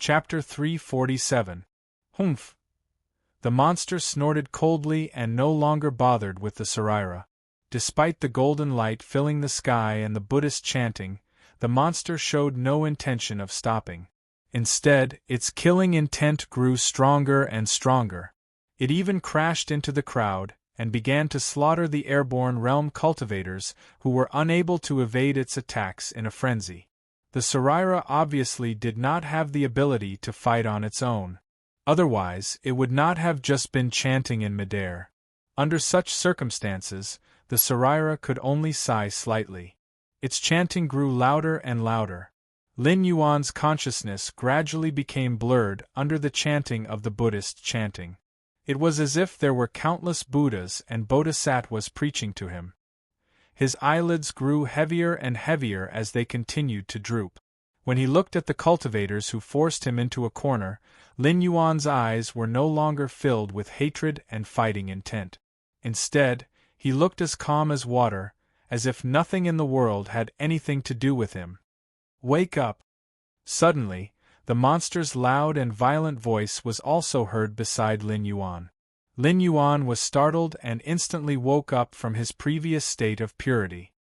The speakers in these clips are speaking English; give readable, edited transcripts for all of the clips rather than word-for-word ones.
Chapter 347. Humph! The monster snorted coldly and no longer bothered with the Saraira. Despite the golden light filling the sky and the Buddhist chanting, the monster showed no intention of stopping. Instead, its killing intent grew stronger and stronger. It even crashed into the crowd and began to slaughter the airborne realm cultivators who were unable to evade its attacks in a frenzy. The Saraira obviously did not have the ability to fight on its own. Otherwise, it would not have just been chanting in midair. Under such circumstances, the Saraira could only sigh slightly. Its chanting grew louder and louder. Lin Yuan's consciousness gradually became blurred under the chanting of the Buddhist chanting. It was as if there were countless Buddhas and Bodhisattvas preaching to him. His eyelids grew heavier and heavier as they continued to droop. When he looked at the cultivators who forced him into a corner, Lin Yuan's eyes were no longer filled with hatred and fighting intent. Instead, he looked as calm as water, as if nothing in the world had anything to do with him. "Wake up!" Suddenly, the monster's loud and violent voice was also heard beside Lin Yuan. Lin Yuan was startled and instantly woke up from his previous state of purity.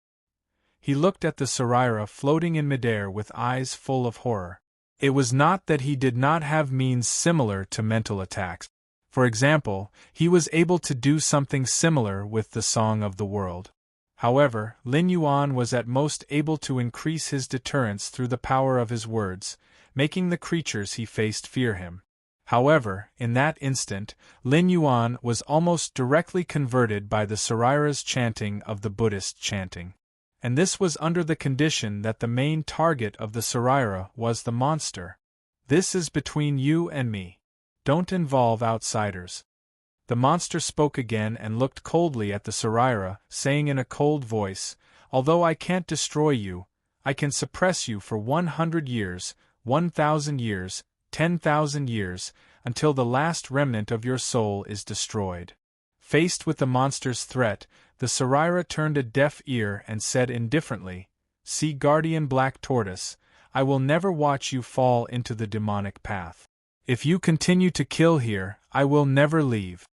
He looked at the Saraira floating in midair with eyes full of horror. It was not that he did not have means similar to mental attacks. For example, he was able to do something similar with the Song of the World. However, Lin Yuan was at most able to increase his deterrence through the power of his words, making the creatures he faced fear him. However, in that instant, Lin Yuan was almost directly converted by the Saraira's chanting of the Buddhist chanting. And this was under the condition that the main target of the Saraira was the monster. "This is between you and me. Don't involve outsiders." The monster spoke again and looked coldly at the Saraira, saying in a cold voice, "Although I can't destroy you, I can suppress you for 100 years, 1,000 years, 10,000 years, until the last remnant of your soul is destroyed." Faced with the monster's threat, the Saraira turned a deaf ear and said indifferently, "See, Guardian Black Tortoise, I will never watch you fall into the demonic path. If you continue to kill here, I will never leave."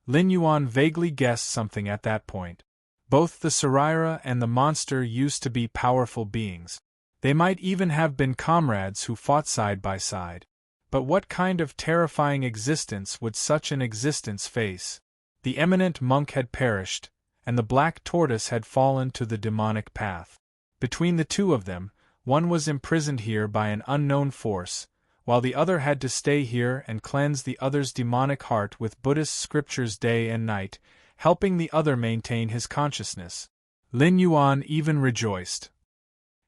Lin Yuan vaguely guessed something at that point. Both the Saraira and the monster used to be powerful beings. They might even have been comrades who fought side by side. But what kind of terrifying existence would such an existence face? The eminent monk had perished, and the black tortoise had fallen to the demonic path. Between the two of them, one was imprisoned here by an unknown force, while the other had to stay here and cleanse the other's demonic heart with Buddhist scriptures day and night, helping the other maintain his consciousness. Lin Yuan even rejoiced.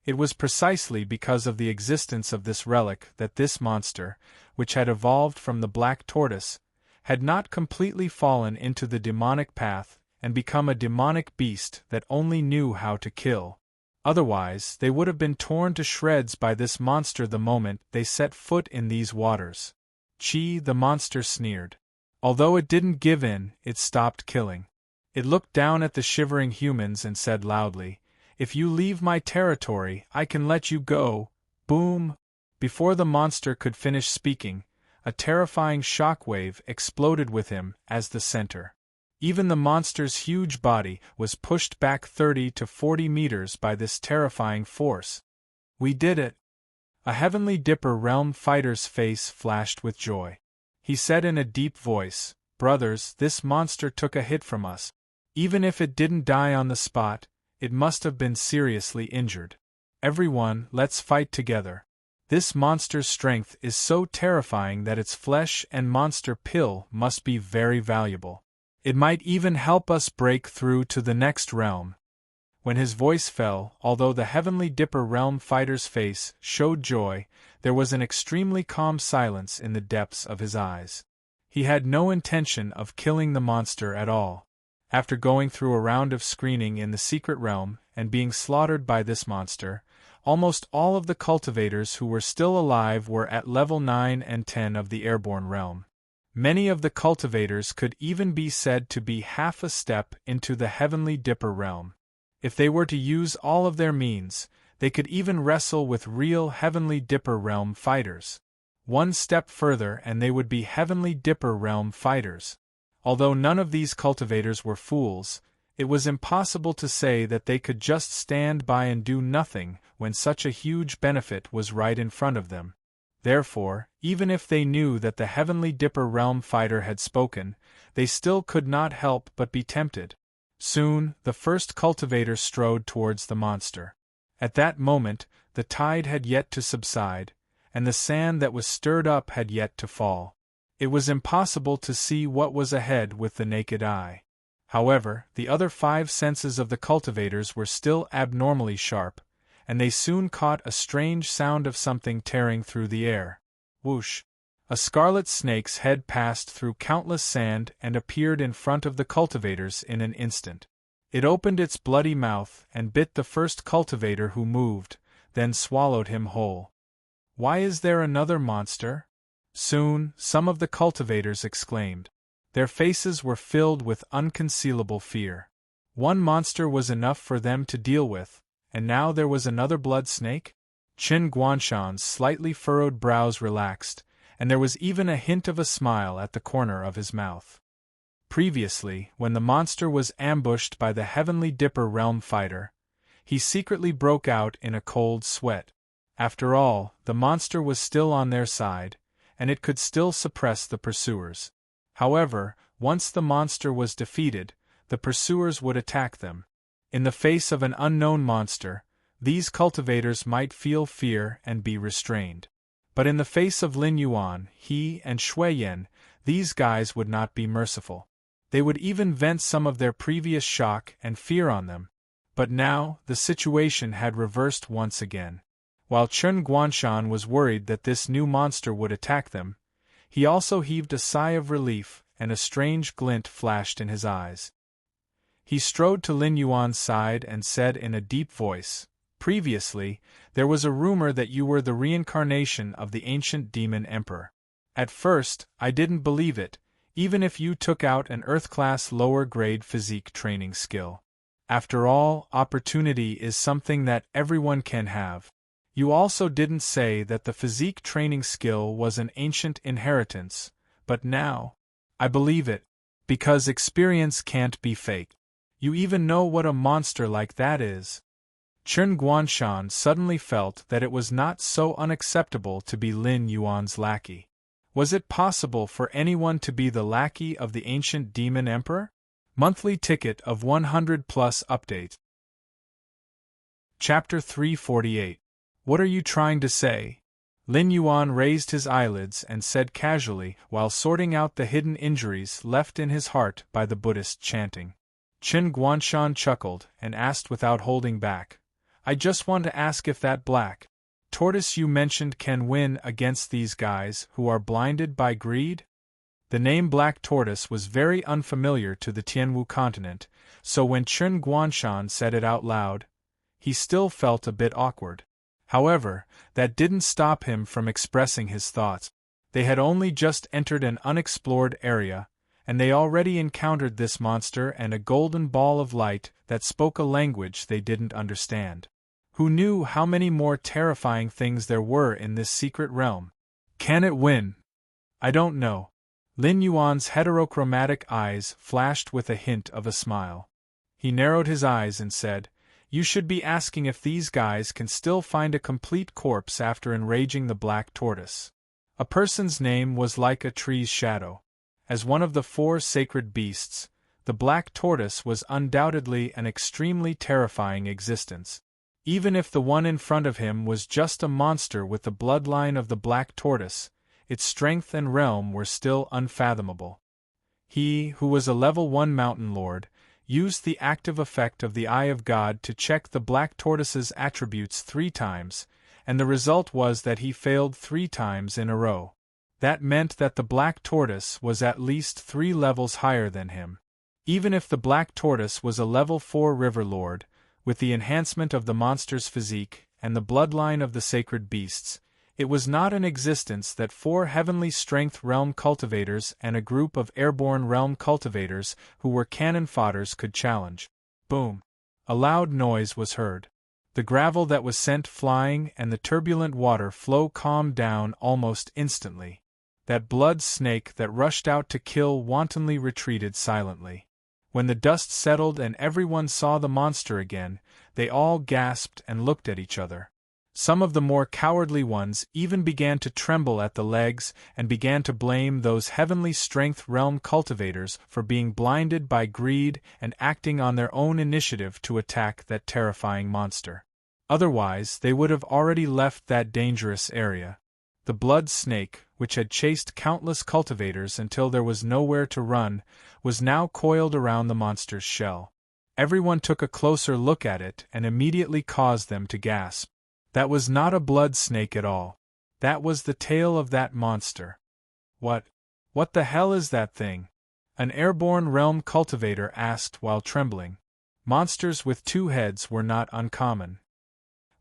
It was precisely because of the existence of this relic that this monster, which had evolved from the black tortoise, had not completely fallen into the demonic path and become a demonic beast that only knew how to kill. Otherwise, they would have been torn to shreds by this monster the moment they set foot in these waters. "Chi," the monster sneered. Although it didn't give in, it stopped killing. It looked down at the shivering humans and said loudly, "If you leave my territory, I can let you go." Boom! Before the monster could finish speaking, a terrifying shockwave exploded with him as the center. Even the monster's huge body was pushed back 30 to 40 meters by this terrifying force. "We did it!" A Heavenly Dipper realm fighter's face flashed with joy. He said in a deep voice, "Brothers, this monster took a hit from us. Even if it didn't die on the spot, it must have been seriously injured. Everyone, let's fight together. This monster's strength is so terrifying that its flesh and monster pill must be very valuable. It might even help us break through to the next realm." When his voice fell, although the Heavenly Dipper realm fighter's face showed joy, there was an extremely calm silence in the depths of his eyes. He had no intention of killing the monster at all. After going through a round of screening in the secret realm and being slaughtered by this monster, almost all of the cultivators who were still alive were at level 9 and 10 of the airborne realm. Many of the cultivators could even be said to be half a step into the Heavenly Dipper realm. If they were to use all of their means, they could even wrestle with real Heavenly Dipper realm fighters. One step further and they would be Heavenly Dipper realm fighters. Although none of these cultivators were fools, it was impossible to say that they could just stand by and do nothing when such a huge benefit was right in front of them. Therefore, even if they knew that the Heavenly Dipper realm fighter had spoken, they still could not help but be tempted. Soon, the first cultivator strode towards the monster. At that moment, the tide had yet to subside, and the sand that was stirred up had yet to fall. It was impossible to see what was ahead with the naked eye. However, the other 5 senses of the cultivators were still abnormally sharp, and they soon caught a strange sound of something tearing through the air. Whoosh! A scarlet snake's head passed through countless sand and appeared in front of the cultivators in an instant. It opened its bloody mouth and bit the first cultivator who moved, then swallowed him whole. "Why is there another monster?" Soon, some of the cultivators exclaimed. Their faces were filled with unconcealable fear. One monster was enough for them to deal with, and now there was another blood snake? Qin Guanshan's slightly furrowed brows relaxed, and there was even a hint of a smile at the corner of his mouth. Previously, when the monster was ambushed by the Heavenly Dipper realm fighter, he secretly broke out in a cold sweat. After all, the monster was still on their side, and it could still suppress the pursuers. However, once the monster was defeated, the pursuers would attack them. In the face of an unknown monster, these cultivators might feel fear and be restrained. But in the face of Lin Yuan, He, and Shui Yan, these guys would not be merciful. They would even vent some of their previous shock and fear on them. But now, the situation had reversed once again. While Qin Guanshan was worried that this new monster would attack them, he also heaved a sigh of relief, and a strange glint flashed in his eyes. He strode to Lin Yuan's side and said in a deep voice, "Previously, there was a rumor that you were the reincarnation of the ancient demon emperor. At first, I didn't believe it, even if you took out an Earth-class lower-grade physique training skill. After all, opportunity is something that everyone can have. You also didn't say that the physique training skill was an ancient inheritance, but now, I believe it, because experience can't be faked. You even know what a monster like that is." Qin Guanshan suddenly felt that it was not so unacceptable to be Lin Yuan's lackey. Was it possible for anyone to be the lackey of the ancient demon emperor? Monthly ticket of 100 plus update. Chapter 348. What are you trying to say? Lin Yuan raised his eyelids and said casually while sorting out the hidden injuries left in his heart by the Buddhist chanting. Qin Guanshan chuckled and asked without holding back, "I just want to ask if that black tortoise you mentioned can win against these guys who are blinded by greed?" The name Black Tortoise was very unfamiliar to the Tianwu continent, so when Qin Guanshan said it out loud, he still felt a bit awkward. However, that didn't stop him from expressing his thoughts. They had only just entered an unexplored area, and they already encountered this monster and a golden ball of light that spoke a language they didn't understand. Who knew how many more terrifying things there were in this secret realm? Can it win? I don't know. Lin Yuan's heterochromatic eyes flashed with a hint of a smile. He narrowed his eyes and said, "You should be asking if these guys can still find a complete corpse after enraging the black tortoise." A person's name was like a tree's shadow. As one of the 4 sacred beasts, the black tortoise was undoubtedly an extremely terrifying existence. Even if the one in front of him was just a monster with the bloodline of the black tortoise, its strength and realm were still unfathomable. He, who was a level 1 mountain lord, used the active effect of the Eye of God to check the black tortoise's attributes 3 times, and the result was that he failed 3 times in a row. That meant that the black tortoise was at least 3 levels higher than him. Even if the black tortoise was a level 4 river lord, with the enhancement of the monster's physique and the bloodline of the sacred beasts, it was not an existence that 4 heavenly strength realm cultivators and a group of airborne realm cultivators who were cannon fodders could challenge. Boom! A loud noise was heard. The gravel that was sent flying and the turbulent water flow calmed down almost instantly. That blood snake that rushed out to kill wantonly retreated silently. When the dust settled and everyone saw the monster again, they all gasped and looked at each other. Some of the more cowardly ones even began to tremble at the legs and began to blame those heavenly strength realm cultivators for being blinded by greed and acting on their own initiative to attack that terrifying monster. Otherwise, they would have already left that dangerous area. The blood snake, which had chased countless cultivators until there was nowhere to run, was now coiled around the monster's shell. Everyone took a closer look at it and immediately caused them to gasp. That was not a blood snake at all. That was the tail of that monster. What the hell is that thing? An airborne realm cultivator asked while trembling. Monsters with two heads were not uncommon.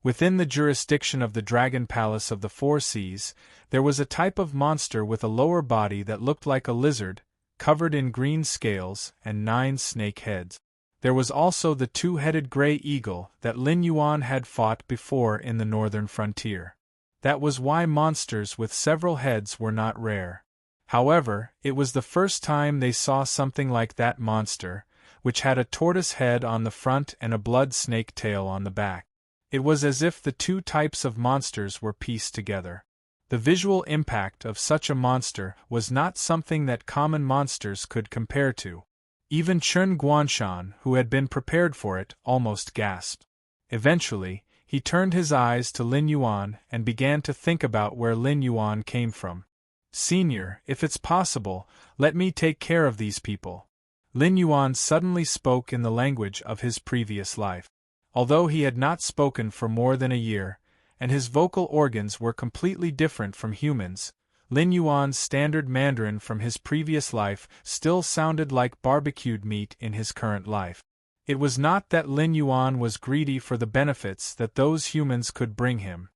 Within the jurisdiction of the Dragon Palace of the Four Seas, there was a type of monster with a lower body that looked like a lizard, covered in green scales and 9 snake heads. There was also the two-headed gray eagle that Lin Yuan had fought before in the northern frontier. That was why monsters with several heads were not rare. However, it was the first time they saw something like that monster, which had a tortoise head on the front and a blood snake tail on the back. It was as if the two types of monsters were pieced together. The visual impact of such a monster was not something that common monsters could compare to. Even Chen Guanshan, who had been prepared for it, almost gasped. Eventually, he turned his eyes to Lin Yuan and began to think about where Lin Yuan came from. "Senior, if it's possible, let me take care of these people." Lin Yuan suddenly spoke in the language of his previous life. Although he had not spoken for more than a year, and his vocal organs were completely different from humans, Lin Yuan's standard Mandarin from his previous life still sounded like barbecued meat in his current life. It was not that Lin Yuan was greedy for the benefits that those humans could bring him.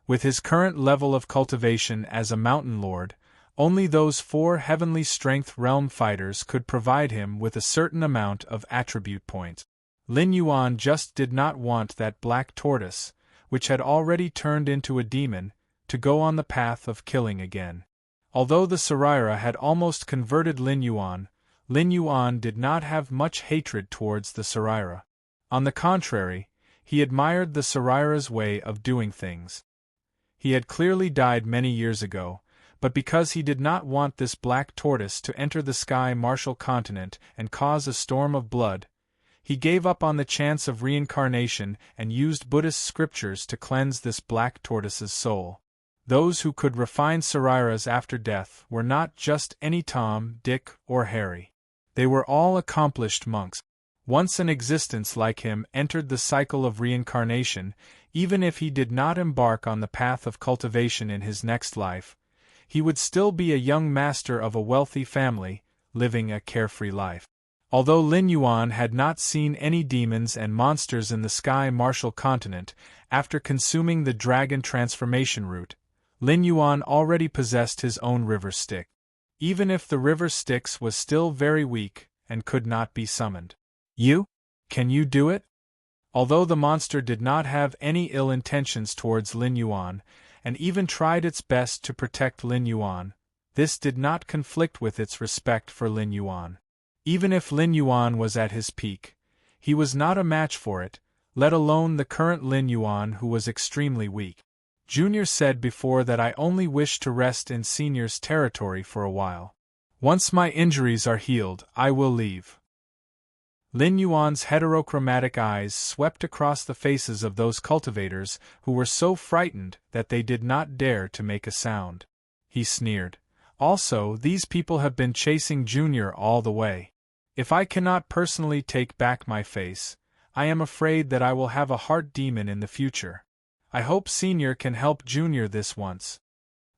With his current level of cultivation as a mountain lord, only those 4 heavenly strength realm fighters could provide him with a certain amount of attribute points. Lin Yuan just did not want that black tortoise, which had already turned into a demon, to go on the path of killing again. Although the Saraira had almost converted Lin Yuan did not have much hatred towards the Saraira. On the contrary, he admired the Saraira's way of doing things. He had clearly died many years ago, but because he did not want this black tortoise to enter the sky martial continent and cause a storm of blood, he gave up on the chance of reincarnation and used Buddhist scriptures to cleanse this black tortoise's soul. Those who could refine Sarairas after death were not just any Tom, Dick, or Harry. They were all accomplished monks. Once an existence like him entered the cycle of reincarnation, even if he did not embark on the path of cultivation in his next life, he would still be a young master of a wealthy family, living a carefree life. Although Lin Yuan had not seen any demons and monsters in the sky martial continent, after consuming the dragon transformation root, Lin Yuan already possessed his own river stick. Even if the river Styx was still very weak and could not be summoned. Can you do it? Although the monster did not have any ill intentions towards Lin Yuan, and even tried its best to protect Lin Yuan, this did not conflict with its respect for Lin Yuan. Even if Lin Yuan was at his peak, he was not a match for it, let alone the current Lin Yuan who was extremely weak. Junior said before that I only wish to rest in Senior's territory for a while. Once my injuries are healed, I will leave. Lin Yuan's heterochromatic eyes swept across the faces of those cultivators who were so frightened that they did not dare to make a sound. He sneered. Also, these people have been chasing Junior all the way. If I cannot personally take back my face, I am afraid that I will have a heart demon in the future. I hope Senior can help Junior this once.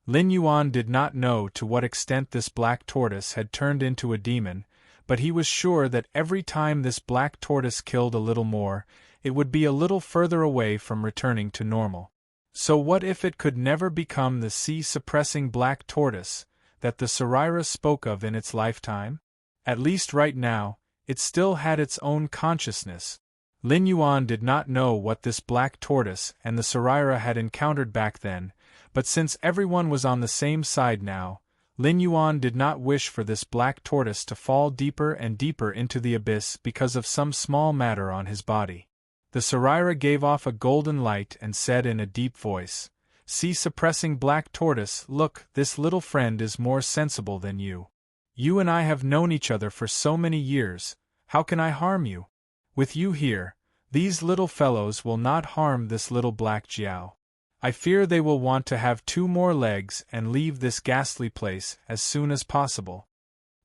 Lin Yuan did not know to what extent this black tortoise had turned into a demon, but he was sure that every time this black tortoise killed a little more, it would be a little further away from returning to normal. So what if it could never become the sea-suppressing black tortoise that the Saraira spoke of in its lifetime? At least right now, it still had its own consciousness. Lin Yuan did not know what this black tortoise and the Saraira had encountered back then, but since everyone was on the same side now, Lin Yuan did not wish for this black tortoise to fall deeper and deeper into the abyss because of some small matter on his body. The Saraira gave off a golden light and said in a deep voice, "See, suppressing black tortoise, look, this little friend is more sensible than you. You and I have known each other for so many years, how can I harm you? With you here, these little fellows will not harm this little black Jiao. I fear they will want to have 2 more legs and leave this ghastly place as soon as possible."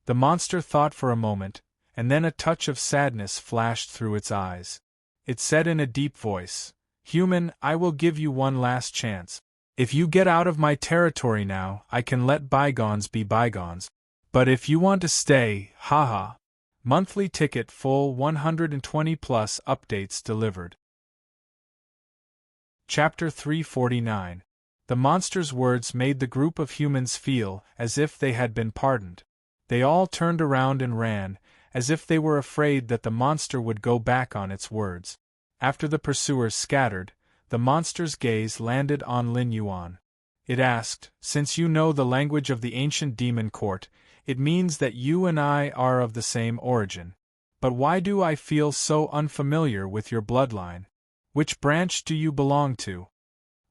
The monster thought for a moment, and then a touch of sadness flashed through its eyes. It said in a deep voice, "Human, I will give you one last chance. If you get out of my territory now, I can let bygones be bygones. But if you want to stay, haha. Monthly ticket full 120 plus updates delivered." Chapter 349. The monster's words made the group of humans feel as if they had been pardoned. They all turned around and ran, as if they were afraid that the monster would go back on its words. After the pursuers scattered, the monster's gaze landed on Lin Yuan. It asked, "Since you know the language of the ancient demon court, it means that you and I are of the same origin. But why do I feel so unfamiliar with your bloodline? Which branch do you belong to?"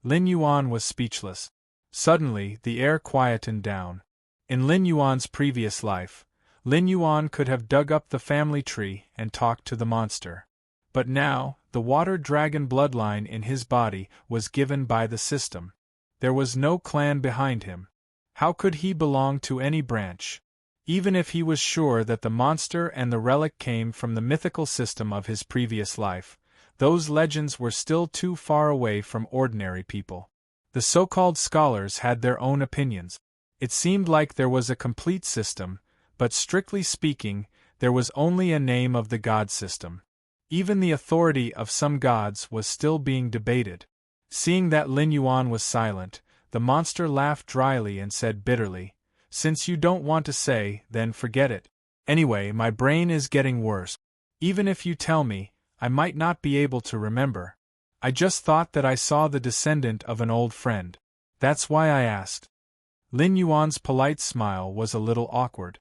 Lin Yuan was speechless. Suddenly, the air quietened down. In Lin Yuan's previous life, Lin Yuan could have dug up the family tree and talked to the monster. But now, the water dragon bloodline in his body was given by the system. There was no clan behind him. How could he belong to any branch? Even if he was sure that the monster and the relic came from the mythical system of his previous life, those legends were still too far away from ordinary people. The so-called scholars had their own opinions. It seemed like there was a complete system, but strictly speaking, there was only a name of the god system. Even the authority of some gods was still being debated. Seeing that Lin Yuan was silent, the monster laughed dryly and said bitterly, "Since you don't want to say, then forget it. Anyway, my brain is getting worse. Even if you tell me, I might not be able to remember. I just thought that I saw the descendant of an old friend. That's why I asked." Lin Yuan's polite smile was a little awkward.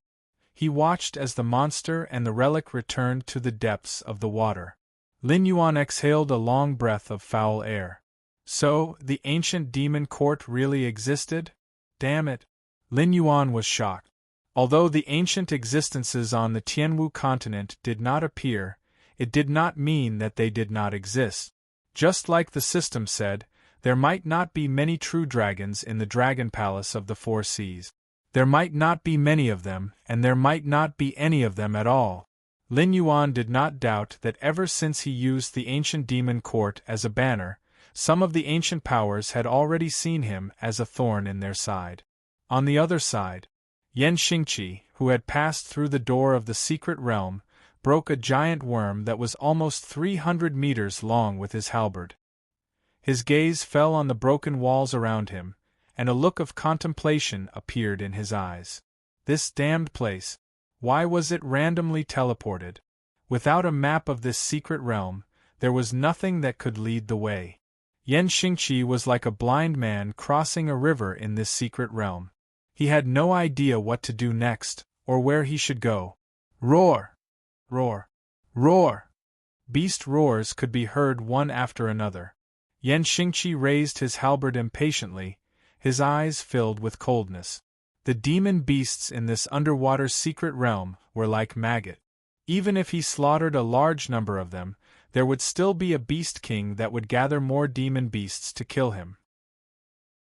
He watched as the monster and the relic returned to the depths of the water. Lin Yuan exhaled a long breath of foul air. So, the ancient demon court really existed? Damn it. Lin Yuan was shocked. Although the ancient existences on the Tianwu continent did not appear, it did not mean that they did not exist. Just like the system said, there might not be many true dragons in the Dragon Palace of the Four Seas. There might not be many of them, and there might not be any of them at all. Lin Yuan did not doubt that ever since he used the ancient demon court as a banner, some of the ancient powers had already seen him as a thorn in their side. On the other side, Yan Xingqi, who had passed through the door of the secret realm, broke a giant worm that was almost 300 meters long with his halberd. His gaze fell on the broken walls around him, and a look of contemplation appeared in his eyes. This damned place. Why was it randomly teleported? Without a map of this secret realm, there was nothing that could lead the way. Yan Xingqi was like a blind man crossing a river in this secret realm. He had no idea what to do next, or where he should go. Roar! Roar! Roar! Beast roars could be heard one after another. Yan Xingqi raised his halberd impatiently, his eyes filled with coldness. The demon beasts in this underwater secret realm were like maggot. Even if he slaughtered a large number of them, there would still be a beast king that would gather more demon beasts to kill him.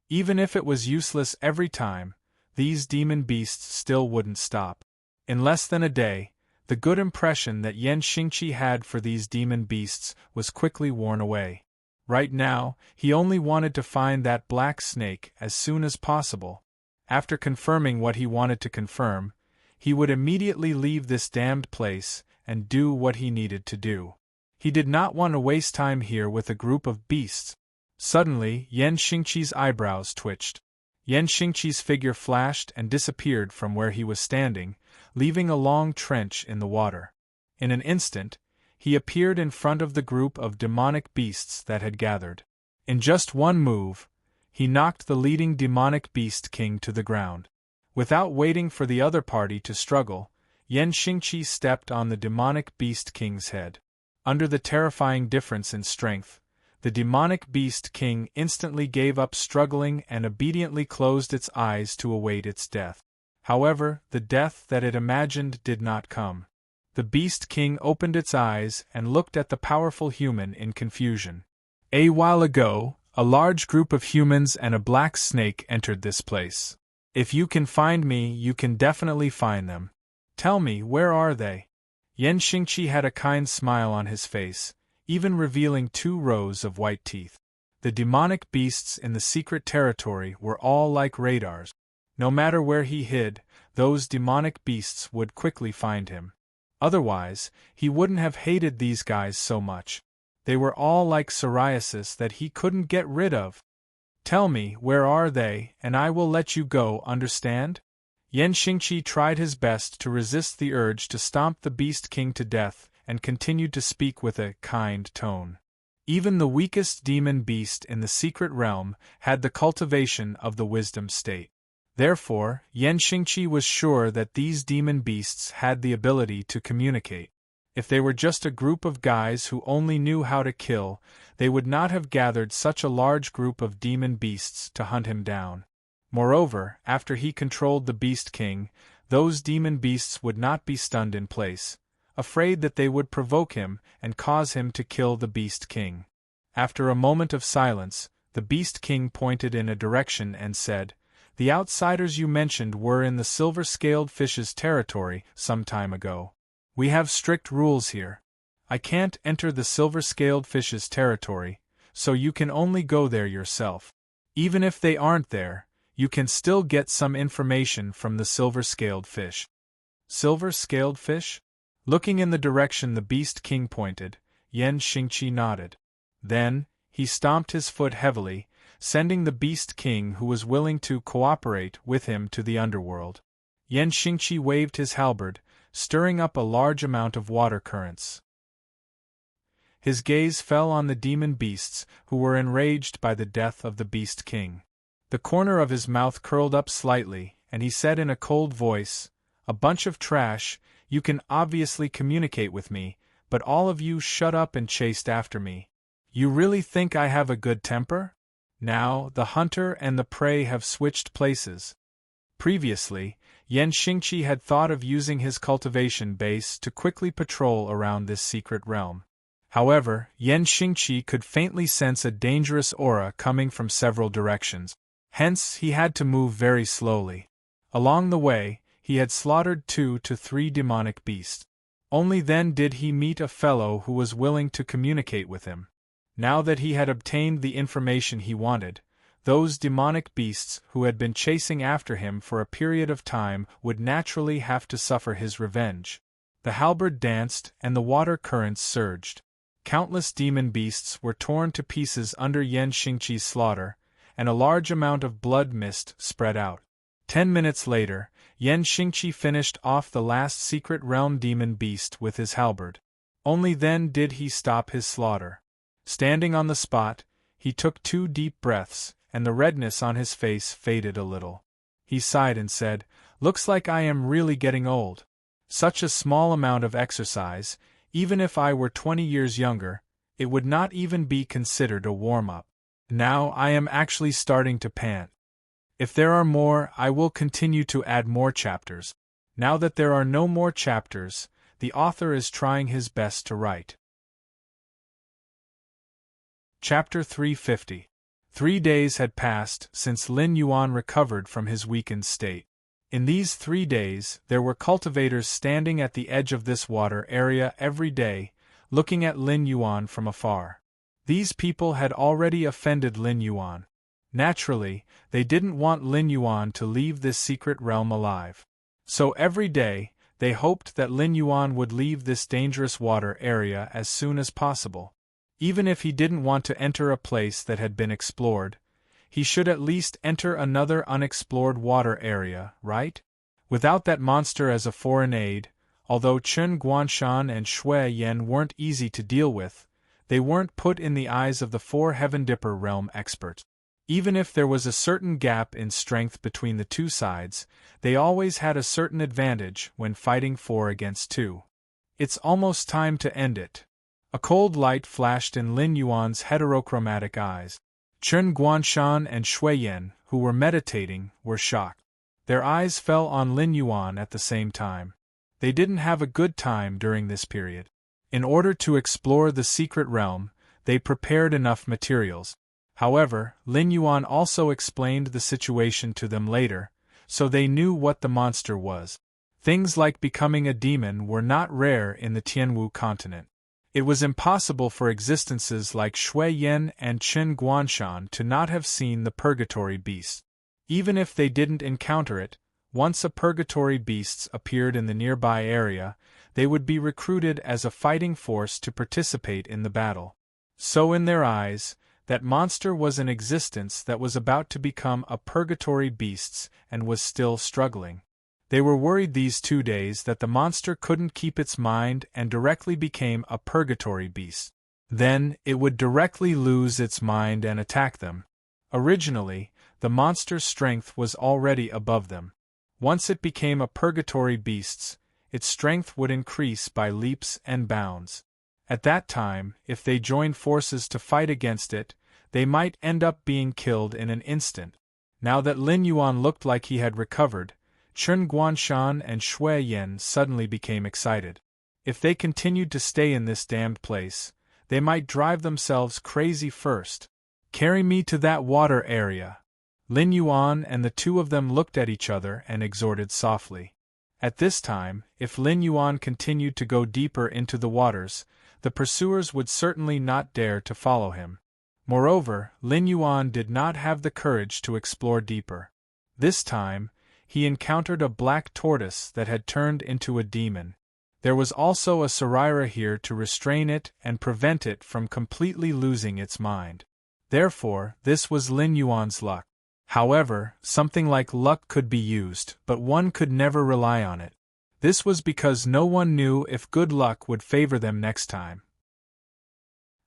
Even if it was useless every time, these demon beasts still wouldn't stop. In less than a day, the good impression that Yan Xingqi had for these demon beasts was quickly worn away. Right now, he only wanted to find that black snake as soon as possible. After confirming what he wanted to confirm, he would immediately leave this damned place and do what he needed to do. He did not want to waste time here with a group of beasts. Suddenly, Yan Xingqi's eyebrows twitched. Yan Xingqi's figure flashed and disappeared from where he was standing, leaving a long trench in the water. In an instant, he appeared in front of the group of demonic beasts that had gathered. In just one move, he knocked the leading demonic beast king to the ground. Without waiting for the other party to struggle, Yan Xingqi stepped on the demonic beast king's head. Under the terrifying difference in strength, the demonic beast king instantly gave up struggling and obediently closed its eyes to await its death. However, the death that it imagined did not come. The beast king opened its eyes and looked at the powerful human in confusion. A while ago, a large group of humans and a black snake entered this place. If you can find me, you can definitely find them. Tell me, where are they? Yan Xingqi had a kind smile on his face, even revealing 2 rows of white teeth. The demonic beasts in the secret territory were all like radars. No matter where he hid, those demonic beasts would quickly find him. Otherwise, he wouldn't have hated these guys so much. They were all like psoriasis that he couldn't get rid of. Tell me, where are they, and I will let you go, understand? Yan Xingqi tried his best to resist the urge to stomp the Beast King to death and continued to speak with a kind tone. Even the weakest demon beast in the secret realm had the cultivation of the wisdom state. Therefore, Yan Xingqi was sure that these demon beasts had the ability to communicate. If they were just a group of guys who only knew how to kill, they would not have gathered such a large group of demon beasts to hunt him down. Moreover, after he controlled the Beast King, those demon beasts would not be stunned in place, afraid that they would provoke him and cause him to kill the Beast King. After a moment of silence, the Beast King pointed in a direction and said, "The outsiders you mentioned were in the silver-scaled fish's territory some time ago. We have strict rules here. I can't enter the silver-scaled fish's territory, so you can only go there yourself. Even if they aren't there, you can still get some information from the silver-scaled fish." Silver-scaled fish? Looking in the direction the Beast King pointed, Yan Xingqi nodded. Then, he stomped his foot heavily, sending the Beast King who was willing to cooperate with him to the underworld. Yan Xingqi waved his halberd, stirring up a large amount of water currents. His gaze fell on the demon beasts who were enraged by the death of the Beast King. The corner of his mouth curled up slightly, and he said in a cold voice, "A bunch of trash, you can obviously communicate with me, but all of you shut up and chased after me. You really think I have a good temper? Now, the hunter and the prey have switched places." Previously, Yan Xingqi had thought of using his cultivation base to quickly patrol around this secret realm. However, Yan Xingqi could faintly sense a dangerous aura coming from several directions. Hence, he had to move very slowly. Along the way, he had slaughtered 2 to 3 demonic beasts. Only then did he meet a fellow who was willing to communicate with him. Now that he had obtained the information he wanted, those demonic beasts who had been chasing after him for a period of time would naturally have to suffer his revenge. The halberd danced and the water currents surged. Countless demon beasts were torn to pieces under Yan Xingqi's slaughter, and a large amount of blood mist spread out. 10 minutes later, Yan Xingqi finished off the last secret realm demon beast with his halberd. Only then did he stop his slaughter. Standing on the spot, he took 2 deep breaths, and the redness on his face faded a little. He sighed and said, "Looks like I am really getting old. Such a small amount of exercise, even if I were 20 years younger, it would not even be considered a warm-up. Now I am actually starting to pant. If there are more, I will continue to add more chapters. Now that there are no more chapters, the author is trying his best to write." Chapter 350. 3 days had passed since Lin Yuan recovered from his weakened state. In these 3 days, there were cultivators standing at the edge of this water area every day, looking at Lin Yuan from afar. These people had already offended Lin Yuan. Naturally, they didn't want Lin Yuan to leave this secret realm alive. So every day, they hoped that Lin Yuan would leave this dangerous water area as soon as possible. Even if he didn't want to enter a place that had been explored, he should at least enter another unexplored water area, right? Without that monster as a foreign aid, Although Chen Guanshan and Shui Yen weren't easy to deal with, they weren't put in the eyes of the four Heaven Dipper realm experts. Even if there was a certain gap in strength between the two sides, they always had a certain advantage when fighting 4 against 2. It's almost time to end it. A cold light flashed in Lin Yuan's heterochromatic eyes. Chen Guanshan and Shui Yen, who were meditating, were shocked. Their eyes fell on Lin Yuan at the same time. They didn't have a good time during this period. In order to explore the secret realm, they prepared enough materials. However, Lin Yuan also explained the situation to them later, so they knew what the monster was. Things like becoming a demon were not rare in the Tianwu continent. It was impossible for existences like Shui Yen and Chen Guanshan to not have seen the purgatory beast. Even if they didn't encounter it, once a purgatory beasts appeared in the nearby area, they would be recruited as a fighting force to participate in the battle. So in their eyes, that monster was an existence that was about to become a purgatory beasts and was still struggling. They were worried these 2 days that the monster couldn't keep its mind and directly became a purgatory beast. Then, it would directly lose its mind and attack them. Originally, the monster's strength was already above them. Once it became a purgatory beasts, its strength would increase by leaps and bounds. At that time, if they joined forces to fight against it, they might end up being killed in an instant. Now that Lin Yuan looked like he had recovered, Chen Guanshan and Shui Yen suddenly became excited. If they continued to stay in this damned place, they might drive themselves crazy first. Carry me to that water area. Lin Yuan and the two of them looked at each other and exhorted softly. At this time, if Lin Yuan continued to go deeper into the waters, the pursuers would certainly not dare to follow him. Moreover, Lin Yuan did not have the courage to explore deeper. This time, he encountered a black tortoise that had turned into a demon. There was also a Sarira here to restrain it and prevent it from completely losing its mind. Therefore, this was Lin Yuan's luck. However, something like luck could be used, but one could never rely on it. This was because no one knew if good luck would favor them next time.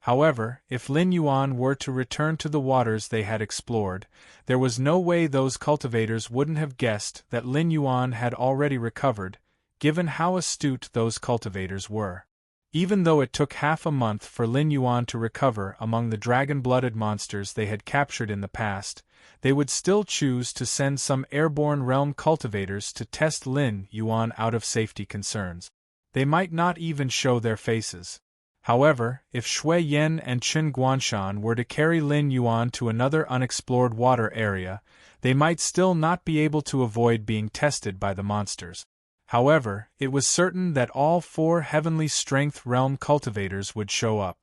However, if Lin Yuan were to return to the waters they had explored, there was no way those cultivators wouldn't have guessed that Lin Yuan had already recovered, given how astute those cultivators were. Even though it took half a month for Lin Yuan to recover among the dragon-blooded monsters they had captured in the past, they would still choose to send some airborne realm cultivators to test Lin Yuan out of safety concerns. They might not even show their faces. However, if Shui Yen and Chen Guanshan were to carry Lin Yuan to another unexplored water area, they might still not be able to avoid being tested by the monsters. However, it was certain that all 4 heavenly strength realm cultivators would show up.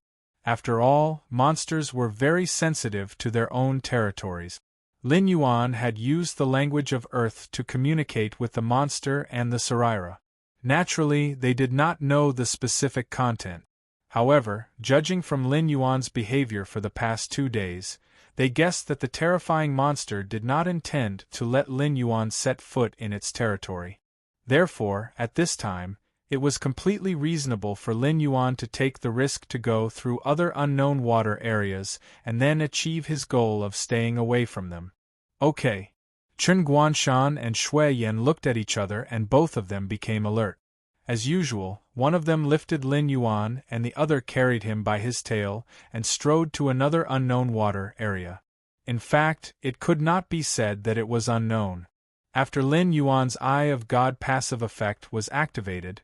After all, monsters were very sensitive to their own territories. Lin Yuan had used the language of Earth to communicate with the monster and the Sarira. Naturally, they did not know the specific content. However, judging from Lin Yuan's behavior for the past 2 days, they guessed that the terrifying monster did not intend to let Lin Yuan set foot in its territory. Therefore, at this time, it was completely reasonable for Lin Yuan to take the risk to go through other unknown water areas and then achieve his goal of staying away from them. Okay. Chen Guanshan and Shui Yen looked at each other and both of them became alert. As usual, one of them lifted Lin Yuan and the other carried him by his tail and strode to another unknown water area. In fact, it could not be said that it was unknown. After Lin Yuan's Eye of God passive effect was activated,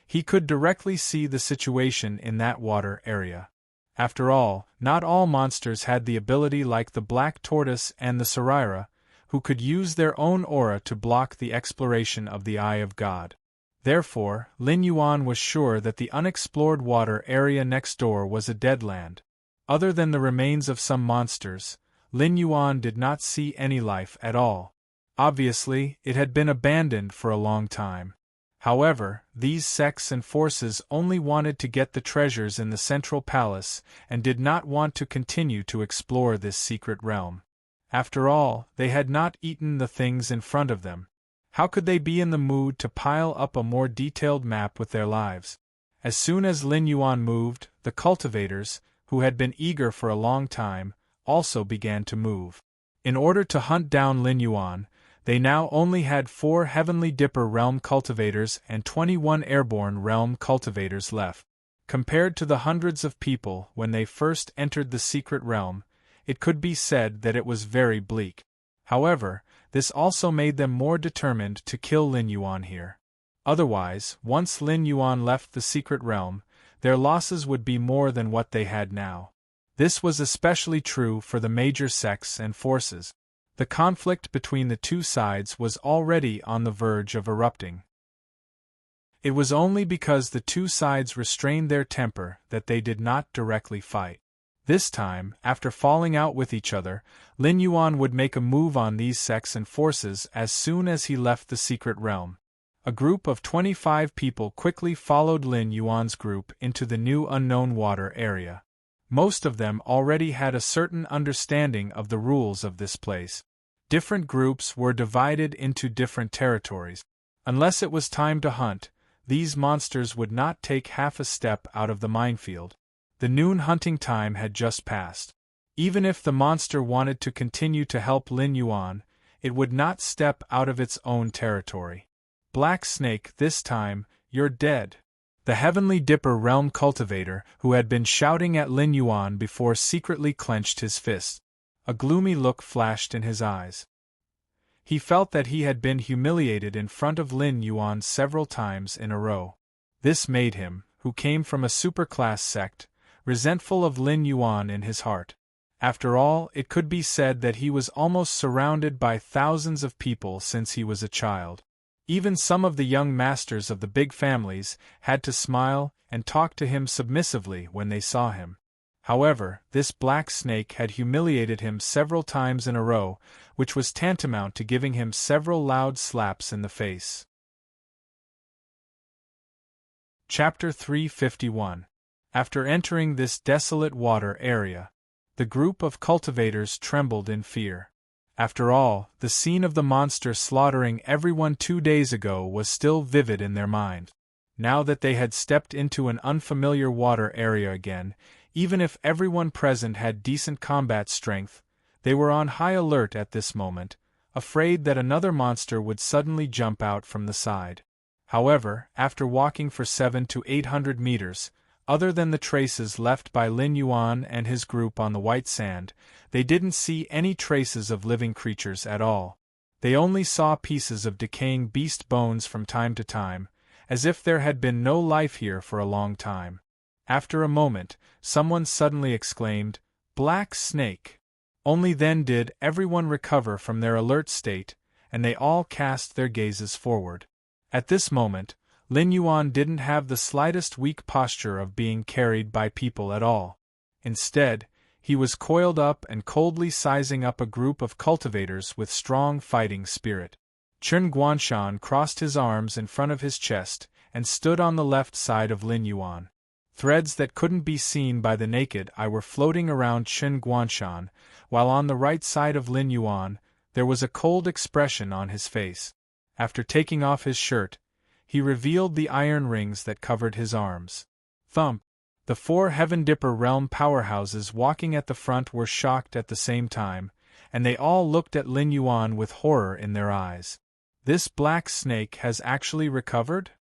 he could directly see the situation in that water area. After all, not all monsters had the ability like the black tortoise and the Sarira, who could use their own aura to block the exploration of the Eye of God. Therefore, Lin Yuan was sure that the unexplored water area next door was a dead land. Other than the remains of some monsters, Lin Yuan did not see any life at all. Obviously, it had been abandoned for a long time. However, these sects and forces only wanted to get the treasures in the central palace and did not want to continue to explore this secret realm. After all, they had not eaten the things in front of them. How could they be in the mood to pile up a more detailed map with their lives? As soon as Lin Yuan moved, the cultivators, who had been eager for a long time, also began to move. In order to hunt down Lin Yuan, they now only had 4 Heavenly Dipper Realm cultivators and 21 Airborne Realm cultivators left. Compared to the hundreds of people when they first entered the secret realm, it could be said that it was very bleak. However, this also made them more determined to kill Lin Yuan here. Otherwise, once Lin Yuan left the secret realm, their losses would be more than what they had now. This was especially true for the major sects and forces. The conflict between the two sides was already on the verge of erupting. It was only because the two sides restrained their temper that they did not directly fight. This time, after falling out with each other, Lin Yuan would make a move on these sects and forces as soon as he left the secret realm. A group of 25 people quickly followed Lin Yuan's group into the new unknown water area. Most of them already had a certain understanding of the rules of this place. Different groups were divided into different territories. Unless it was time to hunt, these monsters would not take half a step out of the minefield. The noon hunting time had just passed. Even if the monster wanted to continue to help Lin Yuan, it would not step out of its own territory. Black Snake, this time, you're dead. The Heavenly Dipper Realm cultivator, who had been shouting at Lin Yuan before, secretly clenched his fist. A gloomy look flashed in his eyes. He felt that he had been humiliated in front of Lin Yuan several times in a row. This made him, who came from a superclass sect, resentful of Lin Yuan in his heart. After all, it could be said that he was almost surrounded by thousands of people since he was a child. Even some of the young masters of the big families had to smile and talk to him submissively when they saw him. However, this Black Snake had humiliated him several times in a row, which was tantamount to giving him several loud slaps in the face. Chapter 351. After entering this desolate water area, the group of cultivators trembled in fear. After all, the scene of the monster slaughtering everyone 2 days ago was still vivid in their mind. Now that they had stepped into an unfamiliar water area again, even if everyone present had decent combat strength, they were on high alert at this moment, afraid that another monster would suddenly jump out from the side. However, after walking for 700 to 800 meters, other than the traces left by Lin Yuan and his group on the white sand, they didn't see any traces of living creatures at all. They only saw pieces of decaying beast bones from time to time, as if there had been no life here for a long time. After a moment, someone suddenly exclaimed, "Black Snake!" Only then did everyone recover from their alert state, and they all cast their gazes forward. At this moment, Lin Yuan didn't have the slightest weak posture of being carried by people at all. Instead, he was coiled up and coldly sizing up a group of cultivators with strong fighting spirit. Chen Guanshan crossed his arms in front of his chest and stood on the left side of Lin Yuan. Threads that couldn't be seen by the naked eye were floating around Chen Guanshan, while on the right side of Lin Yuan, there was a cold expression on his face. After taking off his shirt, he revealed the iron rings that covered his arms. Thump! The 4 Heaven Dipper Realm powerhouses walking at the front were shocked at the same time, and they all looked at Lin Yuan with horror in their eyes. This Black Snake has actually recovered?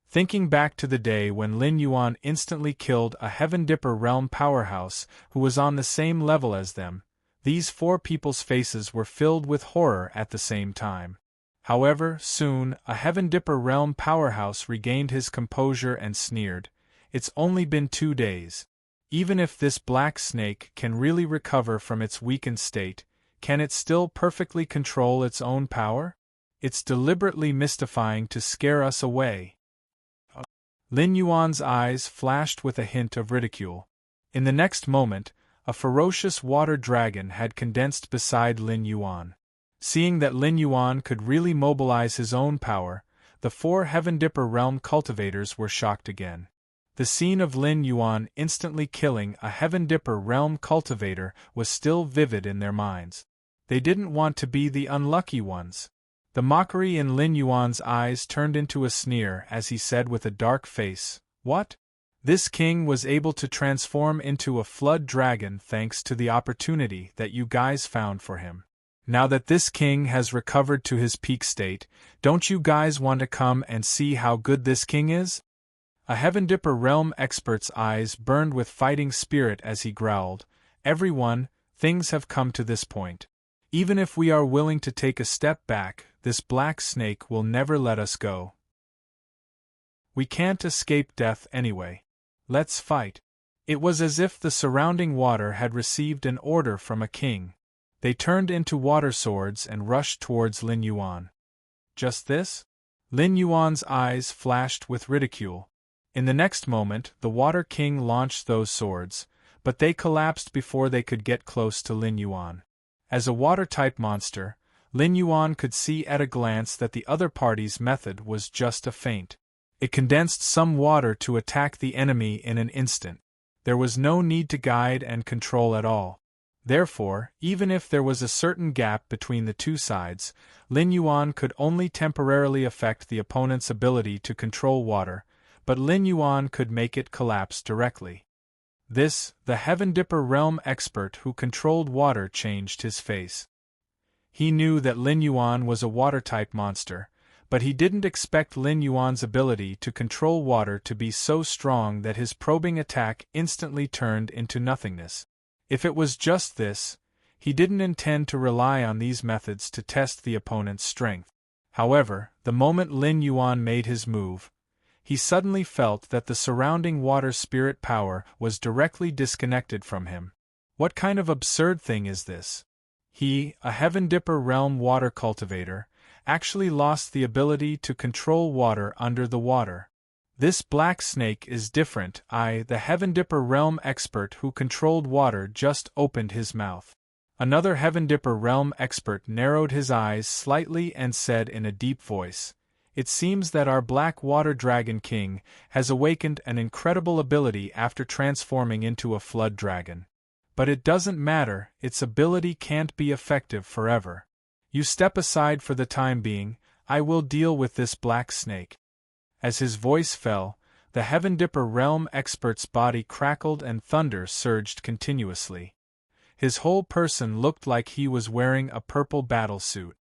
Thinking back to the day when Lin Yuan instantly killed a Heaven Dipper Realm powerhouse who was on the same level as them, these 4 people's faces were filled with horror at the same time. However, soon, a Heaven Dipper Realm powerhouse regained his composure and sneered, "It's only been 2 days. Even if this Black Snake can really recover from its weakened state, can it still perfectly control its own power? It's deliberately mystifying to scare us away." Lin Yuan's eyes flashed with a hint of ridicule. In the next moment, a ferocious water dragon had condensed beside Lin Yuan. Seeing that Lin Yuan could really mobilize his own power, the 4 Heaven Dipper Realm cultivators were shocked again. The scene of Lin Yuan instantly killing a Heaven Dipper Realm cultivator was still vivid in their minds. They didn't want to be the unlucky ones. The mockery in Lin Yuan's eyes turned into a sneer as he said with a dark face, "What? This king was able to transform into a flood dragon thanks to the opportunity that you guys found for him. Now that this king has recovered to his peak state, don't you guys want to come and see how good this king is?" A Heaven Dipper realm expert's eyes burned with fighting spirit as he growled, "Everyone, things have come to this point. Even if we are willing to take a step back, this black snake will never let us go. We can't escape death anyway. Let's fight." It was as if the surrounding water had received an order from a king. They turned into water swords and rushed towards Lin Yuan. Just this? Lin Yuan's eyes flashed with ridicule. In the next moment, the Water King launched those swords, but they collapsed before they could get close to Lin Yuan. As a water-type monster, Lin Yuan could see at a glance that the other party's method was just a feint. It condensed some water to attack the enemy in an instant. There was no need to guide and control at all. Therefore, even if there was a certain gap between the two sides, Lin Yuan could only temporarily affect the opponent's ability to control water, but Lin Yuan could make it collapse directly. This, the Heaven Dipper realm expert who controlled water, changed his face. He knew that Lin Yuan was a water-type monster, but he didn't expect Lin Yuan's ability to control water to be so strong that his probing attack instantly turned into nothingness. If it was just this, he didn't intend to rely on these methods to test the opponent's strength. However, the moment Lin Yuan made his move, he suddenly felt that the surrounding water spirit power was directly disconnected from him. What kind of absurd thing is this? He, a Heaven Dipper realm water cultivator, actually lost the ability to control water under the water. This black snake is different. The Heaven Dipper realm expert who controlled water, just opened his mouth. Another Heaven Dipper realm expert narrowed his eyes slightly and said in a deep voice, "It seems that our Black Water Dragon King has awakened an incredible ability after transforming into a flood dragon. But it doesn't matter, its ability can't be effective forever. You step aside for the time being, I will deal with this black snake." As his voice fell, the Heaven Dipper realm expert's body crackled and thunder surged continuously. His whole person looked like he was wearing a purple battle suit.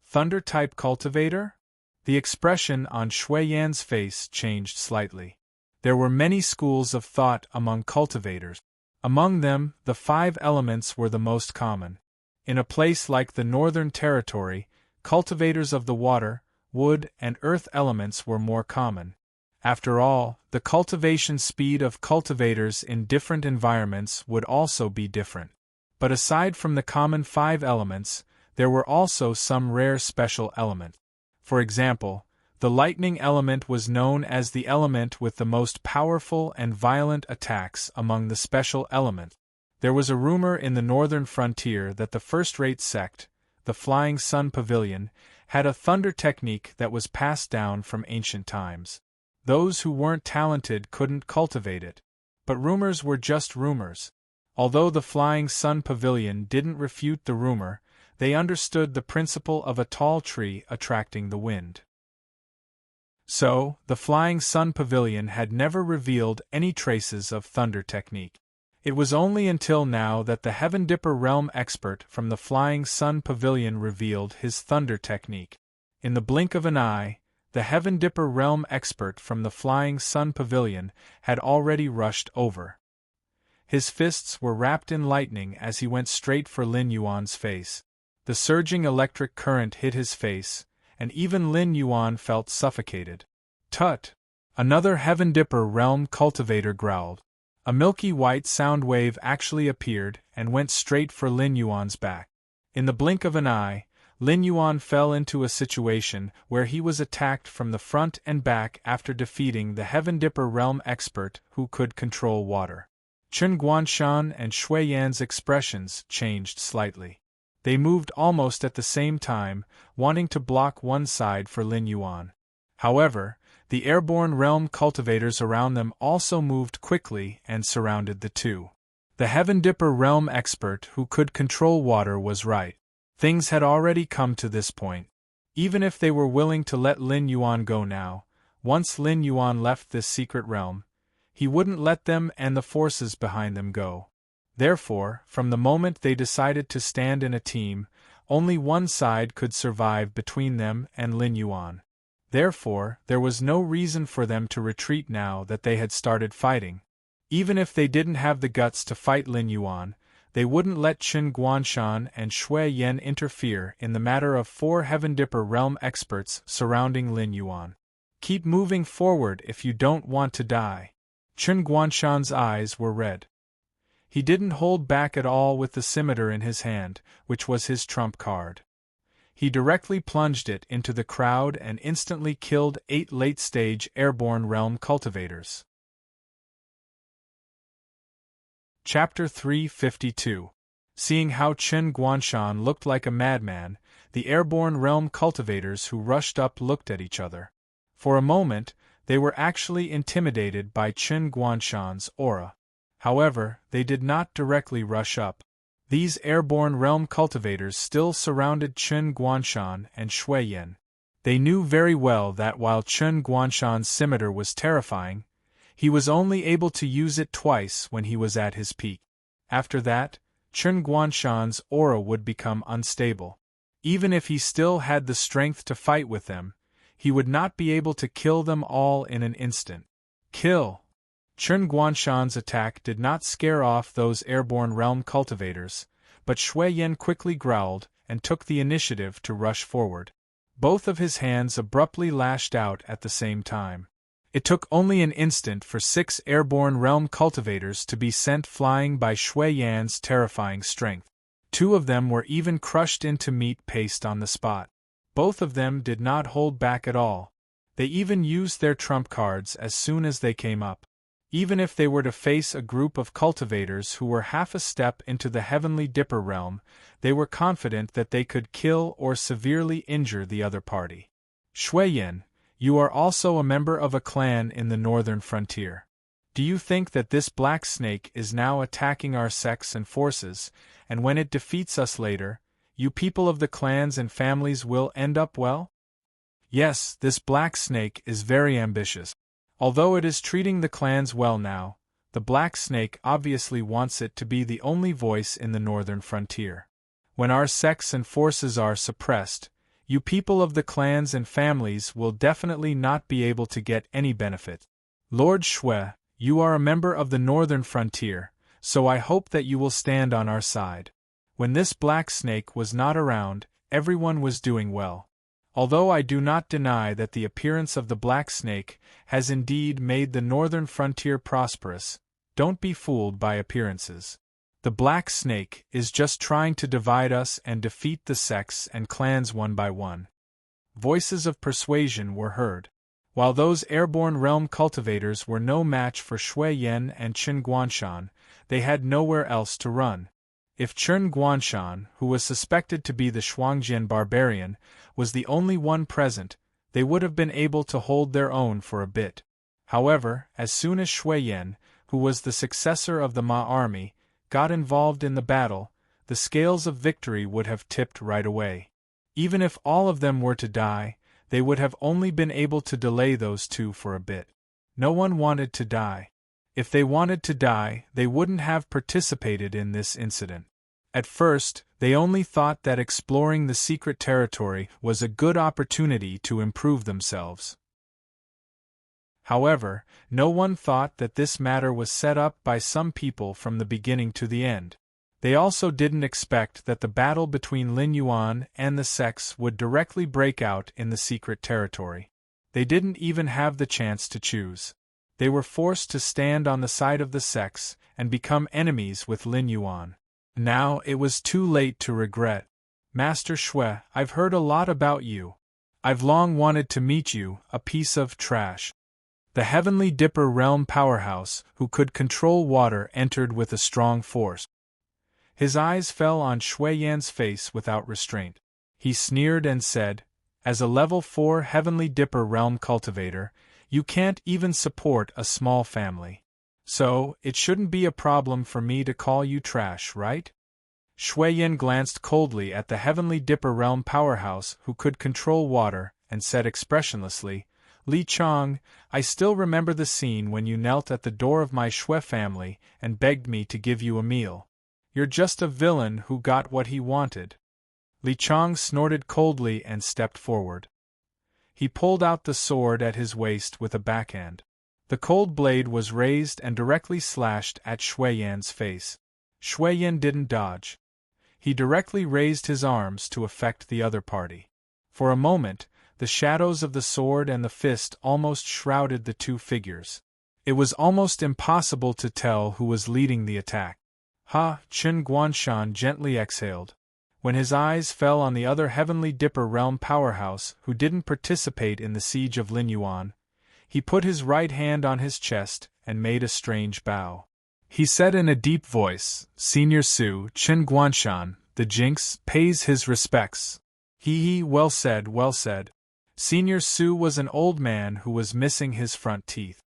Thunder-type cultivator? The expression on Shui Yan's face changed slightly. There were many schools of thought among cultivators. Among them, the 5 elements were the most common. In a place like the Northern Territory, cultivators of the water, wood, and earth elements were more common. After all, the cultivation speed of cultivators in different environments would also be different. But aside from the common 5 elements, there were also some rare special elements. For example, the lightning element was known as the element with the most powerful and violent attacks among the special elements. There was a rumor in the northern frontier that the first-rate sect, the Flying Sun Pavilion, had a thunder technique that was passed down from ancient times. Those who weren't talented couldn't cultivate it. But rumors were just rumors. Although the Flying Sun Pavilion didn't refute the rumor, they understood the principle of a tall tree attracting the wind. So, the Flying Sun Pavilion had never revealed any traces of thunder technique. It was only until now that the Heaven Dipper realm expert from the Flying Sun Pavilion revealed his thunder technique. In the blink of an eye, the Heaven Dipper realm expert from the Flying Sun Pavilion had already rushed over. His fists were wrapped in lightning as he went straight for Lin Yuan's face. The surging electric current hit his face, and even Lin Yuan felt suffocated. "Tut!" Another Heaven Dipper realm cultivator growled. A milky white sound wave actually appeared and went straight for Lin Yuan's back. In the blink of an eye, Lin Yuan fell into a situation where he was attacked from the front and back after defeating the Heaven Dipper realm expert who could control water. Chen Guanshan and Shui Yan's expressions changed slightly. They moved almost at the same time, wanting to block one side for Lin Yuan. However, the airborne realm cultivators around them also moved quickly and surrounded the two. The Heaven Dipper realm expert who could control water was right. Things had already come to this point. Even if they were willing to let Lin Yuan go now, once Lin Yuan left this secret realm, he wouldn't let them and the forces behind them go. Therefore, from the moment they decided to stand in a team, only one side could survive between them and Lin Yuan. Therefore, there was no reason for them to retreat now that they had started fighting. Even if they didn't have the guts to fight Lin Yuan, they wouldn't let Qin Guanshan and Shui Yan interfere in the matter of 4 Heaven Dipper realm experts surrounding Lin Yuan. Keep moving forward if you don't want to die. Qin Guanshan's eyes were red. He didn't hold back at all with the scimitar in his hand, which was his trump card. He directly plunged it into the crowd and instantly killed 8 late-stage airborne realm cultivators. Chapter 352. Seeing how Qin Guanshan looked like a madman, the airborne realm cultivators who rushed up looked at each other. For a moment, they were actually intimidated by Qin Guanshan's aura. However, they did not directly rush up. These airborne realm cultivators still surrounded Qin Guanshan and Shui Yan. They knew very well that while Qin Guanshan's scimitar was terrifying, he was only able to use it twice when he was at his peak. After that, Qin Guanshan's aura would become unstable. Even if he still had the strength to fight with them, he would not be able to kill them all in an instant. Kill! Qin Guanshan's attack did not scare off those airborne realm cultivators, but Shui Yan quickly growled and took the initiative to rush forward. Both of his hands abruptly lashed out at the same time. It took only an instant for 6 airborne realm cultivators to be sent flying by Shui Yan's terrifying strength. 2 of them were even crushed into meat paste on the spot. Both of them did not hold back at all. They even used their trump cards as soon as they came up. Even if they were to face a group of cultivators who were half a step into the Heavenly Dipper realm, they were confident that they could kill or severely injure the other party. Shui Yan, you are also a member of a clan in the northern frontier. Do you think that this black snake is now attacking our sects and forces, and when it defeats us later, you people of the clans and families will end up well? Yes, this black snake is very ambitious. Although it is treating the clans well now, the black snake obviously wants it to be the only voice in the northern frontier. When our sects and forces are suppressed, you people of the clans and families will definitely not be able to get any benefit. Lord Shui, you are a member of the northern frontier, so I hope that you will stand on our side. When this black snake was not around, everyone was doing well. Although I do not deny that the appearance of the black snake has indeed made the northern frontier prosperous, don't be fooled by appearances. The black snake is just trying to divide us and defeat the sects and clans one by one. Voices of persuasion were heard. While those airborne realm cultivators were no match for Shui Yan and Qin Guanshan, they had nowhere else to run. If Qin Guanshan, who was suspected to be the Shuangjian barbarian, was the only one present, they would have been able to hold their own for a bit. However, as soon as Shui Yan, who was the successor of the Ma army, got involved in the battle, the scales of victory would have tipped right away. Even if all of them were to die, they would have only been able to delay those 2 for a bit. No one wanted to die. If they wanted to die, they wouldn't have participated in this incident. At first, they only thought that exploring the secret territory was a good opportunity to improve themselves. However, no one thought that this matter was set up by some people from the beginning to the end. They also didn't expect that the battle between Lin Yuan and the sects would directly break out in the secret territory. They didn't even have the chance to choose. They were forced to stand on the side of the sects and become enemies with Lin Yuan. Now it was too late to regret. Master Shui, I've heard a lot about you. I've long wanted to meet you, a piece of trash. The Heavenly Dipper realm powerhouse, who could control water, entered with a strong force. His eyes fell on Shui Yan's face without restraint. He sneered and said, "As a level 4 Heavenly Dipper realm cultivator, you can't even support a small family. So, it shouldn't be a problem for me to call you trash, right?" Shui Yin glanced coldly at the Heavenly Dipper Realm powerhouse who could control water, and said expressionlessly, Li Chong, I still remember the scene when you knelt at the door of my Shui family and begged me to give you a meal. You're just a villain who got what he wanted. Li Chong snorted coldly and stepped forward. He pulled out the sword at his waist with a backhand. The cold blade was raised and directly slashed at Shui Yan's face. Shui Yan didn't dodge. He directly raised his arms to affect the other party. For a moment, the shadows of the sword and the fist almost shrouded the two figures. It was almost impossible to tell who was leading the attack. Chen Guanshan gently exhaled. When his eyes fell on the other Heavenly Dipper Realm powerhouse who didn't participate in the siege of Linyuan, he put his right hand on his chest and made a strange bow. He said in a deep voice, Senior Su, Chen Guanshan, the Jinx, pays his respects. Well said, well said. Senior Su was an old man who was missing his front teeth.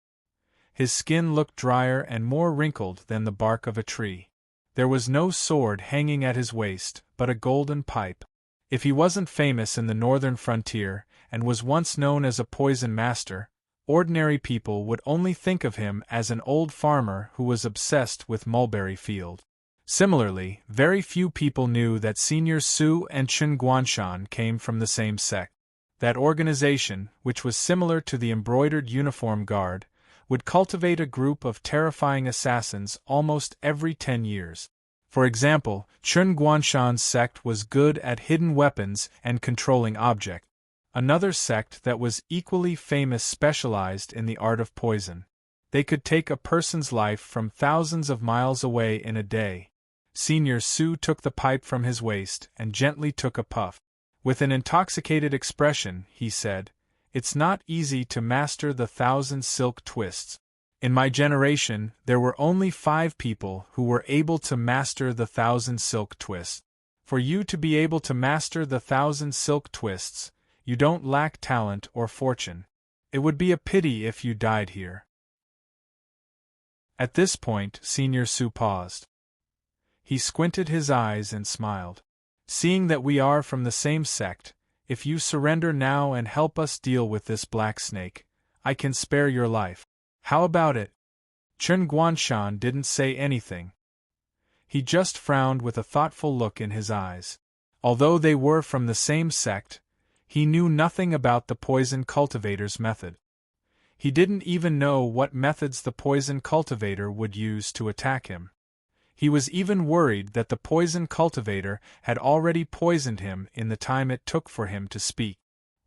His skin looked drier and more wrinkled than the bark of a tree. There was no sword hanging at his waist, but a golden pipe. If he wasn't famous in the northern frontier, and was once known as a poison master, ordinary people would only think of him as an old farmer who was obsessed with mulberry field. Similarly, very few people knew that Senior Su and Chen Guanshan came from the same sect. That organization, which was similar to the embroidered uniform guard, would cultivate a group of terrifying assassins almost every 10 years. For example, Chen Guanshan's sect was good at hidden weapons and controlling objects. Another sect that was equally famous specialized in the art of poison. They could take a person's life from thousands of miles away in a day. Senior Su took the pipe from his waist and gently took a puff. With an intoxicated expression, he said, It's not easy to master the 1,000 silk twists. In my generation, there were only 5 people who were able to master the 1,000 silk twists. For you to be able to master the 1,000 silk twists, you don't lack talent or fortune. It would be a pity if you died here. At this point, Senior Su paused. He squinted his eyes and smiled. Seeing that we are from the same sect, if you surrender now and help us deal with this black snake, I can spare your life. How about it? Chen Guanshan didn't say anything. He just frowned with a thoughtful look in his eyes. Although they were from the same sect, he knew nothing about the poison cultivator's method. He didn't even know what methods the poison cultivator would use to attack him. He was even worried that the poison cultivator had already poisoned him in the time it took for him to speak.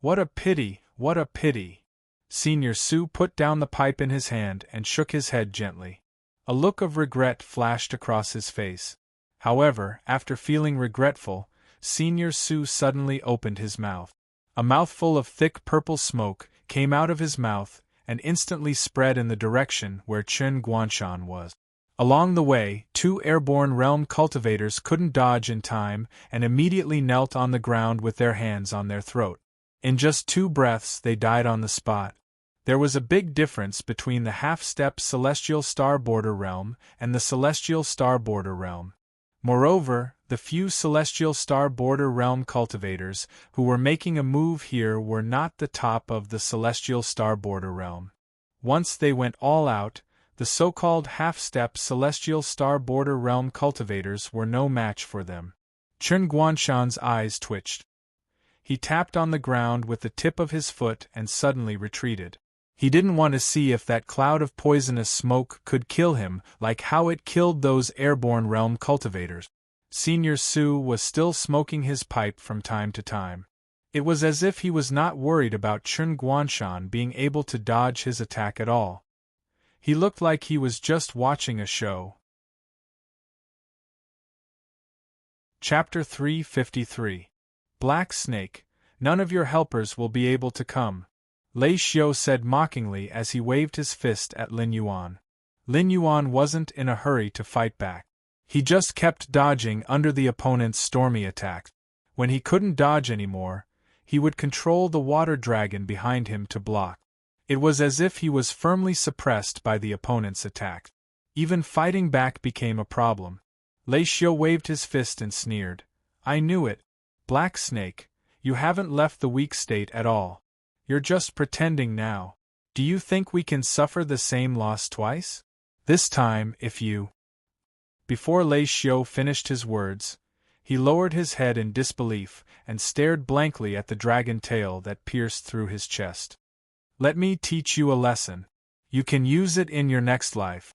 What a pity, what a pity. Senior Su put down the pipe in his hand and shook his head gently. A look of regret flashed across his face. However, after feeling regretful, Senior Su suddenly opened his mouth. A mouthful of thick purple smoke came out of his mouth and instantly spread in the direction where Chen Guanshan was. Along the way, 2 airborne realm cultivators couldn't dodge in time and immediately knelt on the ground with their hands on their throat. In just 2 breaths they died on the spot. There was a big difference between the half-step Celestial Star Border Realm and the Celestial Star Border Realm. Moreover, the few Celestial Star Border Realm cultivators who were making a move here were not the top of the Celestial Star Border Realm. Once they went all out, the so-called half-step Celestial Star Border Realm cultivators were no match for them. Chen Guanshan's eyes twitched. He tapped on the ground with the tip of his foot and suddenly retreated. He didn't want to see if that cloud of poisonous smoke could kill him like how it killed those airborne realm cultivators. Senior Su was still smoking his pipe from time to time. It was as if he was not worried about Chen Guanshan being able to dodge his attack at all. He looked like he was just watching a show. Chapter 353. Black Snake, none of your helpers will be able to come, Lei Xiao said mockingly as he waved his fist at Lin Yuan. Lin Yuan wasn't in a hurry to fight back. He just kept dodging under the opponent's stormy attacks. When he couldn't dodge anymore, he would control the water dragon behind him to block. It was as if he was firmly suppressed by the opponent's attack. Even fighting back became a problem. Lei Xiu waved his fist and sneered. I knew it. Black Snake, you haven't left the weak state at all. You're just pretending now. Do you think we can suffer the same loss twice? This time, if you... Before Lei Xiu finished his words, he lowered his head in disbelief and stared blankly at the dragon tail that pierced through his chest. Let me teach you a lesson. You can use it in your next life.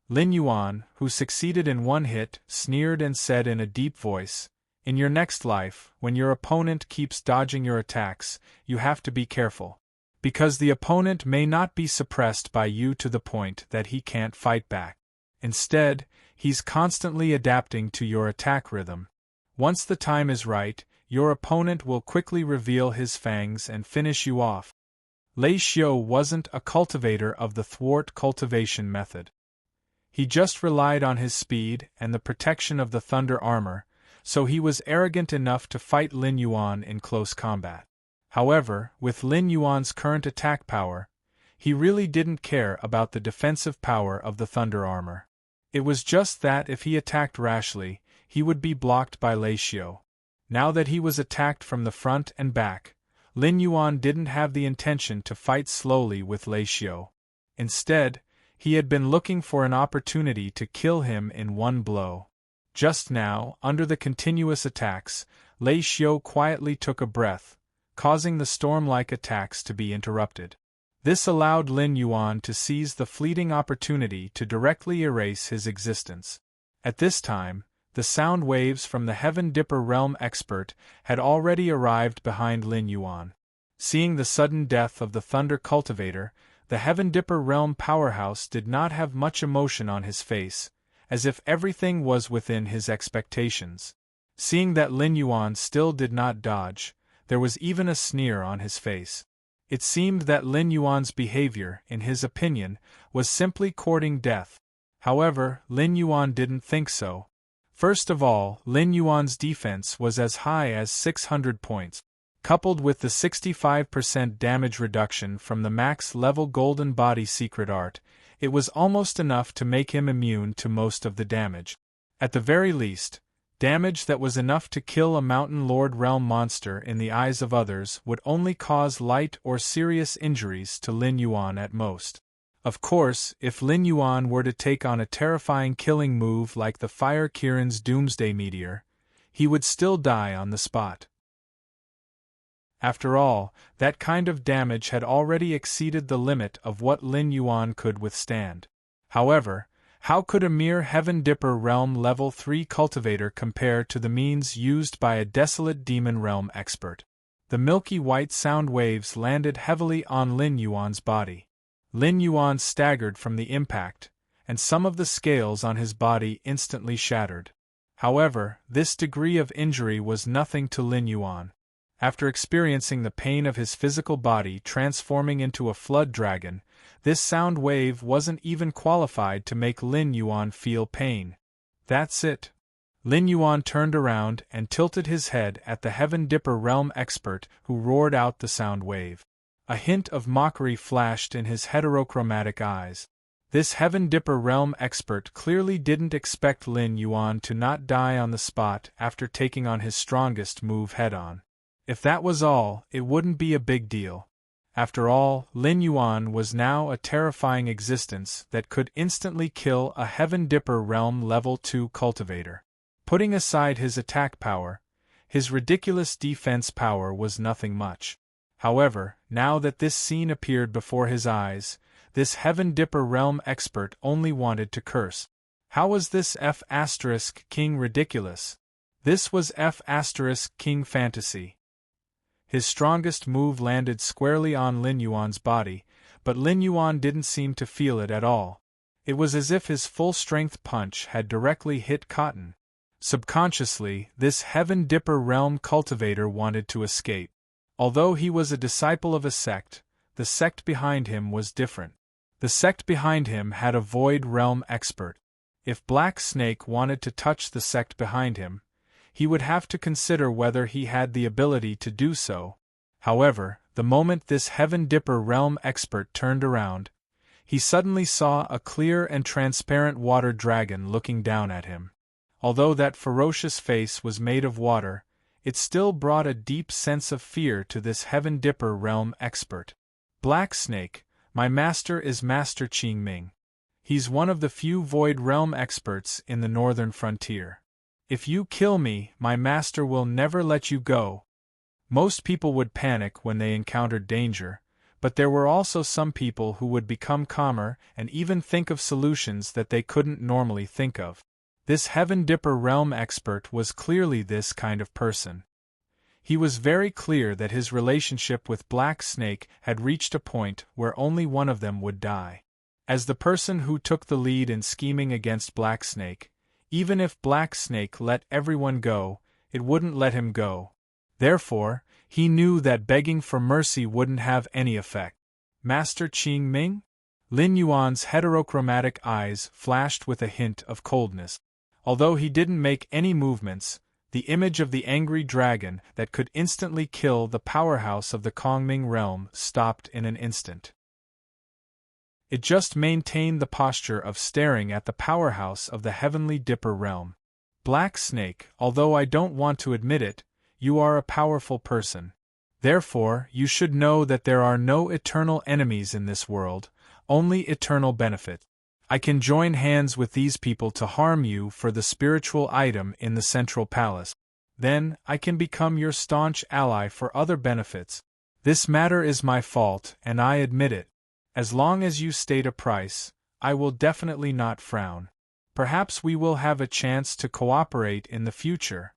Lin Yuan, who succeeded in one hit, sneered and said in a deep voice, in your next life, when your opponent keeps dodging your attacks, you have to be careful. Because the opponent may not be suppressed by you to the point that he can't fight back. Instead, he's constantly adapting to your attack rhythm. Once the time is right, your opponent will quickly reveal his fangs and finish you off. Lei Xiu wasn't a cultivator of the thwart cultivation method. He just relied on his speed and the protection of the thunder armor, so he was arrogant enough to fight Lin Yuan in close combat. However, with Lin Yuan's current attack power, he really didn't care about the defensive power of the thunder armor. It was just that if he attacked rashly, he would be blocked by Lei Xiu. Now that he was attacked from the front and back, Lin Yuan didn't have the intention to fight slowly with Lei Xiu. Instead, he had been looking for an opportunity to kill him in one blow. Just now, under the continuous attacks, Lei Xiu quietly took a breath, causing the storm-like attacks to be interrupted. This allowed Lin Yuan to seize the fleeting opportunity to directly erase his existence. At this time, the sound waves from the Heaven Dipper Realm expert had already arrived behind Lin Yuan. Seeing the sudden death of the Thunder Cultivator, the Heaven Dipper Realm powerhouse did not have much emotion on his face, as if everything was within his expectations. Seeing that Lin Yuan still did not dodge, there was even a sneer on his face. It seemed that Lin Yuan's behavior, in his opinion, was simply courting death. However, Lin Yuan didn't think so. First of all, Lin Yuan's defense was as high as 600 points. Coupled with the 65% damage reduction from the max-level Golden Body secret art, it was almost enough to make him immune to most of the damage. At the very least, damage that was enough to kill a Mountain Lord Realm monster in the eyes of others would only cause light or serious injuries to Lin Yuan at most. Of course, if Lin Yuan were to take on a terrifying killing move like the Fire Kirin's Doomsday Meteor, he would still die on the spot. After all, that kind of damage had already exceeded the limit of what Lin Yuan could withstand. However, how could a mere Heaven Dipper Realm Level 3 cultivator compare to the means used by a desolate Demon Realm expert? The milky white sound waves landed heavily on Lin Yuan's body. Lin Yuan staggered from the impact, and some of the scales on his body instantly shattered. However, this degree of injury was nothing to Lin Yuan. After experiencing the pain of his physical body transforming into a flood dragon, this sound wave wasn't even qualified to make Lin Yuan feel pain. That's it. Lin Yuan turned around and tilted his head at the Heaven Dipper Realm expert who roared out the sound wave. A hint of mockery flashed in his heterochromatic eyes. This Heaven Dipper Realm expert clearly didn't expect Lin Yuan to not die on the spot after taking on his strongest move head-on. If that was all, it wouldn't be a big deal. After all, Lin Yuan was now a terrifying existence that could instantly kill a Heaven Dipper Realm Level 2 cultivator. Putting aside his attack power, his ridiculous defense power was nothing much. However, now that this scene appeared before his eyes, this Heaven Dipper Realm expert only wanted to curse. How was this F*King ridiculous? This was F*King fantasy. His strongest move landed squarely on Lin Yuan's body, but Lin Yuan didn't seem to feel it at all. It was as if his full-strength punch had directly hit cotton. Subconsciously, this Heaven Dipper Realm cultivator wanted to escape. Although he was a disciple of a sect, the sect behind him was different. The sect behind him had a Void Realm expert. If Black Snake wanted to touch the sect behind him, he would have to consider whether he had the ability to do so. However, the moment this Heaven Dipper Realm expert turned around, he suddenly saw a clear and transparent water dragon looking down at him. Although that ferocious face was made of water, it still brought a deep sense of fear to this Heaven Dipper realm expert. Black Snake, my master is Master Qing Ming. He's one of the few Void Realm experts in the northern frontier. If you kill me, my master will never let you go. Most people would panic when they encountered danger, but there were also some people who would become calmer and even think of solutions that they couldn't normally think of. This Heaven Dipper realm expert was clearly this kind of person. He was very clear that his relationship with Black Snake had reached a point where only one of them would die. As the person who took the lead in scheming against Black Snake, even if Black Snake let everyone go, it wouldn't let him go. Therefore, he knew that begging for mercy wouldn't have any effect. Master Qing Ming? Lin Yuan's heterochromatic eyes flashed with a hint of coldness. Although he didn't make any movements, the image of the angry dragon that could instantly kill the powerhouse of the Kongming realm stopped in an instant. It just maintained the posture of staring at the powerhouse of the Heavenly Dipper realm. Black Snake, although I don't want to admit it, you are a powerful person. Therefore, you should know that there are no eternal enemies in this world, only eternal benefit. I can join hands with these people to harm you for the spiritual item in the Central Palace. Then, I can become your staunch ally for other benefits. This matter is my fault, and I admit it. As long as you state a price, I will definitely not frown. Perhaps we will have a chance to cooperate in the future.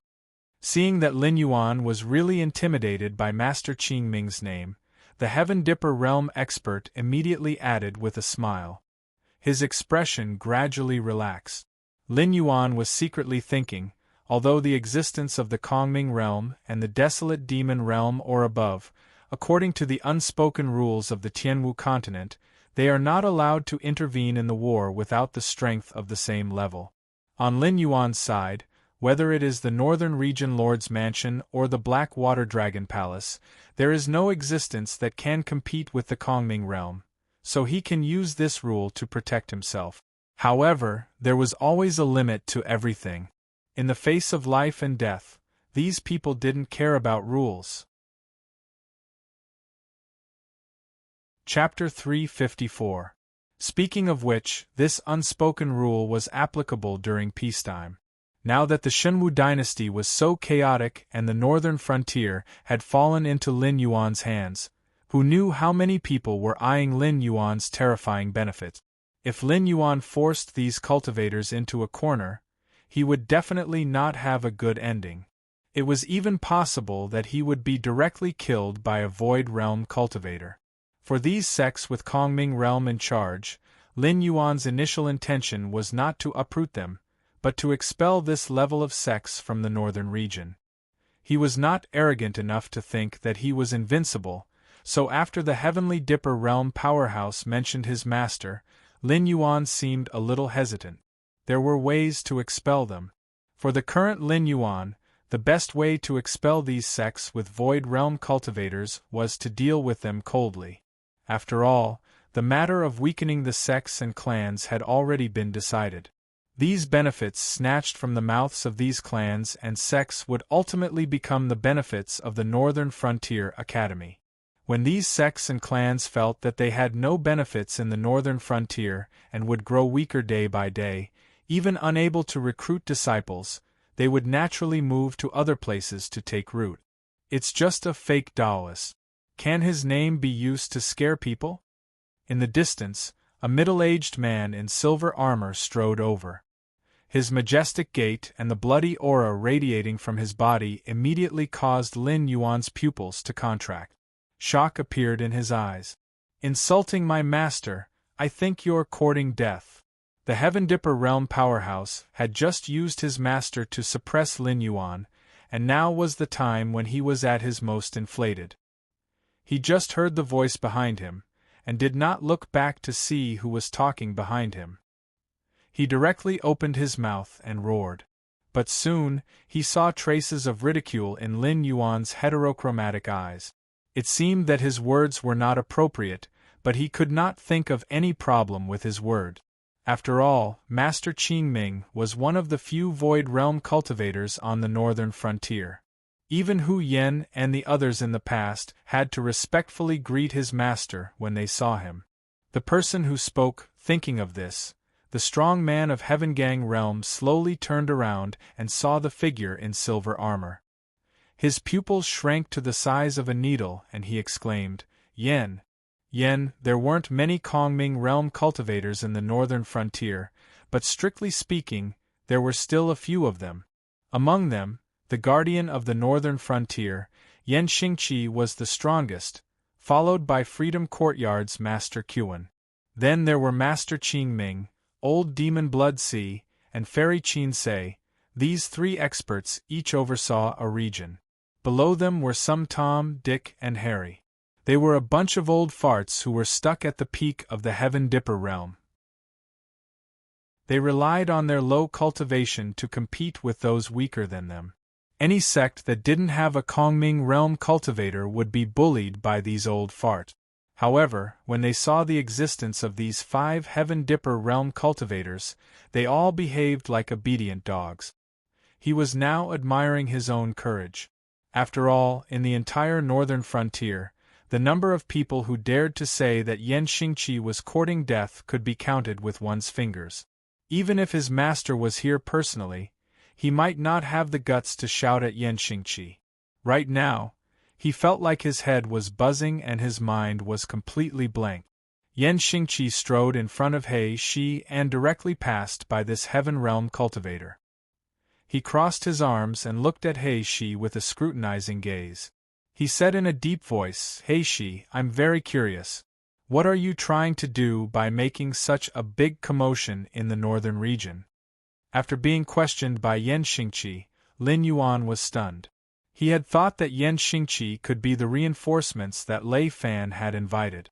Seeing that Lin Yuan was really intimidated by Master Qing Ming's name, the Heaven Dipper realm expert immediately added with a smile. His expression gradually relaxed. Lin Yuan was secretly thinking, although the existence of the Kongming realm and the desolate demon realm or above, according to the unspoken rules of the Tianwu continent, they are not allowed to intervene in the war without the strength of the same level. On Lin Yuan's side, whether it is the Northern Region Lord's Mansion or the Black Water Dragon Palace, there is no existence that can compete with the Kongming realm, so he can use this rule to protect himself. However, there was always a limit to everything. In the face of life and death, these people didn't care about rules. Chapter 354. Speaking of which, this unspoken rule was applicable during peacetime. Now that the Shenwu dynasty was so chaotic and the northern frontier had fallen into Lin Yuan's hands, who knew how many people were eyeing Lin Yuan's terrifying benefits? If Lin Yuan forced these cultivators into a corner, he would definitely not have a good ending. It was even possible that he would be directly killed by a Void Realm cultivator. For these sects with Kongming Realm in charge, Lin Yuan's initial intention was not to uproot them, but to expel this level of sects from the northern region. He was not arrogant enough to think that he was invincible, so after the Heavenly Dipper realm powerhouse mentioned his master, Lin Yuan seemed a little hesitant. There were ways to expel them. For the current Lin Yuan, the best way to expel these sects with Void Realm cultivators was to deal with them coldly. After all, the matter of weakening the sects and clans had already been decided. These benefits snatched from the mouths of these clans and sects would ultimately become the benefits of the Northern Frontier Academy. When these sects and clans felt that they had no benefits in the Northern Frontier and would grow weaker day by day, even unable to recruit disciples, they would naturally move to other places to take root. It's just a fake Taoist. Can his name be used to scare people? In the distance, a middle-aged man in silver armor strode over. His majestic gait and the bloody aura radiating from his body immediately caused Lin Yuan's pupils to contract. Shock appeared in his eyes. Insulting my master, I think you're courting death. The Heaven Dipper realm powerhouse had just used his master to suppress Lin Yuan, and now was the time when he was at his most inflated. He just heard the voice behind him, and did not look back to see who was talking behind him. He directly opened his mouth and roared. But soon, he saw traces of ridicule in Lin Yuan's heterochromatic eyes. It seemed that his words were not appropriate, but he could not think of any problem with his word. After all, Master Qing Ming was one of the few Void Realm cultivators on the northern frontier. Even Hu Yen and the others in the past had to respectfully greet his master when they saw him. The person who spoke, thinking of this, the strong man of Heavengang Realm slowly turned around and saw the figure in silver armor. His pupils shrank to the size of a needle and he exclaimed, Yen, there weren't many Kongming Realm cultivators in the northern frontier, but strictly speaking, there were still a few of them. Among them, the guardian of the northern frontier, Yen Xingqi was the strongest, followed by Freedom Courtyard's Master Kuan. Then there were Master Qing Ming, Old Demon Blood Sea, and Fairy Qin Se. These three experts each oversaw a region. Below them were some Tom, Dick, and Harry. They were a bunch of old farts who were stuck at the peak of the Heaven Dipper realm. They relied on their low cultivation to compete with those weaker than them. Any sect that didn't have a Kongming realm cultivator would be bullied by these old farts. However, when they saw the existence of these 5 Heaven Dipper realm cultivators, they all behaved like obedient dogs. He was now admiring his own courage. After all, in the entire northern frontier, the number of people who dared to say that Yen Xingqi was courting death could be counted with one's fingers. Even if his master was here personally, he might not have the guts to shout at Yen Xingqi. Right now, he felt like his head was buzzing and his mind was completely blank. Yen Xingqi strode in front of He Shi and directly passed by this Heaven Realm cultivator. He crossed his arms and looked at He Shi with a scrutinizing gaze. He said in a deep voice, He Shi, I'm very curious. What are you trying to do by making such a big commotion in the northern region? After being questioned by Yen Xingqi, Lin Yuan was stunned. He had thought that Yen Xingqi could be the reinforcements that Lei Fan had invited.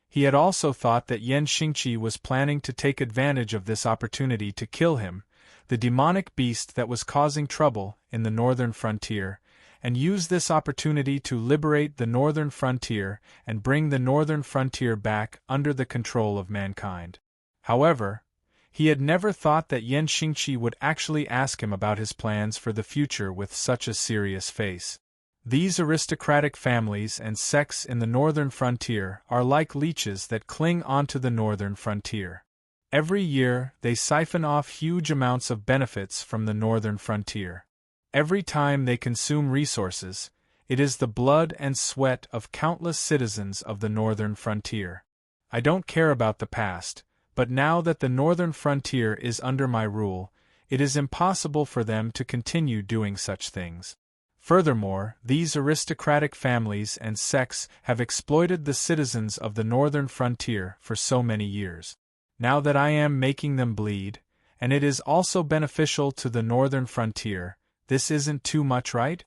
He had also thought that Yen Xingqi was planning to take advantage of this opportunity to kill him, the demonic beast that was causing trouble in the northern frontier, and use this opportunity to liberate the northern frontier and bring the northern frontier back under the control of mankind. However, he had never thought that Yen Xingqi would actually ask him about his plans for the future with such a serious face. These aristocratic families and sects in the northern frontier are like leeches that cling onto the northern frontier. Every year, they siphon off huge amounts of benefits from the northern frontier. Every time they consume resources, it is the blood and sweat of countless citizens of the northern frontier. I don't care about the past, but now that the northern frontier is under my rule, it is impossible for them to continue doing such things. Furthermore, these aristocratic families and sects have exploited the citizens of the northern frontier for so many years. Now that I am making them bleed, and it is also beneficial to the northern frontier, this isn't too much, right?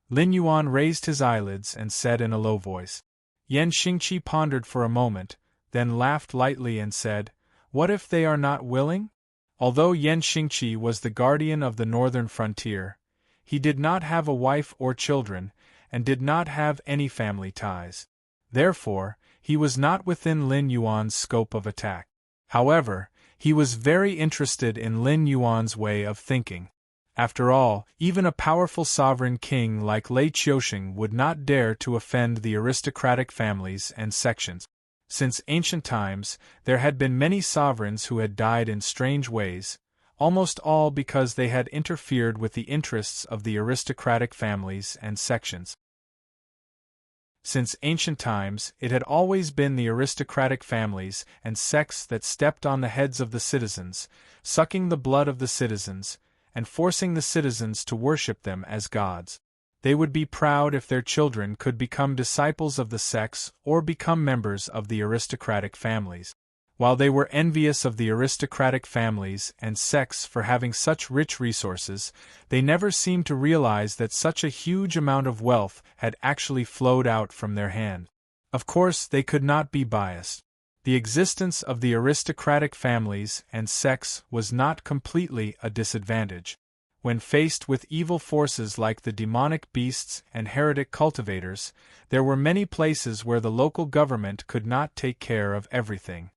Lin Yuan raised his eyelids and said in a low voice. Yen Xingqi pondered for a moment, then laughed lightly and said, What if they are not willing? Although Yen Xingqi was the guardian of the northern frontier, he did not have a wife or children, and did not have any family ties. Therefore, he was not within Lin Yuan's scope of attack. However, he was very interested in Lin Yuan's way of thinking. After all, even a powerful sovereign king like Lei Qiusheng would not dare to offend the aristocratic families and sections. Since ancient times, there had been many sovereigns who had died in strange ways, almost all because they had interfered with the interests of the aristocratic families and sections. Since ancient times, it had always been the aristocratic families and sects that stepped on the heads of the citizens, sucking the blood of the citizens, and forcing the citizens to worship them as gods. They would be proud if their children could become disciples of the sects or become members of the aristocratic families. While they were envious of the aristocratic families and sects for having such rich resources, they never seemed to realize that such a huge amount of wealth had actually flowed out from their hand. Of course, they could not be biased. The existence of the aristocratic families and sects was not completely a disadvantage. When faced with evil forces like the demonic beasts and heretic cultivators, there were many places where the local government could not take care of everything.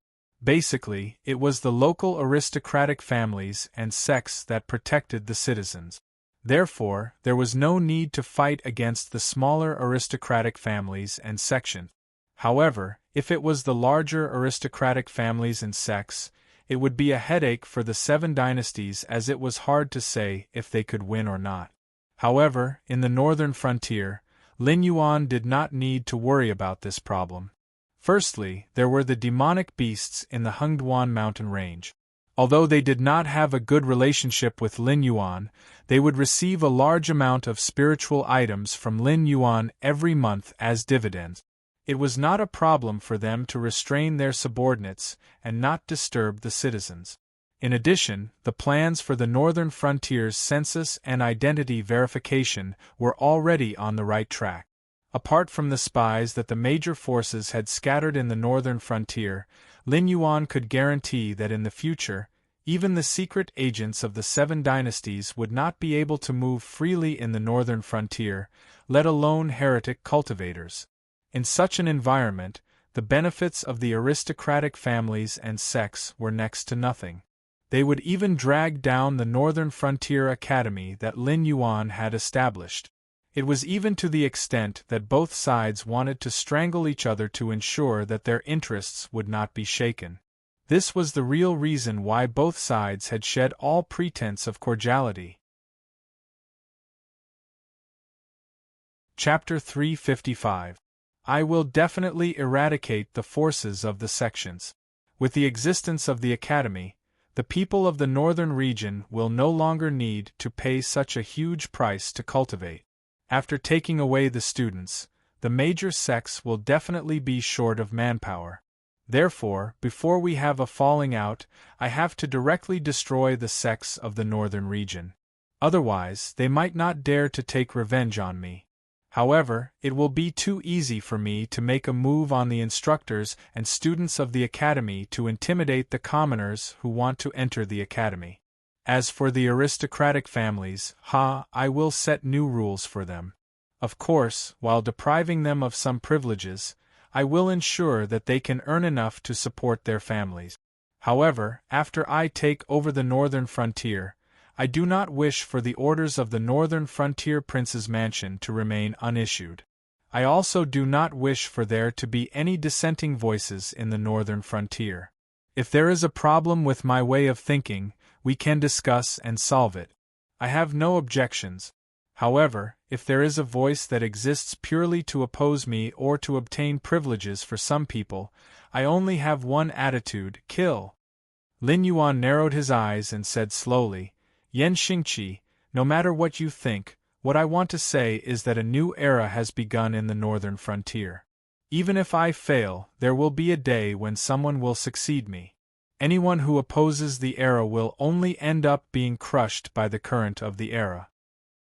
Basically, it was the local aristocratic families and sects that protected the citizens. Therefore, there was no need to fight against the smaller aristocratic families and sections. However, if it was the larger aristocratic families and sects, it would be a headache for the 7 dynasties, as it was hard to say if they could win or not. However, in the northern frontier, Lin Yuan did not need to worry about this problem. Firstly, there were the demonic beasts in the Hengduan mountain range. Although they did not have a good relationship with Lin Yuan, they would receive a large amount of spiritual items from Lin Yuan every month as dividends. It was not a problem for them to restrain their subordinates and not disturb the citizens. In addition, the plans for the northern frontier's census and identity verification were already on the right track. Apart from the spies that the major forces had scattered in the northern frontier, Lin Yuan could guarantee that in the future, even the secret agents of the 7 dynasties would not be able to move freely in the northern frontier, let alone heretic cultivators. In such an environment, the benefits of the aristocratic families and sects were next to nothing. They would even drag down the northern frontier academy that Lin Yuan had established. It was even to the extent that both sides wanted to strangle each other to ensure that their interests would not be shaken. This was the real reason why both sides had shed all pretense of cordiality. Chapter 355. I will definitely eradicate the forces of the sections. With the existence of the academy, the people of the northern region will no longer need to pay such a huge price to cultivate. After taking away the students, the major sects will definitely be short of manpower. Therefore, before we have a falling out, I have to directly destroy the sects of the northern region. Otherwise, they might not dare to take revenge on me. However, it will be too easy for me to make a move on the instructors and students of the academy to intimidate the commoners who want to enter the academy. As for the aristocratic families, I will set new rules for them. Of course, while depriving them of some privileges, I will ensure that they can earn enough to support their families. However, after I take over the northern frontier, I do not wish for the orders of the northern frontier prince's mansion to remain unissued. I also do not wish for there to be any dissenting voices in the northern frontier. If there is a problem with my way of thinking, we can discuss and solve it. I have no objections. However, if there is a voice that exists purely to oppose me or to obtain privileges for some people, I only have one attitude: kill. Lin Yuan narrowed his eyes and said slowly, Yan Xingqi, no matter what you think, what I want to say is that a new era has begun in the northern frontier. Even if I fail, there will be a day when someone will succeed me. Anyone who opposes the era will only end up being crushed by the current of the era.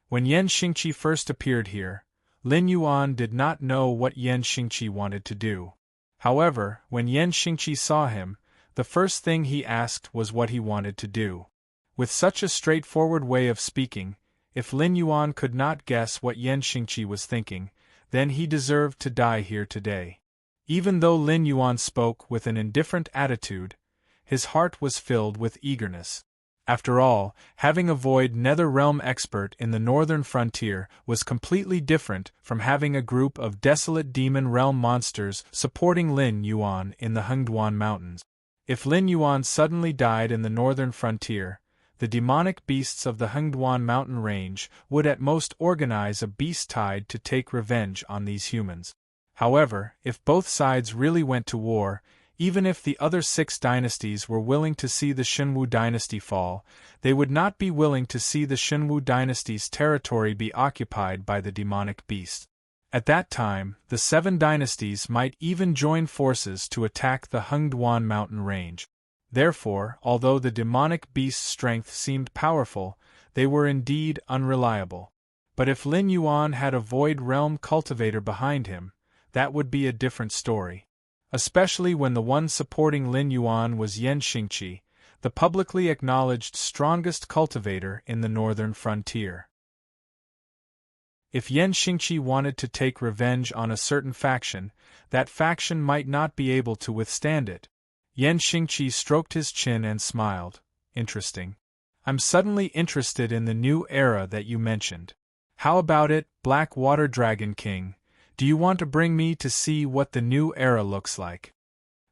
When Yan Xingqi first appeared here, Lin Yuan did not know what Yan Xingqi wanted to do. However, when Yan Xingqi saw him, the first thing he asked was what he wanted to do. With such a straightforward way of speaking, if Lin Yuan could not guess what Yan Xingqi was thinking, then he deserved to die here today. Even though Lin Yuan spoke with an indifferent attitude, his heart was filled with eagerness. After all, having a void nether realm expert in the northern frontier was completely different from having a group of desolate demon realm monsters supporting Lin Yuan in the Hengduan mountains. If Lin Yuan suddenly died in the northern frontier, the demonic beasts of the Hengduan mountain range would at most organize a beast tide to take revenge on these humans. However, if both sides really went to war, even if the other 6 dynasties were willing to see the Shenwu dynasty fall, they would not be willing to see the Shenwu dynasty's territory be occupied by the demonic beast. At that time, the 7 dynasties might even join forces to attack the Hengduan mountain range. Therefore, although the demonic beast's strength seemed powerful, they were indeed unreliable. But if Lin Yuan had a void realm cultivator behind him, that would be a different story. Especially when the one supporting Lin Yuan was Yan Xingqi, the publicly acknowledged strongest cultivator in the northern frontier. If Yan Xingqi wanted to take revenge on a certain faction, that faction might not be able to withstand it. Yan Xingqi stroked his chin and smiled. Interesting. I'm suddenly interested in the new era that you mentioned. How about it, Black Water Dragon King? Do you want to bring me to see what the new era looks like?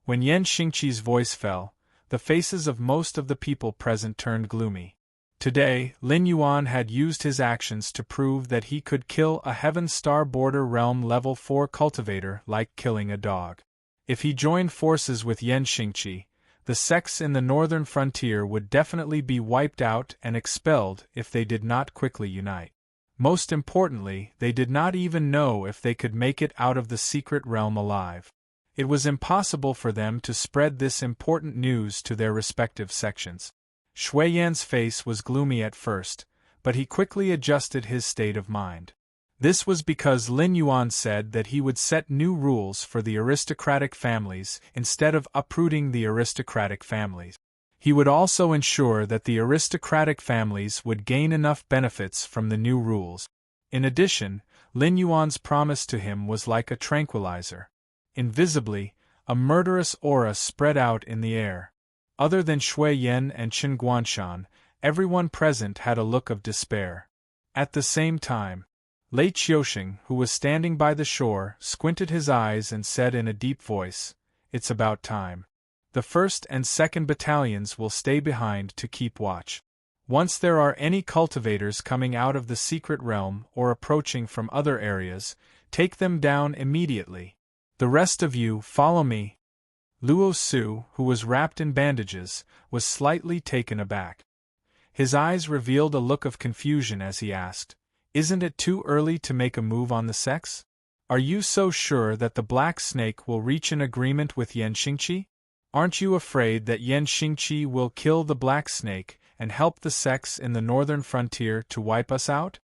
When Yan Xingqi's voice fell, the faces of most of the people present turned gloomy. Today, Lin Yuan had used his actions to prove that he could kill a Heaven Star Border Realm Level 4 cultivator like killing a dog. If he joined forces with Yan Xingqi, the sects in the northern frontier would definitely be wiped out and expelled if they did not quickly unite. Most importantly, they did not even know if they could make it out of the secret realm alive. It was impossible for them to spread this important news to their respective sections. Shui Yan's face was gloomy at first, but he quickly adjusted his state of mind. This was because Lin Yuan said that he would set new rules for the aristocratic families instead of uprooting the aristocratic families. He would also ensure that the aristocratic families would gain enough benefits from the new rules. In addition, Lin Yuan's promise to him was like a tranquilizer. Invisibly, a murderous aura spread out in the air. Other than Shui Yan and Chen Guanshan, everyone present had a look of despair. At the same time, Lei Qiuxing, who was standing by the shore, squinted his eyes and said in a deep voice, "It's about time. The 1st and 2nd battalions will stay behind to keep watch. Once there are any cultivators coming out of the secret realm or approaching from other areas, take them down immediately. The rest of you, follow me." Luo Su, who was wrapped in bandages, was slightly taken aback. His eyes revealed a look of confusion as he asked, "Isn't it too early to make a move on the sects? Are you so sure that the Black Snake will reach an agreement with Yan Xingqi? Aren't you afraid that Yan Xingqi will kill the Black Snake and help the sects in the northern frontier to wipe us out?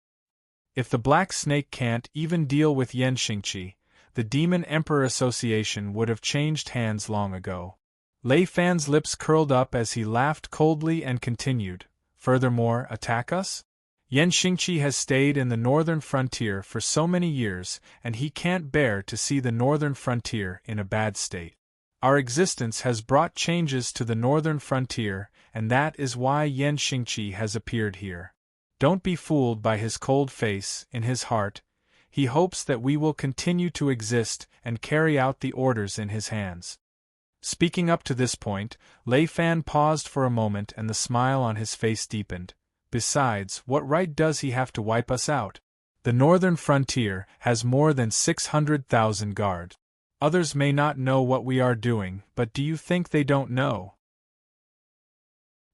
If the Black Snake can't even deal with Yan Xingqi, the Demon Emperor Association would have changed hands long ago." Lei Fan's lips curled up as he laughed coldly and continued, "Furthermore, attack us? Yan Xingqi has stayed in the northern frontier for so many years, and he can't bear to see the northern frontier in a bad state. Our existence has brought changes to the northern frontier, and that is why Yan Xingqi has appeared here. Don't be fooled by his cold face. In his heart, he hopes that we will continue to exist and carry out the orders in his hands." Speaking up to this point, Lei Fan paused for a moment and the smile on his face deepened. "Besides, what right does he have to wipe us out? The northern frontier has more than 600,000 guards. Others may not know what we are doing, but do you think they don't know?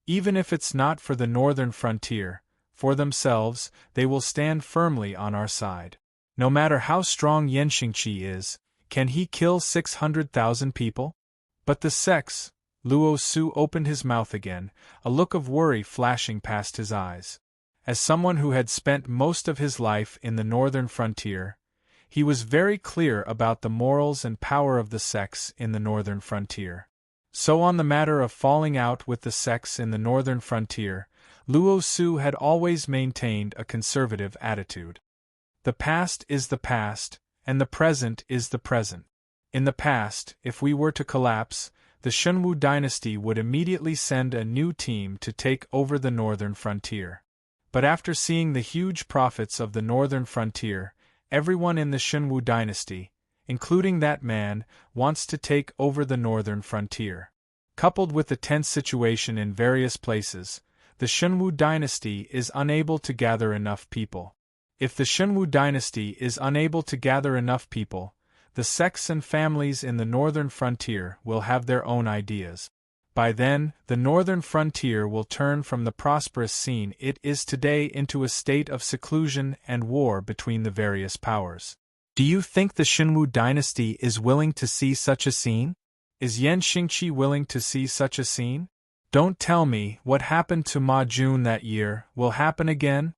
Even if it's not for the northern frontier, for themselves, they will stand firmly on our side. No matter how strong Yan Xingqi is, can he kill 600,000 people? But the sects..." Luo Su opened his mouth again, a look of worry flashing past his eyes. As someone who had spent most of his life in the northern frontier, he was very clear about the morals and power of the sects in the northern frontier. So on the matter of falling out with the sects in the northern frontier, Luo Su had always maintained a conservative attitude. The past is the past, and the present is the present. In the past, if we were to collapse, the Shunwu dynasty would immediately send a new team to take over the northern frontier. But after seeing the huge profits of the northern frontier, everyone in the Shunwu dynasty, including that man, wants to take over the northern frontier. Coupled with the tense situation in various places, the Shunwu dynasty is unable to gather enough people. If the Shunwu dynasty is unable to gather enough people, the sects and families in the northern frontier will have their own ideas. By then, the northern frontier will turn from the prosperous scene it is today into a state of seclusion and war between the various powers. Do you think the Shunwu dynasty is willing to see such a scene? Is Yan Xingqi willing to see such a scene? Don't tell me what happened to Ma Jun that year will happen again?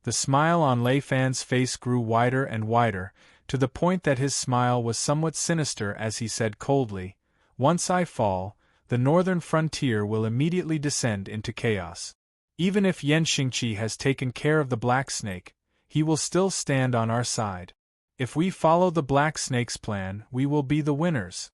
The smile on Lei Fan's face grew wider and wider, to the point that his smile was somewhat sinister as he said coldly, "Once I fall, the northern frontier will immediately descend into chaos. Even if Yan Xingqi has taken care of the Black Snake, he will still stand on our side. If we follow the Black Snake's plan, we will be the winners."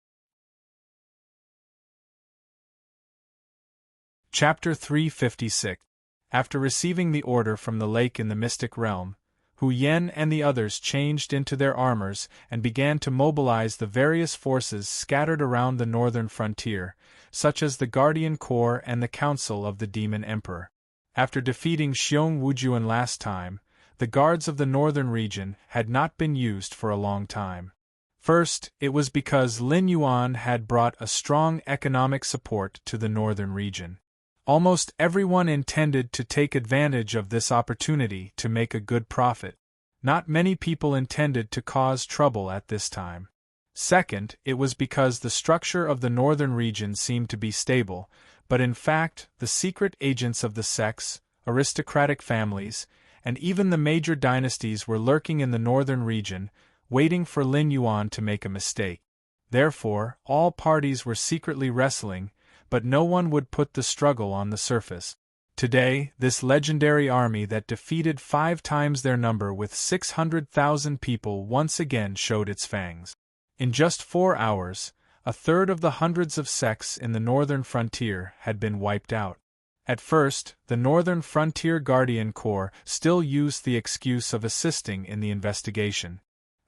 Chapter 356. After receiving the order from the lake in the mystic realm, Hu Yen and the others changed into their armors and began to mobilize the various forces scattered around the northern frontier, such as the Guardian Corps and the Council of the Demon Emperor. After defeating Xiong Wujuan last time, the guards of the northern region had not been used for a long time. First, it was because Lin Yuan had brought a strong economic support to the northern region. Almost everyone intended to take advantage of this opportunity to make a good profit. Not many people intended to cause trouble at this time. Second, it was because the structure of the northern region seemed to be stable, but in fact, the secret agents of the sects, aristocratic families, and even the major dynasties were lurking in the northern region, waiting for Lin Yuan to make a mistake. Therefore, all parties were secretly wrestling, but no one would put the struggle on the surface. Today, this legendary army that defeated 5 times their number with 600,000 people once again showed its fangs. In just 4 hours, a third of the hundreds of sects in the northern frontier had been wiped out. At first, the Northern Frontier Guardian Corps still used the excuse of assisting in the investigation.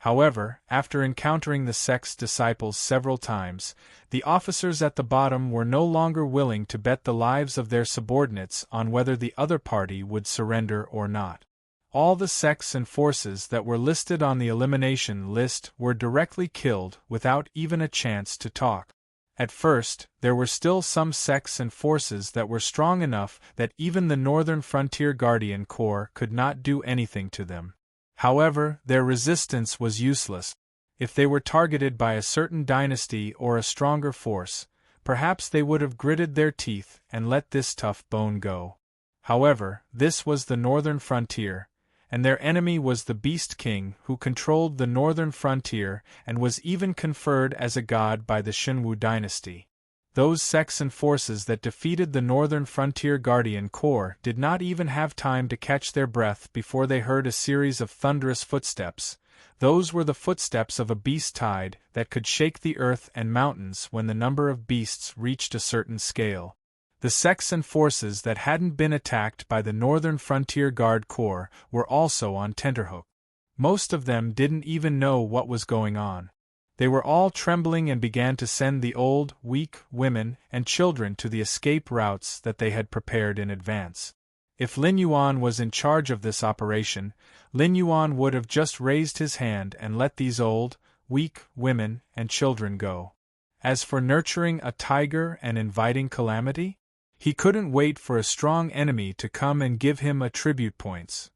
However, after encountering the sect's disciples several times, the officers at the bottom were no longer willing to bet the lives of their subordinates on whether the other party would surrender or not. All the sects and forces that were listed on the elimination list were directly killed without even a chance to talk. At first, there were still some sects and forces that were strong enough that even the Northern Frontier Guardian Corps could not do anything to them. However, their resistance was useless. If they were targeted by a certain dynasty or a stronger force, perhaps they would have gritted their teeth and let this tough bone go. However, this was the northern frontier, and their enemy was the Beast King who controlled the northern frontier and was even conferred as a god by the Shenwu dynasty. Those sects and forces that defeated the Northern Frontier Guardian Corps did not even have time to catch their breath before they heard a series of thunderous footsteps. Those were the footsteps of a beast tide that could shake the earth and mountains when the number of beasts reached a certain scale. The sects and forces that hadn't been attacked by the Northern Frontier Guard Corps were also on tenterhook. Most of them didn't even know what was going on. They were all trembling and began to send the old, weak women and children to the escape routes that they had prepared in advance. If Lin Yuan was in charge of this operation, Lin Yuan would have just raised his hand and let these old, weak women and children go. As for nurturing a tiger and inviting calamity, he couldn't wait for a strong enemy to come and give him attribute points.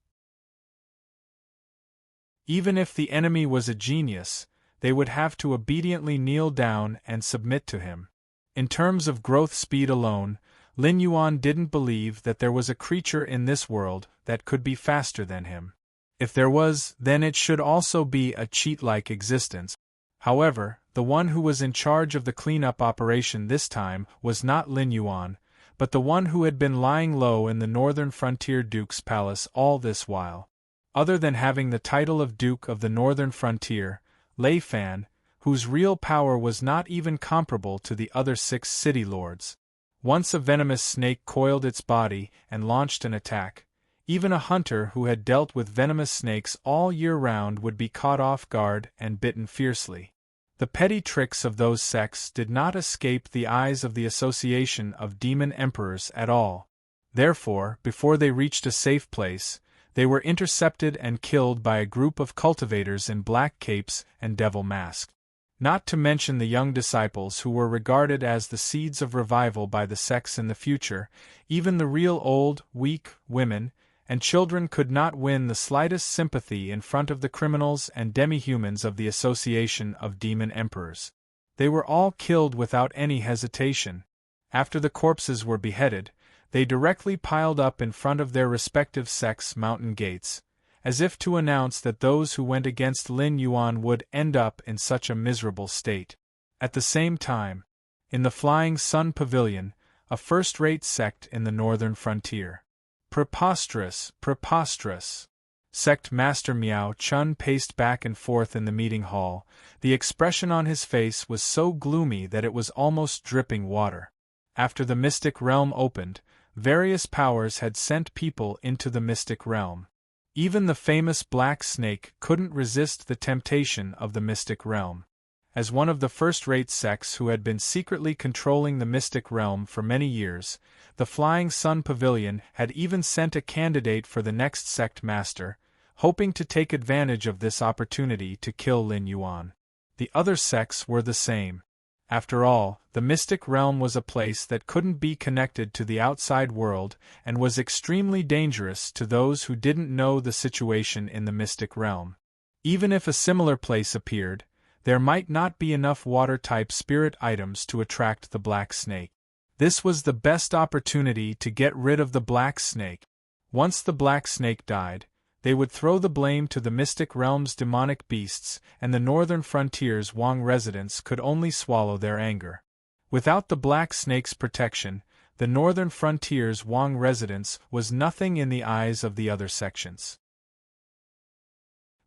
Even if the enemy was a genius, they would have to obediently kneel down and submit to him. In terms of growth speed alone, Lin Yuan didn't believe that there was a creature in this world that could be faster than him. If there was, then it should also be a cheat-like existence. However, the one who was in charge of the cleanup operation this time was not Lin Yuan, but the one who had been lying low in the Northern Frontier Duke's palace all this while. Other than having the title of Duke of the Northern Frontier, Lei Fan, whose real power was not even comparable to the other 6 city lords. Once a venomous snake coiled its body and launched an attack, even a hunter who had dealt with venomous snakes all year round would be caught off guard and bitten fiercely. The petty tricks of those sects did not escape the eyes of the Association of Demon Emperors at all. Therefore, before they reached a safe place, they were intercepted and killed by a group of cultivators in black capes and devil masks. Not to mention the young disciples who were regarded as the seeds of revival by the sects in the future, even the real old, weak women and children could not win the slightest sympathy in front of the criminals and demi-humans of the Association of Demon Emperors. They were all killed without any hesitation. After the corpses were beheaded, they directly piled up in front of their respective sects' mountain gates, as if to announce that those who went against Lin Yuan would end up in such a miserable state. At the same time, in the Flying Sun Pavilion, a first-rate sect in the northern frontier. Preposterous, preposterous. Sect Master Miao Chun paced back and forth in the meeting hall. The expression on his face was so gloomy that it was almost dripping water. After the mystic realm opened, various powers had sent people into the mystic realm. Even the famous Black Snake couldn't resist the temptation of the mystic realm. As one of the first-rate sects who had been secretly controlling the mystic realm for many years, the Flying Sun Pavilion had even sent a candidate for the next sect master, hoping to take advantage of this opportunity to kill Lin Yuan. The other sects were the same. After all, the mystic realm was a place that couldn't be connected to the outside world and was extremely dangerous to those who didn't know the situation in the mystic realm. Even if a similar place appeared, there might not be enough water-type spirit items to attract the Black Snake. This was the best opportunity to get rid of the Black Snake. Once the Black Snake died, they would throw the blame to the mystic realm's demonic beasts, and the northern frontier's Wang residents could only swallow their anger. Without the Black Snake's protection, the northern frontier's Wang residents was nothing in the eyes of the other sections.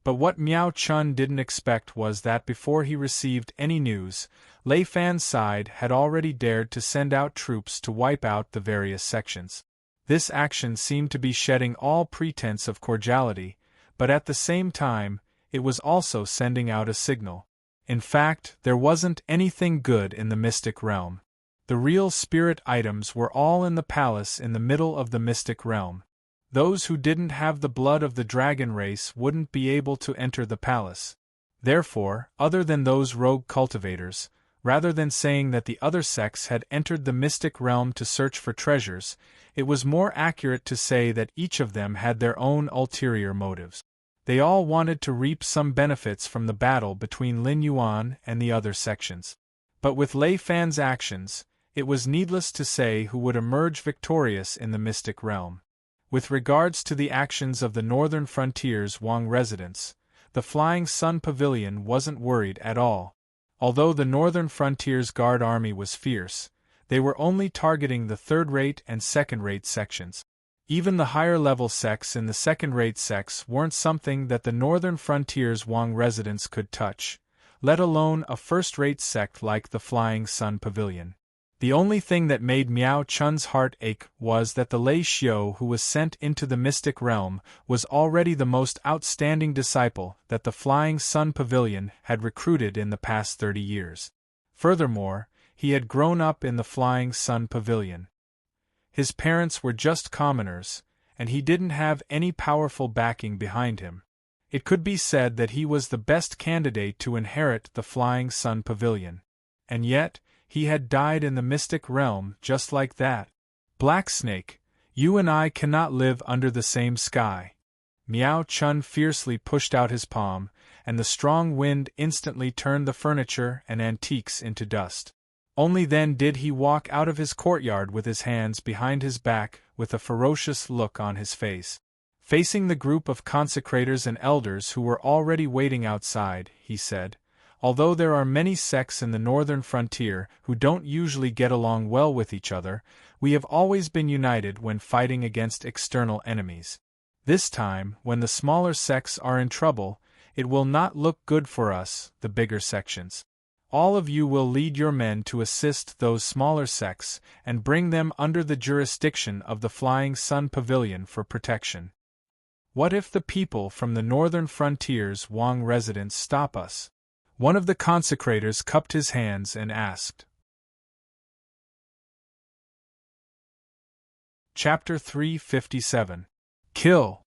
But what Miao Chun didn't expect was that before he received any news, Lei Fan's side had already dared to send out troops to wipe out the various sections. This action seemed to be shedding all pretense of cordiality, but at the same time, it was also sending out a signal. In fact, there wasn't anything good in the mystic realm. The real spirit items were all in the palace in the middle of the mystic realm. Those who didn't have the blood of the dragon race wouldn't be able to enter the palace. Therefore, other than those rogue cultivators, rather than saying that the other sects had entered the mystic realm to search for treasures, it was more accurate to say that each of them had their own ulterior motives. They all wanted to reap some benefits from the battle between Lin Yuan and the other sections. But with Lei Fan's actions, it was needless to say who would emerge victorious in the mystic realm. With regards to the actions of the northern frontier's Wang residents, the Flying Sun Pavilion wasn't worried at all. Although the northern frontier's guard army was fierce, they were only targeting the third-rate and second-rate sections. Even the higher-level sects in the second-rate sects weren't something that the northern frontier's Wang residents could touch, let alone a first-rate sect like the Flying Sun Pavilion. The only thing that made Miao Chun's heart ache was that the Lei Xiao who was sent into the mystic realm was already the most outstanding disciple that the Flying Sun Pavilion had recruited in the past 30 years. Furthermore, he had grown up in the Flying Sun Pavilion. His parents were just commoners, and he didn't have any powerful backing behind him. It could be said that he was the best candidate to inherit the Flying Sun Pavilion. And yet, he had died in the mystic realm just like that. Black Snake, you and I cannot live under the same sky. Miao Chun fiercely pushed out his palm, and the strong wind instantly turned the furniture and antiques into dust. Only then did he walk out of his courtyard with his hands behind his back, with a ferocious look on his face. Facing the group of consecrators and elders who were already waiting outside, he said, "Although there are many sects in the northern frontier who don't usually get along well with each other, we have always been united when fighting against external enemies. This time, when the smaller sects are in trouble, it will not look good for us, the bigger sections. All of you will lead your men to assist those smaller sects and bring them under the jurisdiction of the Flying Sun Pavilion for protection. What if the people from the northern frontier's Wang residents stop us?" One of the consecrators cupped his hands and asked. Chapter 357. Kill!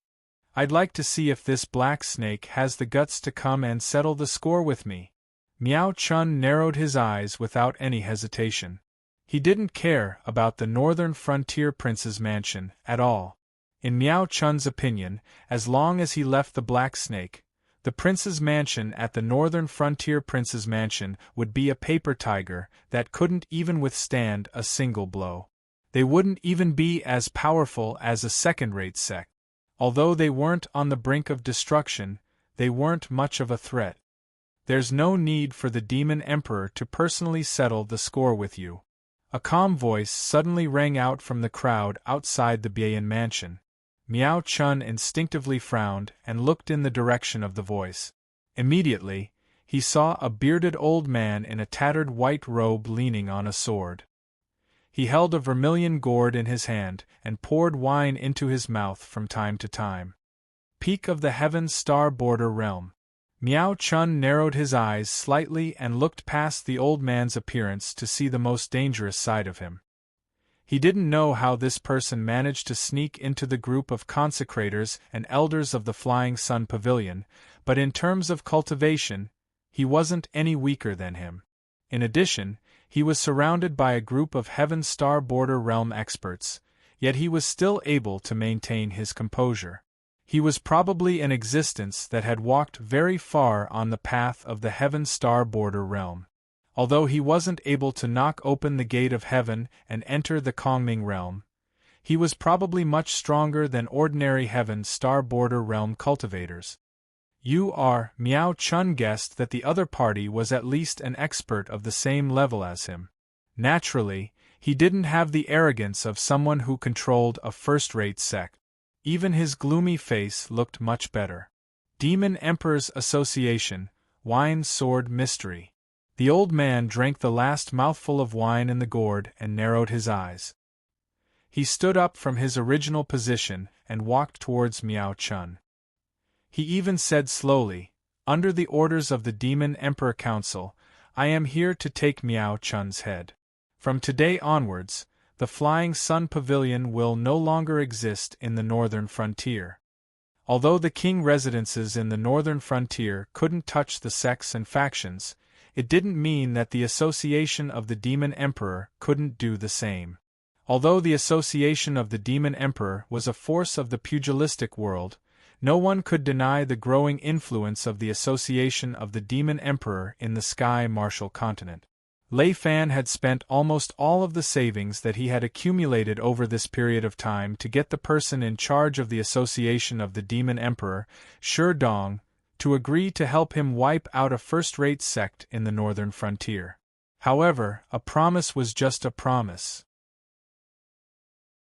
I'd like to see if this Black Snake has the guts to come and settle the score with me. Miao Chun narrowed his eyes without any hesitation. He didn't care about the northern frontier prince's mansion at all. In Miao Chun's opinion, as long as he left the Black Snake, the prince's mansion at the northern frontier prince's mansion would be a paper tiger that couldn't even withstand a single blow. They wouldn't even be as powerful as a second-rate sect. Although they weren't on the brink of destruction, they weren't much of a threat. There's no need for the demon emperor to personally settle the score with you. A calm voice suddenly rang out from the crowd outside the Bian mansion. Miao Chun instinctively frowned and looked in the direction of the voice. Immediately, he saw a bearded old man in a tattered white robe leaning on a sword. He held a vermilion gourd in his hand, and poured wine into his mouth from time to time. Peak of the heaven's star border realm. Miao Chun narrowed his eyes slightly and looked past the old man's appearance to see the most dangerous side of him. He didn't know how this person managed to sneak into the group of consecrators and elders of the Flying Sun Pavilion, but in terms of cultivation, he wasn't any weaker than him. In addition, he was surrounded by a group of Heaven Star Border Realm experts, yet he was still able to maintain his composure. He was probably an existence that had walked very far on the path of the Heaven Star Border Realm. Although he wasn't able to knock open the gate of heaven and enter the Kongming realm, he was probably much stronger than ordinary Heaven Star Border Realm cultivators. Miao Chun guessed that the other party was at least an expert of the same level as him. Naturally, he didn't have the arrogance of someone who controlled a first-rate sect. Even his gloomy face looked much better. Demon Emperor's Association, Wine Sword Mystery. The old man drank the last mouthful of wine in the gourd and narrowed his eyes. He stood up from his original position and walked towards Miao Chun. He even said slowly, "Under the orders of the Demon Emperor Council, I am here to take Miao Chun's head. From today onwards, the Flying Sun Pavilion will no longer exist in the northern frontier." Although the king residences in the northern frontier couldn't touch the sects and factions, it didn't mean that the Association of the Demon Emperor couldn't do the same. Although the Association of the Demon Emperor was a force of the pugilistic world, no one could deny the growing influence of the Association of the Demon Emperor in the Sky Martial Continent. Lei Fan had spent almost all of the savings that he had accumulated over this period of time to get the person in charge of the Association of the Demon Emperor, Shi Dong, to agree to help him wipe out a first-rate sect in the northern frontier. However, a promise was just a promise.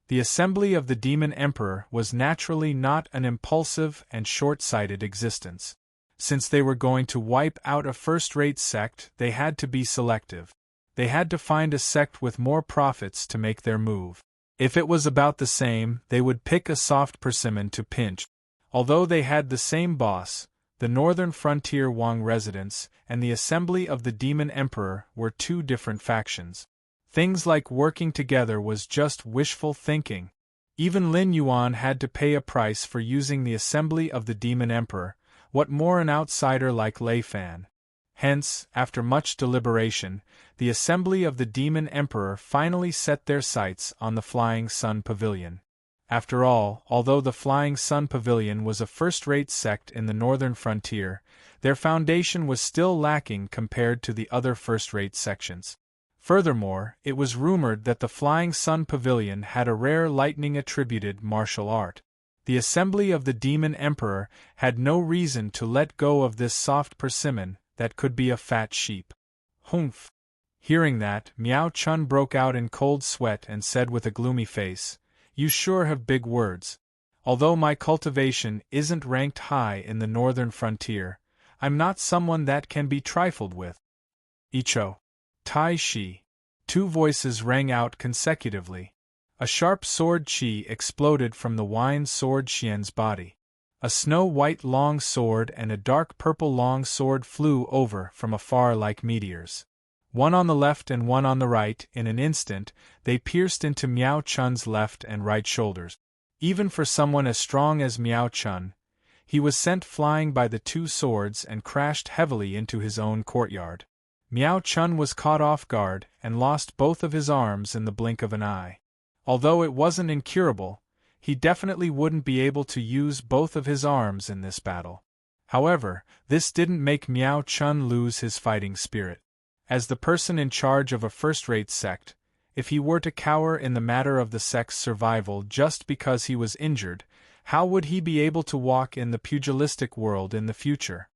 The Assembly of the Demon Emperor was naturally not an impulsive and short-sighted existence. Since they were going to wipe out a first-rate sect, they had to be selective. They had to find a sect with more profits to make their move. If it was about the same, they would pick a soft persimmon to pinch. Although they had the same boss, the Northern Frontier Wang residents and the Assembly of the Demon Emperor were two different factions. Things like working together was just wishful thinking. Even Lin Yuan had to pay a price for using the Assembly of the Demon Emperor. What more an outsider like Lei Fan? Hence, after much deliberation, the Assembly of the Demon Emperor finally set their sights on the Flying Sun Pavilion. After all, although the Flying Sun Pavilion was a first-rate sect in the northern frontier, their foundation was still lacking compared to the other first-rate sections. Furthermore, it was rumored that the Flying Sun Pavilion had a rare lightning-attributed martial art. The Assembly of the Demon Emperor had no reason to let go of this soft persimmon that could be a fat sheep. Humph! Hearing that, Miao Chun broke out in cold sweat and said with a gloomy face, "You sure have big words. Although my cultivation isn't ranked high in the northern frontier, I'm not someone that can be trifled with." Icho. Tai Shi. Two voices rang out consecutively. A sharp sword chi exploded from the wine sword Xian's body. A snow-white long sword and a dark purple long sword flew over from afar like meteors. One on the left and one on the right. In an instant, they pierced into Miao Chun's left and right shoulders. Even for someone as strong as Miao Chun, he was sent flying by the two swords and crashed heavily into his own courtyard. Miao Chun was caught off guard and lost both of his arms in the blink of an eye. Although it wasn't incurable, he definitely wouldn't be able to use both of his arms in this battle. However, this didn't make Miao Chun lose his fighting spirit. As the person in charge of a first-rate sect, if he were to cower in the matter of the sect's survival just because he was injured, how would he be able to walk in the pugilistic world in the future?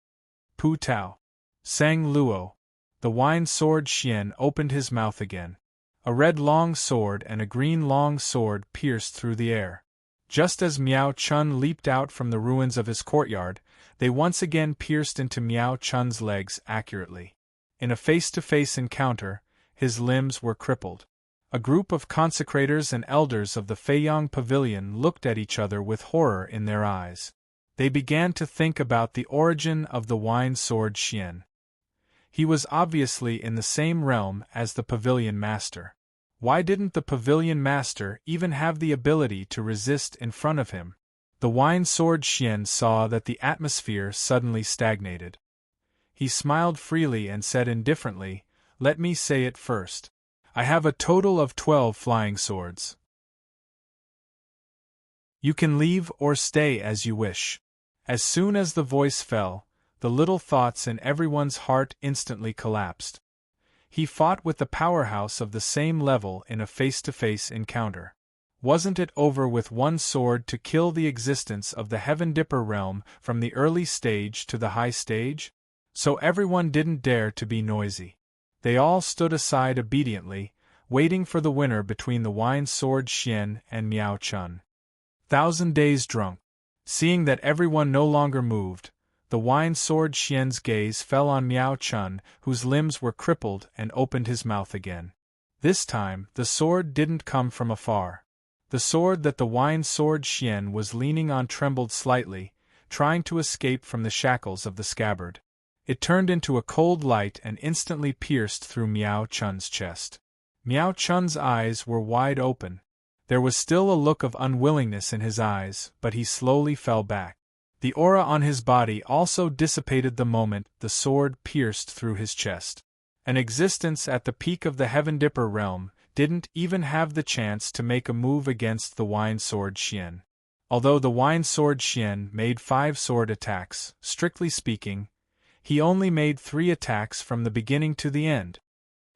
Pu Tao. Sang Luo. The wine sword Xian opened his mouth again. A red long sword and a green long sword pierced through the air. Just as Miao Chun leaped out from the ruins of his courtyard, they once again pierced into Miao Chun's legs accurately. In a face-to-face encounter, his limbs were crippled. A group of consecrators and elders of the Feiyang Pavilion looked at each other with horror in their eyes. They began to think about the origin of the wine sword Xian. He was obviously in the same realm as the pavilion master. Why didn't the pavilion master even have the ability to resist in front of him? The wine sword Xian saw that the atmosphere suddenly stagnated. He smiled freely and said indifferently, "Let me say it first. I have a total of 12 flying swords. You can leave or stay as you wish." As soon as the voice fell, the little thoughts in everyone's heart instantly collapsed. He fought with the powerhouse of the same level in a face-to-face encounter. Wasn't it over with one sword to kill the existence of the Heaven Dipper realm from the early stage to the high stage? So everyone didn't dare to be noisy. They all stood aside obediently, waiting for the winner between the wine sword Xian and Miao Chun. 1,000 days drunk. Seeing that everyone no longer moved, the wine sword Xian's gaze fell on Miao Chun, whose limbs were crippled, and opened his mouth again. This time, the sword didn't come from afar. The sword that the wine sword Xian was leaning on trembled slightly, trying to escape from the shackles of the scabbard. It turned into a cold light and instantly pierced through Miao Chun's chest. Miao Chun's eyes were wide open. There was still a look of unwillingness in his eyes, but he slowly fell back. The aura on his body also dissipated the moment the sword pierced through his chest. An existence at the peak of the Heaven Dipper realm didn't even have the chance to make a move against the wine sword Xian. Although the wine sword Xian made 5 sword attacks, strictly speaking, he only made 3 attacks from the beginning to the end.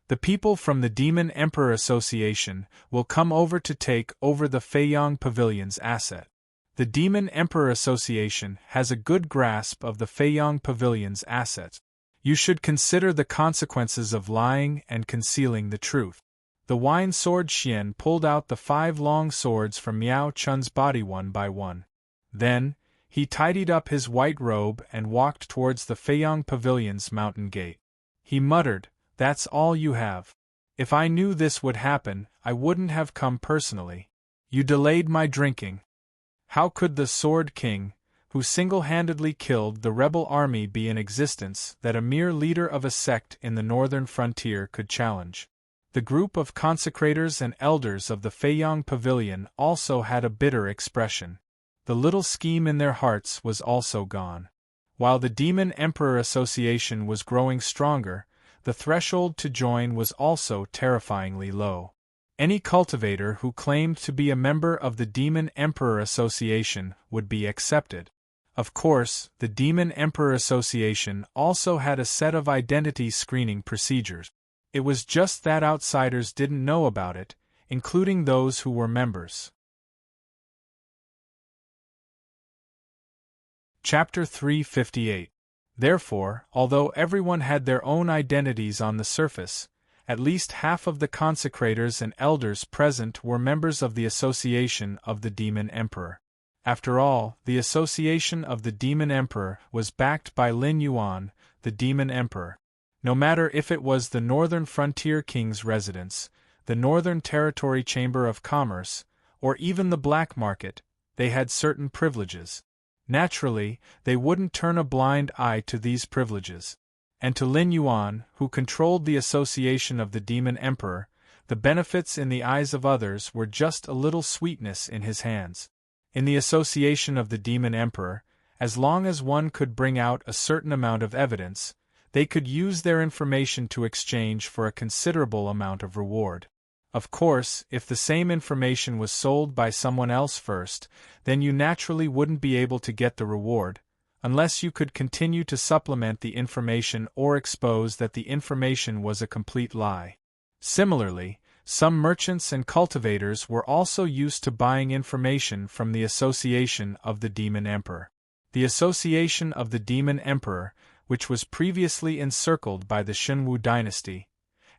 The people from the Demon Emperor Association will come over to take over the Feiyang Pavilion's asset. The Demon Emperor Association has a good grasp of the Feiyang Pavilion's assets. You should consider the consequences of lying and concealing the truth. The wine sword Xian pulled out the 5 long swords from Miao Chun's body one by one. Then, he tidied up his white robe and walked towards the Feiyang Pavilion's mountain gate. He muttered, "That's all you have. If I knew this would happen, I wouldn't have come personally. You delayed my drinking. How could the Sword King, who single-handedly killed the rebel army, be in existence that a mere leader of a sect in the northern frontier could challenge?" The group of consecrators and elders of the Feiyang Pavilion also had a bitter expression. The little scheme in their hearts was also gone. While the Demon Emperor Association was growing stronger, the threshold to join was also terrifyingly low. Any cultivator who claimed to be a member of the Demon Emperor Association would be accepted. Of course, the Demon Emperor Association also had a set of identity screening procedures. It was just that outsiders didn't know about it, including those who were members. Chapter 358. Therefore, although everyone had their own identities on the surface, at least half of the consecrators and elders present were members of the Association of the Demon Emperor. After all, the Association of the Demon Emperor was backed by Lin Yuan, the Demon Emperor. No matter if it was the Northern Frontier King's residence, the Northern Territory Chamber of Commerce, or even the black market, they had certain privileges. Naturally, they wouldn't turn a blind eye to these privileges. And to Lin Yuan, who controlled the Association of the Demon Emperor, the benefits in the eyes of others were just a little sweetness in his hands. In the Association of the Demon Emperor, as long as one could bring out a certain amount of evidence, they could use their information to exchange for a considerable amount of reward. Of course, if the same information was sold by someone else first, then you naturally wouldn't be able to get the reward, unless you could continue to supplement the information or expose that the information was a complete lie. Similarly, some merchants and cultivators were also used to buying information from the Association of the Demon Emperor. The Association of the Demon Emperor, which was previously encircled by the Xinwu dynasty,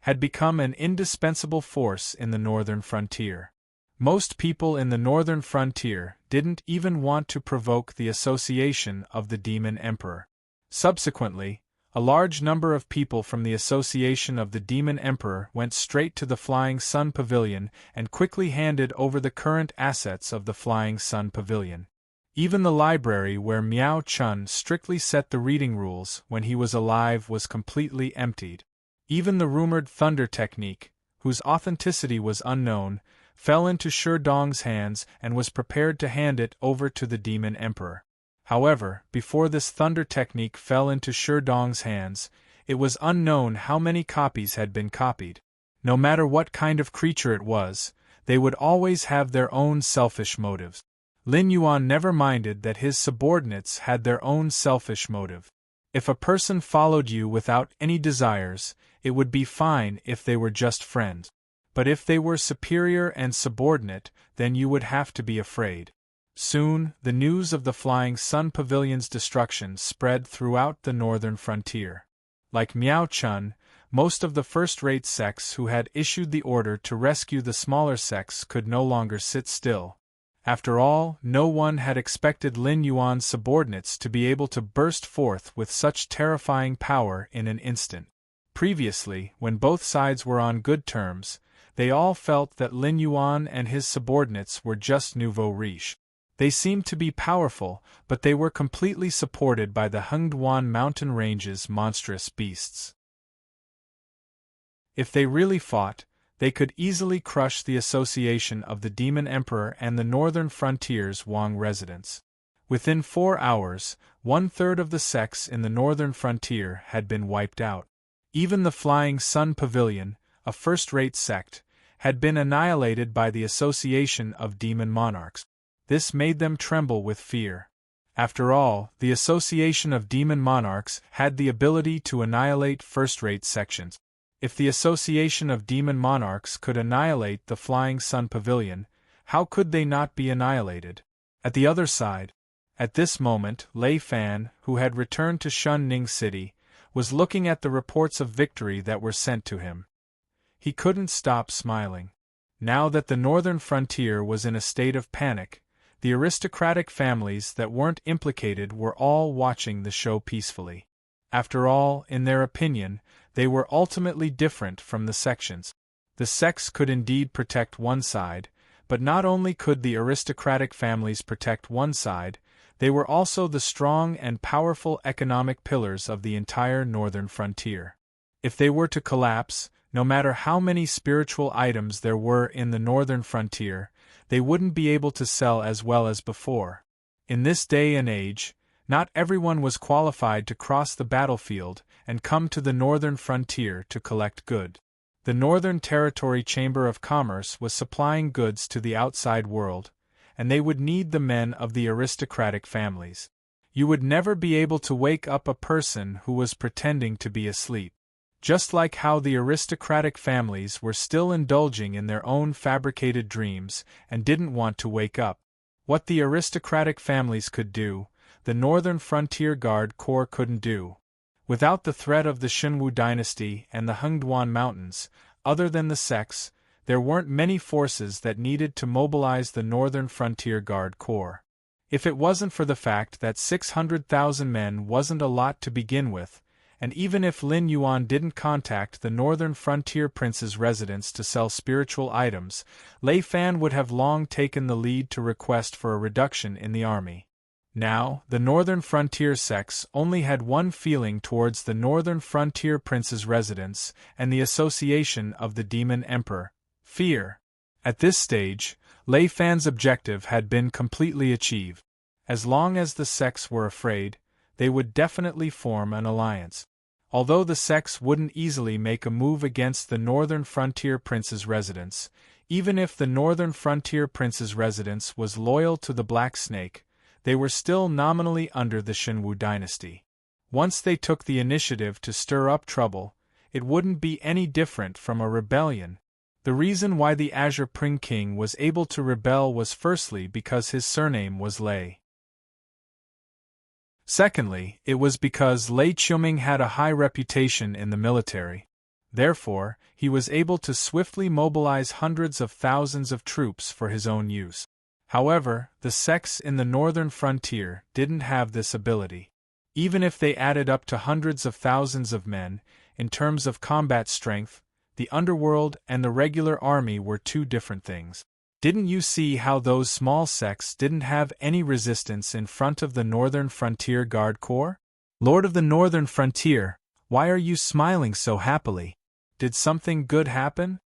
had become an indispensable force in the northern frontier. Most people in the northern frontier didn't even want to provoke the Association of the Demon Emperor. Subsequently, A large number of people from the Association of the Demon Emperor went straight to the Flying Sun Pavilion and quickly handed over the current assets of the Flying Sun Pavilion. Even the library where Miao Chun strictly set the reading rules when he was alive was completely emptied. Even the rumored thunder technique, whose authenticity was unknown, fell into Shi Dong's hands and was prepared to hand it over to the Demon Emperor. However, before this thunder technique fell into Shi Dong's hands, it was unknown how many copies had been copied. No matter what kind of creature it was, they would always have their own selfish motives. Lin Yuan never minded that his subordinates had their own selfish motive. If a person followed you without any desires, it would be fine if they were just friends. But if they were superior and subordinate, then you would have to be afraid. Soon, the news of the Flying Sun Pavilion's destruction spread throughout the northern frontier. Like Miao Chun, most of the first-rate sects who had issued the order to rescue the smaller sects could no longer sit still. After all, no one had expected Lin Yuan's subordinates to be able to burst forth with such terrifying power in an instant. Previously, when both sides were on good terms, they all felt that Lin Yuan and his subordinates were just nouveau riche. They seemed to be powerful, but they were completely supported by the Hengduan mountain range's monstrous beasts. If they really fought, they could easily crush the association of the Demon Emperor and the northern frontier's Wang residents. Within 4 hours, 1/3 of the sects in the northern frontier had been wiped out. Even the Flying Sun Pavilion, a first-rate sect, had been annihilated by the association of demon monarchs. This made them tremble with fear. After all, the association of demon monarchs had the ability to annihilate first-rate sections. If the association of demon monarchs could annihilate the Flying Sun Pavilion, how could they not be annihilated? At the other side, at this moment, Lei Fan, who had returned to Shunning City, was looking at the reports of victory that were sent to him. He couldn't stop smiling. Now that the northern frontier was in a state of panic, the aristocratic families that weren't implicated were all watching the show peacefully. After all, in their opinion, they were ultimately different from the sections. The sects could indeed protect one side, but not only could the aristocratic families protect one side, they were also the strong and powerful economic pillars of the entire northern frontier. If they were to collapse, no matter how many spiritual items there were in the northern frontier, they wouldn't be able to sell as well as before. In this day and age, not everyone was qualified to cross the battlefield and come to the northern frontier to collect goods. The Northern Territory Chamber of Commerce was supplying goods to the outside world, and they would need the men of the aristocratic families. You would never be able to wake up a person who was pretending to be asleep. Just like how the aristocratic families were still indulging in their own fabricated dreams and didn't want to wake up. What the aristocratic families could do, the Northern Frontier Guard Corps couldn't do. Without the threat of the Xinwu dynasty and the Hengduan Mountains, other than the sects, there weren't many forces that needed to mobilize the Northern Frontier Guard Corps. If it wasn't for the fact that 600,000 men wasn't a lot to begin with, and even if Lin Yuan didn't contact the Northern Frontier Prince's residence to sell spiritual items, Lei Fan would have long taken the lead to request for a reduction in the army. Now, the Northern Frontier sects only had one feeling towards the Northern Frontier Prince's residence and the association of the Demon Emperor: fear. At this stage, Lei Fan's objective had been completely achieved. As long as the sects were afraid, they would definitely form an alliance. Although the sects wouldn't easily make a move against the Northern Frontier Prince's residence, even if the Northern Frontier Prince's residence was loyal to the Black Snake, they were still nominally under the Xinwu dynasty. Once they took the initiative to stir up trouble, it wouldn't be any different from a rebellion. The reason why the Azure Pring King was able to rebel was firstly because his surname was Lei. Secondly, it was because Lei Qiuming had a high reputation in the military. Therefore, he was able to swiftly mobilize hundreds of thousands of troops for his own use. However, the sects in the northern frontier didn't have this ability. Even if they added up to hundreds of thousands of men, in terms of combat strength, the underworld and the regular army were two different things. Didn't you see how those small sects didn't have any resistance in front of the Northern Frontier Guard Corps? Lord of the Northern Frontier, why are you smiling so happily? Did something good happen?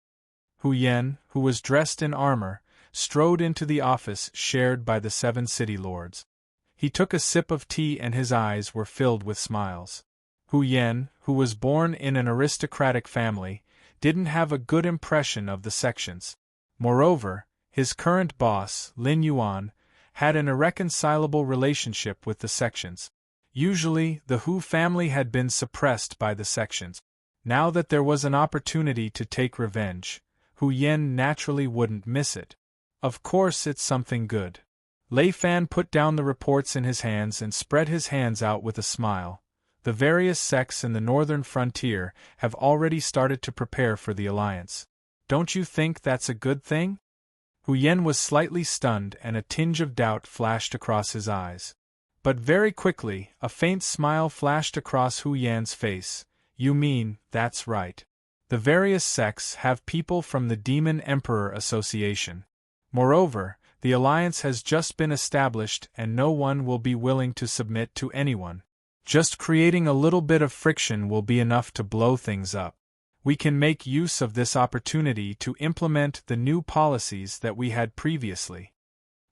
Hu Yen, who was dressed in armor, strode into the office shared by the 7 city lords. He took a sip of tea and his eyes were filled with smiles. Hu Yen, who was born in an aristocratic family, didn't have a good impression of the sections. Moreover, his current boss, Lin Yuan, had an irreconcilable relationship with the sections. Usually, the Hu family had been suppressed by the sections. Now that there was an opportunity to take revenge, Hu Yen naturally wouldn't miss it. Of course it's something good. Lei Fan put down the reports in his hands and spread his hands out with a smile. The various sects in the northern frontier have already started to prepare for the alliance. Don't you think that's a good thing? Hu Yen was slightly stunned and a tinge of doubt flashed across his eyes. But very quickly, a faint smile flashed across Hu Yan's face. You mean, that's right. The various sects have people from the Demon Emperor Association. Moreover, the alliance has just been established and no one will be willing to submit to anyone. Just creating a little bit of friction will be enough to blow things up. We can make use of this opportunity to implement the new policies that we had previously.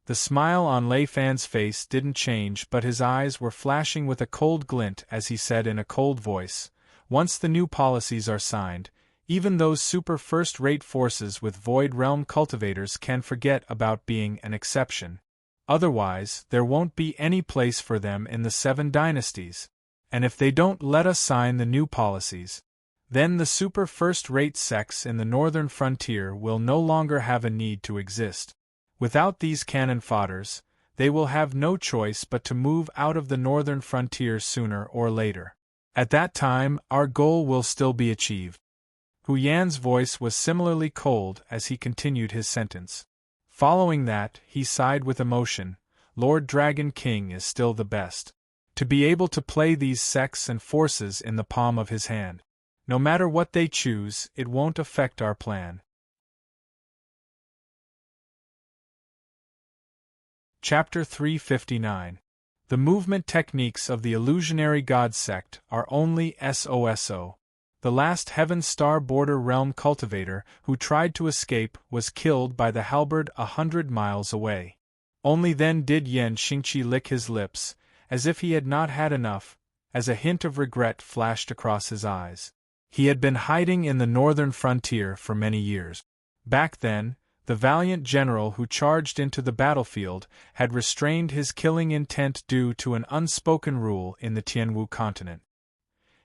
The smile on Lei Fan's face didn't change, but his eyes were flashing with a cold glint as he said in a cold voice, once the new policies are signed, even those super first-rate forces with Void Realm cultivators can forget about being an exception. Otherwise, there won't be any place for them in the 7 dynasties. And if they don't let us sign the new policies, then the super first-rate sects in the northern frontier will no longer have a need to exist. Without these cannon fodders, they will have no choice but to move out of the northern frontier sooner or later. At that time, our goal will still be achieved. Hu Yan's voice was similarly cold as he continued his sentence. Following that, he sighed with emotion. Lord Dragon King is still the best. To be able to play these sects and forces in the palm of his hand. No matter what they choose, it won't affect our plan. Chapter 359. The movement techniques of the illusionary god sect are only SOSO. The last Heaven Star Border Realm cultivator who tried to escape was killed by the halberd 100 miles away. Only then did Yen Xingqi lick his lips, as if he had not had enough, as a hint of regret flashed across his eyes. He had been hiding in the northern frontier for many years. Back then, the valiant general who charged into the battlefield had restrained his killing intent due to an unspoken rule in the Tianwu continent.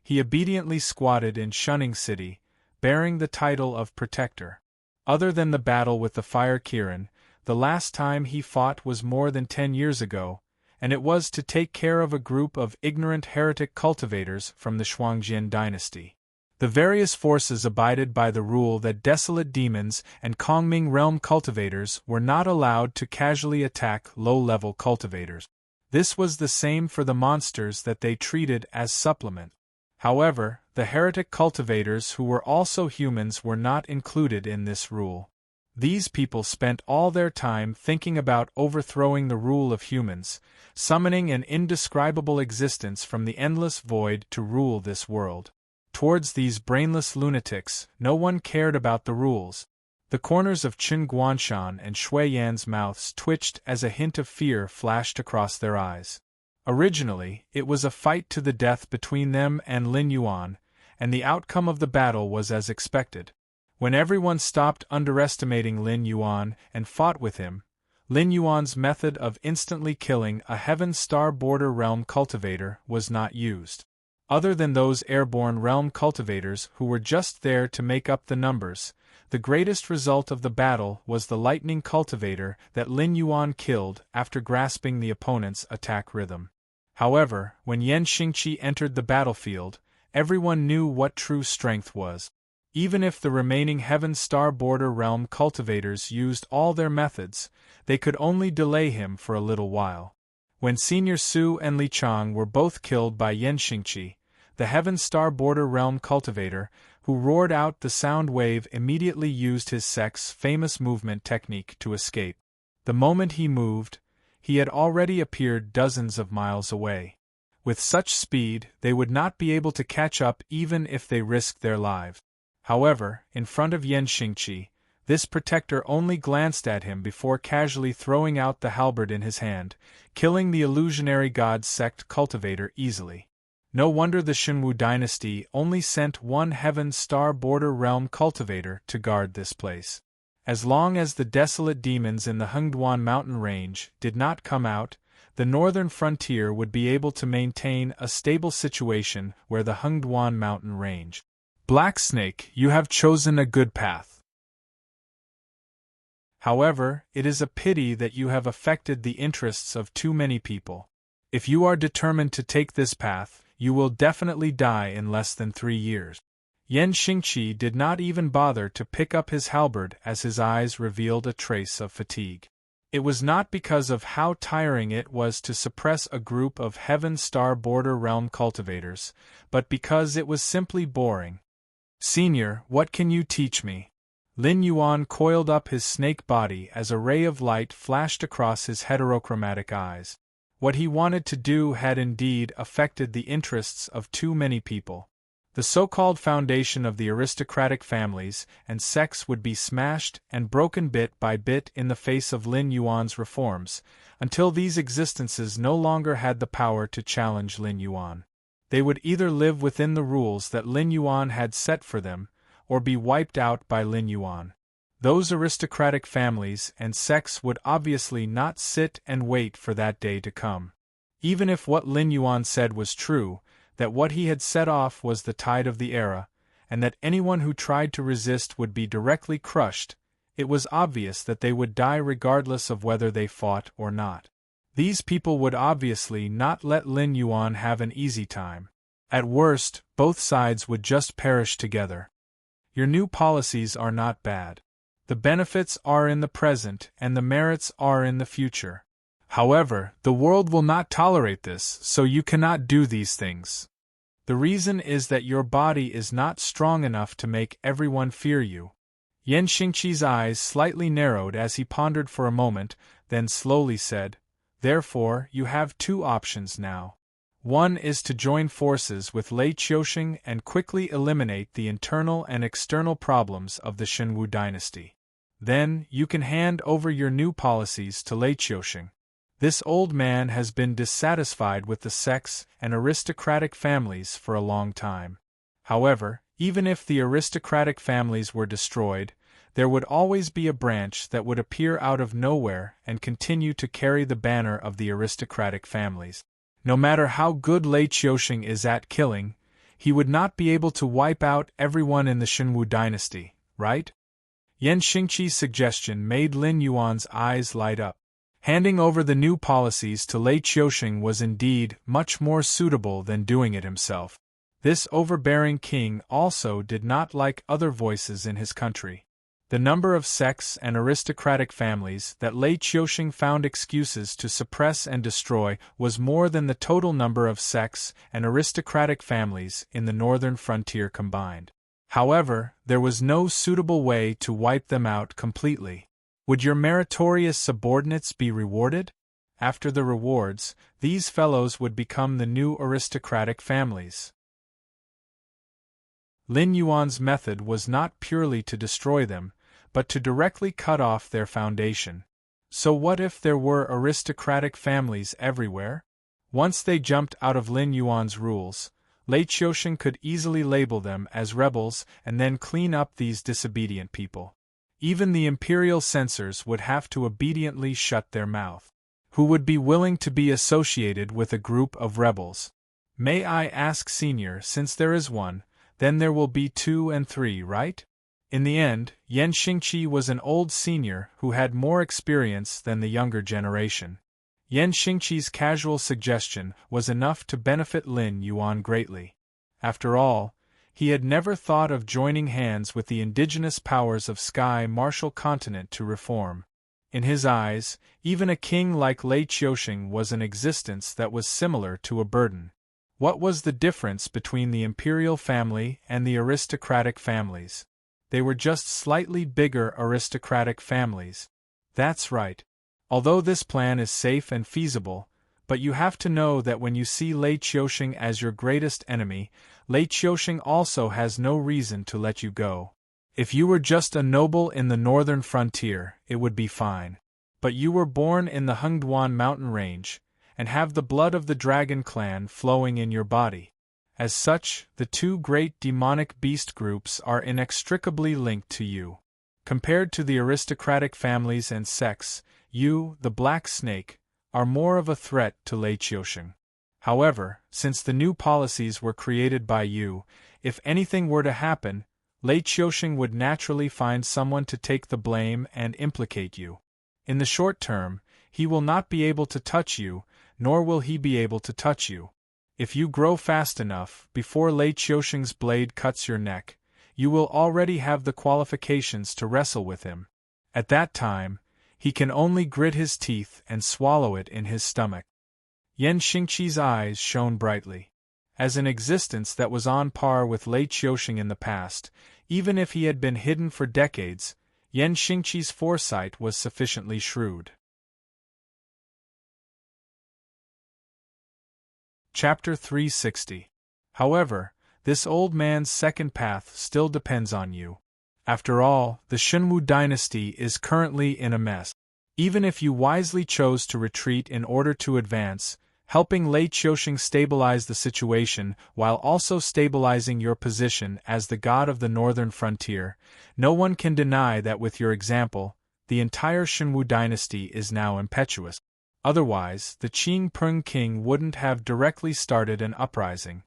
He obediently squatted in Shunning City, bearing the title of Protector. Other than the battle with the Fire Kirin, the last time he fought was more than 10 years ago, and it was to take care of a group of ignorant heretic cultivators from the Shuangjian dynasty. The various forces abided by the rule that desolate demons and Kongming realm cultivators were not allowed to casually attack low-level cultivators. This was the same for the monsters that they treated as supplement. However, the heretic cultivators who were also humans were not included in this rule. These people spent all their time thinking about overthrowing the rule of humans, summoning an indescribable existence from the endless void to rule this world. Towards these brainless lunatics, no one cared about the rules. The corners of Chen Guanshan and Shui Yan's mouths twitched as a hint of fear flashed across their eyes. Originally, it was a fight to the death between them and Lin Yuan, and the outcome of the battle was as expected. When everyone stopped underestimating Lin Yuan and fought with him, Lin Yuan's method of instantly killing a Heaven Star Border Realm cultivator was not used. Other than those airborne realm cultivators who were just there to make up the numbers, the greatest result of the battle was the lightning cultivator that Lin Yuan killed after grasping the opponent's attack rhythm. However, when Yen Xingqi entered the battlefield, everyone knew what true strength was. Even if the remaining Heaven Star Border Realm cultivators used all their methods, they could only delay him for a little while. When Senior Su and Li Chang were both killed by Yan Xingqi, the Heaven Star Border Realm cultivator, who roared out the sound wave, immediately used his sect's famous movement technique to escape. The moment he moved, he had already appeared dozens of miles away. With such speed, they would not be able to catch up even if they risked their lives. However, in front of Yan Xingqi, this protector only glanced at him before casually throwing out the halberd in his hand, killing the illusionary god sect cultivator easily. No wonder the Shenwu dynasty only sent one Heaven Star Border Realm cultivator to guard this place. As long as the desolate demons in the Hengduan mountain range did not come out, the northern frontier would be able to maintain a stable situation where the Hengduan mountain range. Black Snake, you have chosen a good path. However, it is a pity that you have affected the interests of too many people. If you are determined to take this path, you will definitely die in less than 3 years. Yan Xingqi did not even bother to pick up his halberd as his eyes revealed a trace of fatigue. It was not because of how tiring it was to suppress a group of Heaven Star Border Realm cultivators, but because it was simply boring. Senior, what can you teach me? Lin Yuan coiled up his snake body as a ray of light flashed across his heterochromatic eyes. What he wanted to do had indeed affected the interests of too many people. The so-called foundation of the aristocratic families and sects would be smashed and broken bit by bit in the face of Lin Yuan's reforms, until these existences no longer had the power to challenge Lin Yuan. They would either live within the rules that Lin Yuan had set for them, or be wiped out by Lin Yuan. Those aristocratic families and sects would obviously not sit and wait for that day to come. Even if what Lin Yuan said was true, that what he had set off was the tide of the era, and that anyone who tried to resist would be directly crushed, it was obvious that they would die regardless of whether they fought or not. These people would obviously not let Lin Yuan have an easy time. At worst, both sides would just perish together. Your new policies are not bad. The benefits are in the present and the merits are in the future. However, the world will not tolerate this, so you cannot do these things. The reason is that your body is not strong enough to make everyone fear you. Yan Xingqi's eyes slightly narrowed as he pondered for a moment, then slowly said, "Therefore, you have 2 options now. One is to join forces with Lei Qiusheng and quickly eliminate the internal and external problems of the Shenwu dynasty. Then, you can hand over your new policies to Lei Qiusheng. This old man has been dissatisfied with the sects and aristocratic families for a long time. However, even if the aristocratic families were destroyed, there would always be a branch that would appear out of nowhere and continue to carry the banner of the aristocratic families. No matter how good Lei Qiusheng is at killing, he would not be able to wipe out everyone in the Shenwu dynasty, right?" Yan Xingqi's suggestion made Lin Yuan's eyes light up. Handing over the new policies to Lei Qiusheng was indeed much more suitable than doing it himself. This overbearing king also did not like other voices in his country. The number of sects and aristocratic families that Lei Qiusheng found excuses to suppress and destroy was more than the total number of sects and aristocratic families in the northern frontier combined. However, there was no suitable way to wipe them out completely. Would your meritorious subordinates be rewarded? After the rewards, these fellows would become the new aristocratic families. Lin Yuan's method was not purely to destroy them, but to directly cut off their foundation. So what if there were aristocratic families everywhere? Once they jumped out of Lin Yuan's rules, Lei Qiusheng could easily label them as rebels and then clean up these disobedient people. Even the imperial censors would have to obediently shut their mouth. Who would be willing to be associated with a group of rebels? May I ask, Senior, since there is one, then there will be 2 and 3, right? In the end, Yan Xingqi was an old senior who had more experience than the younger generation. Yan Xingqi's casual suggestion was enough to benefit Lin Yuan greatly. After all, he had never thought of joining hands with the indigenous powers of Sky Martial Continent to reform. In his eyes, even a king like Lei Qiusheng was an existence that was similar to a burden. What was the difference between the imperial family and the aristocratic families? They were just slightly bigger aristocratic families. That's right. Although this plan is safe and feasible, but you have to know that when you see Lei Qiusheng as your greatest enemy, Lei Qiusheng also has no reason to let you go. If you were just a noble in the northern frontier, it would be fine. But you were born in the Hengduan mountain range, and have the blood of the dragon clan flowing in your body. As such, the two great demonic beast groups are inextricably linked to you. Compared to the aristocratic families and sects, you, the Black Snake, are more of a threat to Lei Qiusheng. However, since the new policies were created by you, if anything were to happen, Lei Qiusheng would naturally find someone to take the blame and implicate you. In the short term, he will not be able to touch you, nor will he be able to touch you. If you grow fast enough, before Lei Qiusheng's blade cuts your neck, you will already have the qualifications to wrestle with him. At that time, he can only grit his teeth and swallow it in his stomach. Yan Xingqi's eyes shone brightly. As an existence that was on par with Lei Qiusheng in the past, even if he had been hidden for decades, Yan Xingqi's foresight was sufficiently shrewd. Chapter 360. However, this old man's second path still depends on you. After all, the Shenwu dynasty is currently in a mess. Even if you wisely chose to retreat in order to advance, helping Lei Qiusheng stabilize the situation while also stabilizing your position as the god of the northern frontier, no one can deny that with your example, the entire Shenwu dynasty is now impetuous. Otherwise, the Qing Prung king wouldn't have directly started an uprising.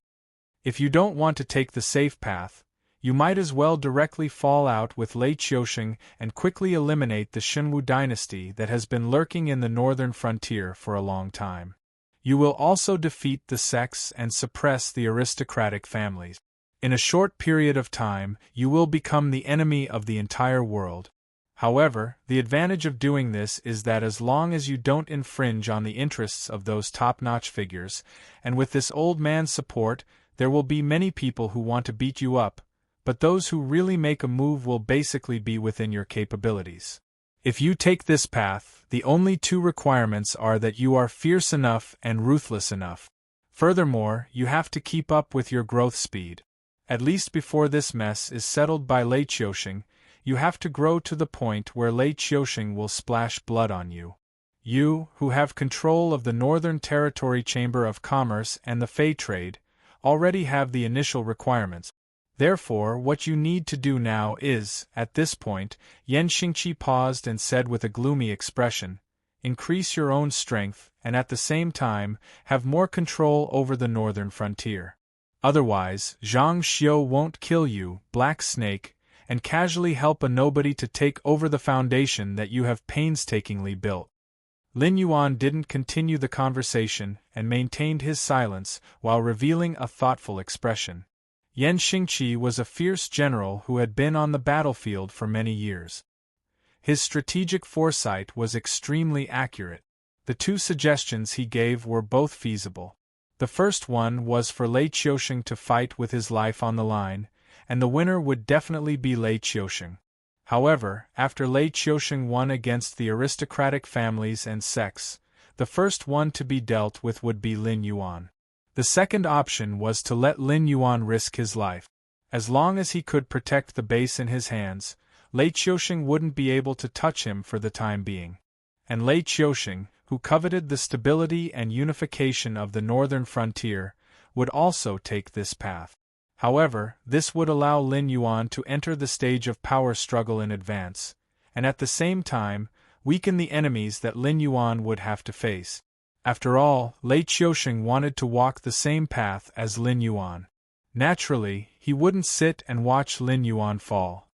If you don't want to take the safe path, you might as well directly fall out with Lei Qiusheng and quickly eliminate the Shenwu dynasty that has been lurking in the northern frontier for a long time. You will also defeat the sects and suppress the aristocratic families. In a short period of time, you will become the enemy of the entire world. However, the advantage of doing this is that as long as you don't infringe on the interests of those top-notch figures, and with this old man's support, there will be many people who want to beat you up, but those who really make a move will basically be within your capabilities. If you take this path, the only two requirements are that you are fierce enough and ruthless enough. Furthermore, you have to keep up with your growth speed. At least before this mess is settled by Lei Qiusheng, you have to grow to the point where Lei Qiusheng will splash blood on you. You, who have control of the Northern Territory Chamber of Commerce and the Fey Trade, already have the initial requirements. Therefore, what you need to do now is, at this point, Yan Xingqi paused and said with a gloomy expression, increase your own strength and at the same time, have more control over the northern frontier. Otherwise, Zhang Xiu won't kill you, Black Snake, and casually help a nobody to take over the foundation that you have painstakingly built. Lin Yuan didn't continue the conversation and maintained his silence while revealing a thoughtful expression. Yan Xingqi was a fierce general who had been on the battlefield for many years. His strategic foresight was extremely accurate. The two suggestions he gave were both feasible. The first one was for Lei Qiusheng to fight with his life on the line, and the winner would definitely be Lei Qiusheng. However, after Lei Qiusheng won against the aristocratic families and sects, the first one to be dealt with would be Lin Yuan. The second option was to let Lin Yuan risk his life. As long as he could protect the base in his hands, Lei Qiusheng wouldn't be able to touch him for the time being. And Lei Qiusheng, who coveted the stability and unification of the northern frontier, would also take this path. However, this would allow Lin Yuan to enter the stage of power struggle in advance, and at the same time, weaken the enemies that Lin Yuan would have to face. After all, Lei Qiusheng wanted to walk the same path as Lin Yuan. Naturally, he wouldn't sit and watch Lin Yuan fall.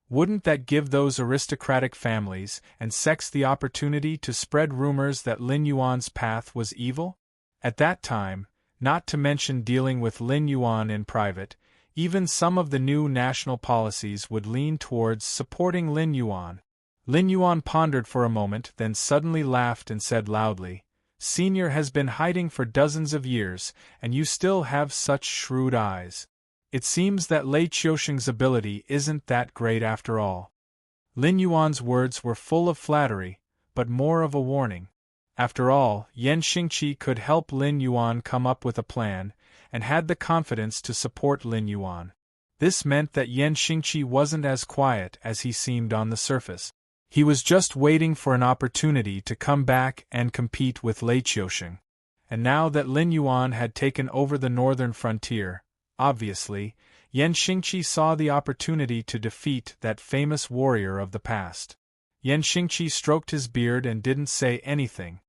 Wouldn't that give those aristocratic families and sects the opportunity to spread rumors that Lin Yuan's path was evil? At that time, not to mention dealing with Lin Yuan in private, even some of the new national policies would lean towards supporting Lin Yuan. Lin Yuan pondered for a moment, then suddenly laughed and said loudly, "Senior has been hiding for dozens of years, and you still have such shrewd eyes. It seems that Lei Qiusheng's ability isn't that great after all." Lin Yuan's words were full of flattery, but more of a warning. After all, Yan Xingqi could help Lin Yuan come up with a plan, and had the confidence to support Lin Yuan. This meant that Yan Xingqi wasn't as quiet as he seemed on the surface. He was just waiting for an opportunity to come back and compete with Lei Qiusheng. And now that Lin Yuan had taken over the northern frontier, obviously, Yan Xingqi saw the opportunity to defeat that famous warrior of the past. Yan Xingqi stroked his beard and didn't say anything,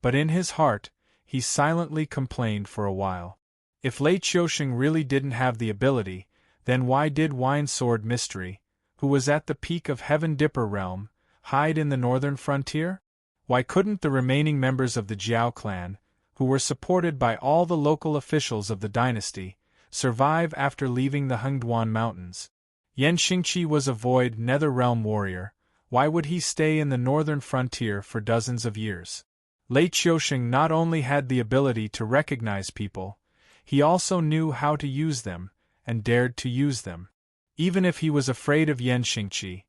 but in his heart, he silently complained for a while. If Lei Qiusheng really didn't have the ability, then why did Winesword Mystery, who was at the peak of Heaven Dipper realm, hide in the northern frontier? Why couldn't the remaining members of the Jiao clan, who were supported by all the local officials of the dynasty, survive after leaving the Hengduan Mountains? Yan Xingqi was a void nether realm warrior. Why would he stay in the northern frontier for dozens of years? Lei Qiusheng not only had the ability to recognize people, he also knew how to use them, and dared to use them. Even if he was afraid of Yan Xingqi,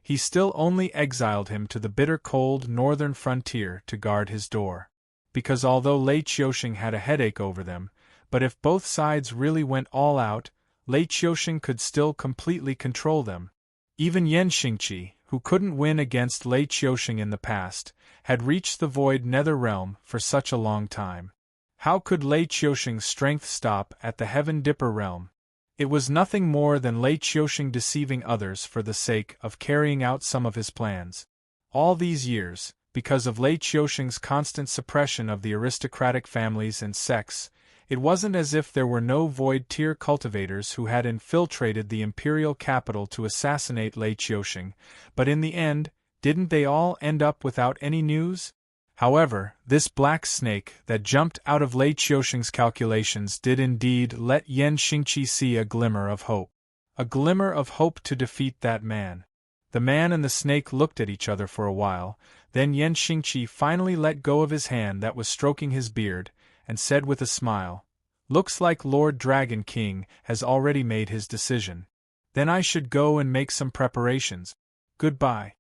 he still only exiled him to the bitter cold northern frontier to guard his door. Because although Lei Qiusheng had a headache over them, but if both sides really went all out, Lei Qiusheng could still completely control them. Even Yan Xingqi, who couldn't win against Lei Qiusheng in the past, had reached the void nether realm for such a long time. How could Lei Qiusheng's strength stop at the Heaven Dipper realm? It was nothing more than Lei Qiusheng deceiving others for the sake of carrying out some of his plans. All these years, because of Lei Qiusheng's constant suppression of the aristocratic families and sects, it wasn't as if there were no void-tier cultivators who had infiltrated the imperial capital to assassinate Lei Qiusheng, but in the end, didn't they all end up without any news? However, this black snake that jumped out of Lei Qiusheng's calculations did indeed let Yan Xingqi see a glimmer of hope. A glimmer of hope to defeat that man. The man and the snake looked at each other for a while, then Yan Xingqi finally let go of his hand that was stroking his beard, and said with a smile, "Looks like Lord Dragon King has already made his decision. Then I should go and make some preparations. Goodbye.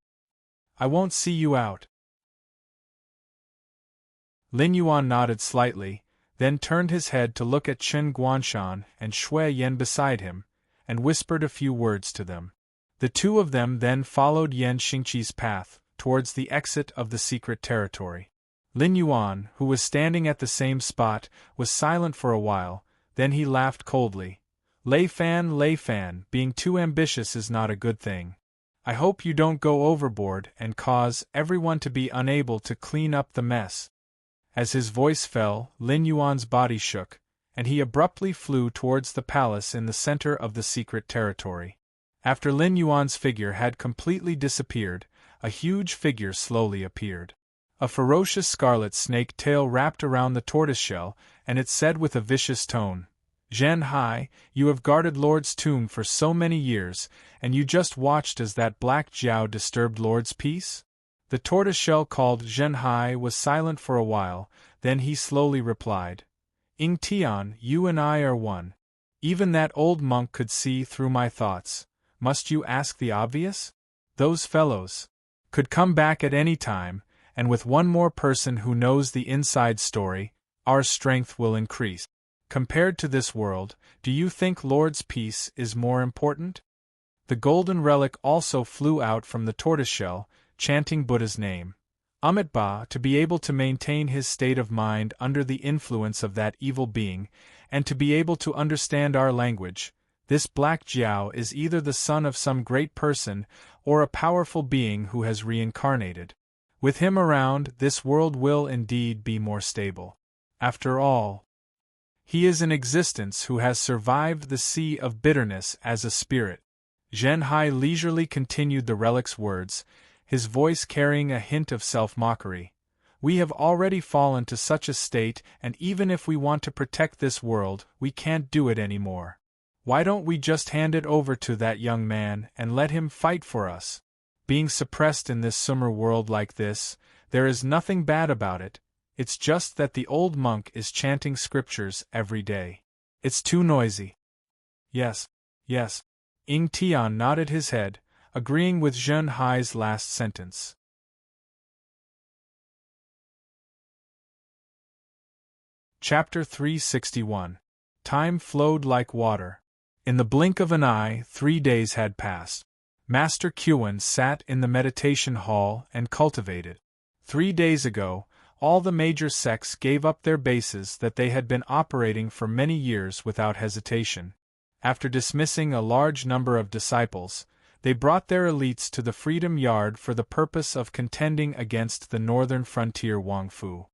I won't see you out." Lin Yuan nodded slightly, then turned his head to look at Chen Guanshan and Shui Yan beside him, and whispered a few words to them. The two of them then followed Yan Xingqi's path, towards the exit of the secret territory. Lin Yuan, who was standing at the same spot, was silent for a while, then he laughed coldly. Lei Fan, being too ambitious is not a good thing. I hope you don't go overboard and cause everyone to be unable to clean up the mess." As his voice fell, Lin Yuan's body shook, and he abruptly flew towards the palace in the center of the secret territory. After Lin Yuan's figure had completely disappeared, a huge figure slowly appeared. A ferocious scarlet snake tail wrapped around the tortoiseshell, and it said with a vicious tone, "Zhen Hai, you have guarded Lord's tomb for so many years, and you just watched as that black Jiao disturbed Lord's peace?" The tortoiseshell called Zhen Hai was silent for a while, then he slowly replied, "Ing Tian, you and I are one. Even that old monk could see through my thoughts. Must you ask the obvious? Those fellows could come back at any time, and with one more person who knows the inside story, our strength will increase. Compared to this world, do you think Lord's peace is more important?" The golden relic also flew out from the tortoiseshell, chanting Buddha's name. Amitabha, to be able to maintain his state of mind under the influence of that evil being, and to be able to understand our language, this Black Jiao is either the son of some great person, or a powerful being who has reincarnated. With him around, this world will indeed be more stable. After all, he is in existence who has survived the sea of bitterness as a spirit. Zhen Hai leisurely continued the relic's words, his voice carrying a hint of self-mockery. "We have already fallen to such a state, and even if we want to protect this world, we can't do it anymore. Why don't we just hand it over to that young man and let him fight for us?" being suppressed in this summer world like this. There is nothing bad about it, it's just that the old monk is chanting scriptures every day. It's too noisy. Yes, yes. Ing Tian nodded his head, agreeing with Zhen Hai's last sentence. Chapter 361. Time flowed like water. In the blink of an eye, 3 days had passed. Master Kuan sat in the meditation hall and cultivated. 3 days ago, all the major sects gave up their bases that they had been operating for many years without hesitation. After dismissing a large number of disciples, they brought their elites to the Freedom Yard for the purpose of contending against the northern frontier Wangfu.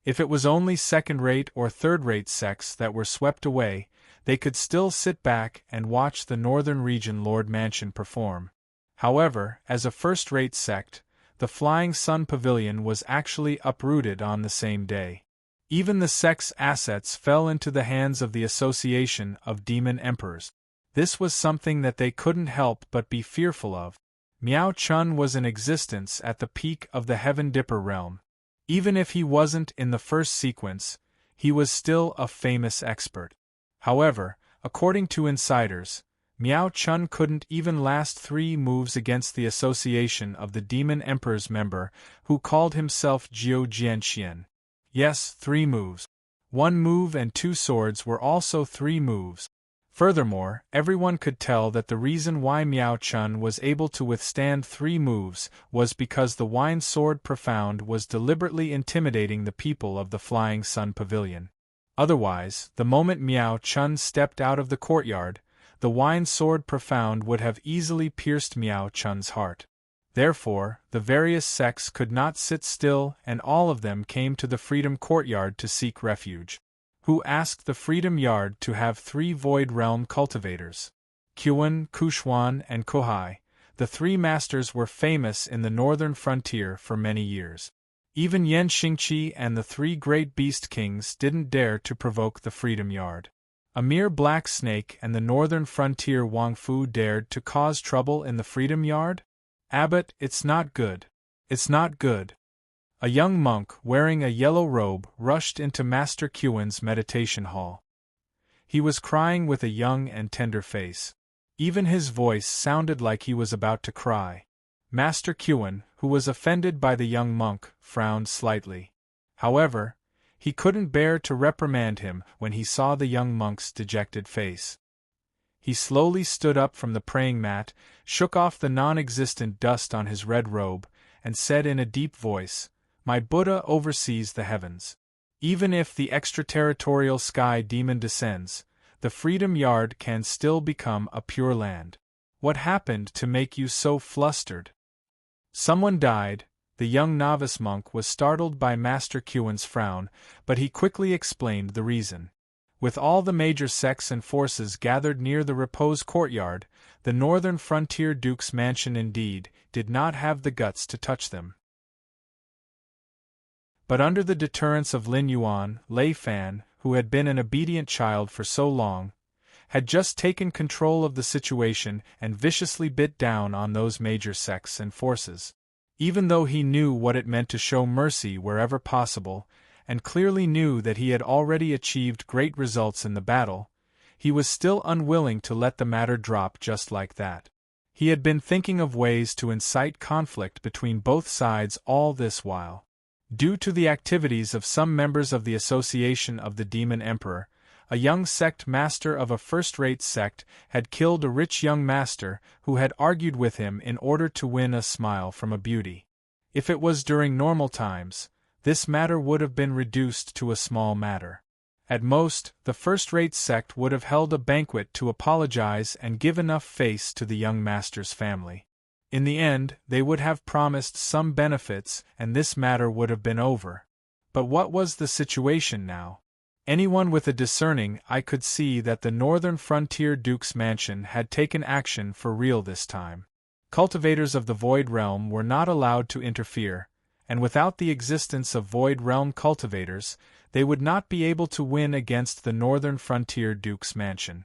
If it was only second-rate or third-rate sects that were swept away, they could still sit back and watch the northern region Lord Mansion perform. However, as a first-rate sect, the Flying Sun Pavilion was actually uprooted on the same day. Even the sect's assets fell into the hands of the Association of Demon Emperors. This was something that they couldn't help but be fearful of. Miao Chun was in existence at the peak of the Heaven Dipper realm. Even if he wasn't in the first sequence, he was still a famous expert. However, according to insiders, Miao Chun couldn't even last 3 moves against the Association of the Demon Emperor's member, who called himself Jiu Jianxian. Yes, 3 moves. 1 move and 2 swords were also 3 moves. Furthermore, everyone could tell that the reason why Miao Chun was able to withstand 3 moves was because the Wine Sword Profound was deliberately intimidating the people of the Flying Sun Pavilion. Otherwise, the moment Miao Chun stepped out of the courtyard, the Wine Sword Profound would have easily pierced Miao Chun's heart. Therefore, the various sects could not sit still, and all of them came to the Freedom Courtyard to seek refuge. Who asked the Freedom Yard to have 3 Void Realm cultivators? Kuan, Kushuan, and Kohai. The 3 masters were famous in the northern frontier for many years. Even Yen Xingqi and the 3 great beast kings didn't dare to provoke the Freedom Yard. A mere black snake and the northern frontier Wangfu dared to cause trouble in the Freedom Yard? Abbot, it's not good. It's not good. A young monk wearing a yellow robe rushed into Master Kuan's meditation hall. He was crying with a young and tender face. Even his voice sounded like he was about to cry. Master Kuan, who was offended by the young monk, frowned slightly. However, he couldn't bear to reprimand him when he saw the young monk's dejected face. He slowly stood up from the praying mat, shook off the non-existent dust on his red robe, and said in a deep voice, "My Buddha oversees the heavens. Even if the extraterritorial sky demon descends, the Freedom Yard can still become a pure land. What happened to make you so flustered?" Someone died. The young novice monk was startled by Master Kuan's frown, but he quickly explained the reason. With all the major sects and forces gathered near the repose courtyard, the northern frontier duke's mansion indeed did not have the guts to touch them. But under the deterrence of Lin Yuan, Lei Fan, who had been an obedient child for so long, had just taken control of the situation and viciously bit down on those major sects and forces. Even though he knew what it meant to show mercy wherever possible, and clearly knew that he had already achieved great results in the battle, he was still unwilling to let the matter drop just like that. He had been thinking of ways to incite conflict between both sides all this while. Due to the activities of some members of the Association of the Demon Emperor, a young sect master of a first-rate sect had killed a rich young master who had argued with him in order to win a smile from a beauty. If it was during normal times, this matter would have been reduced to a small matter. At most, the first-rate sect would have held a banquet to apologize and give enough face to the young master's family. In the end, they would have promised some benefits and this matter would have been over. But what was the situation now? Anyone with a discerning eye could see that the northern frontier duke's mansion had taken action for real this time. Cultivators of the Void Realm were not allowed to interfere, and without the existence of Void Realm cultivators, they would not be able to win against the northern frontier duke's mansion.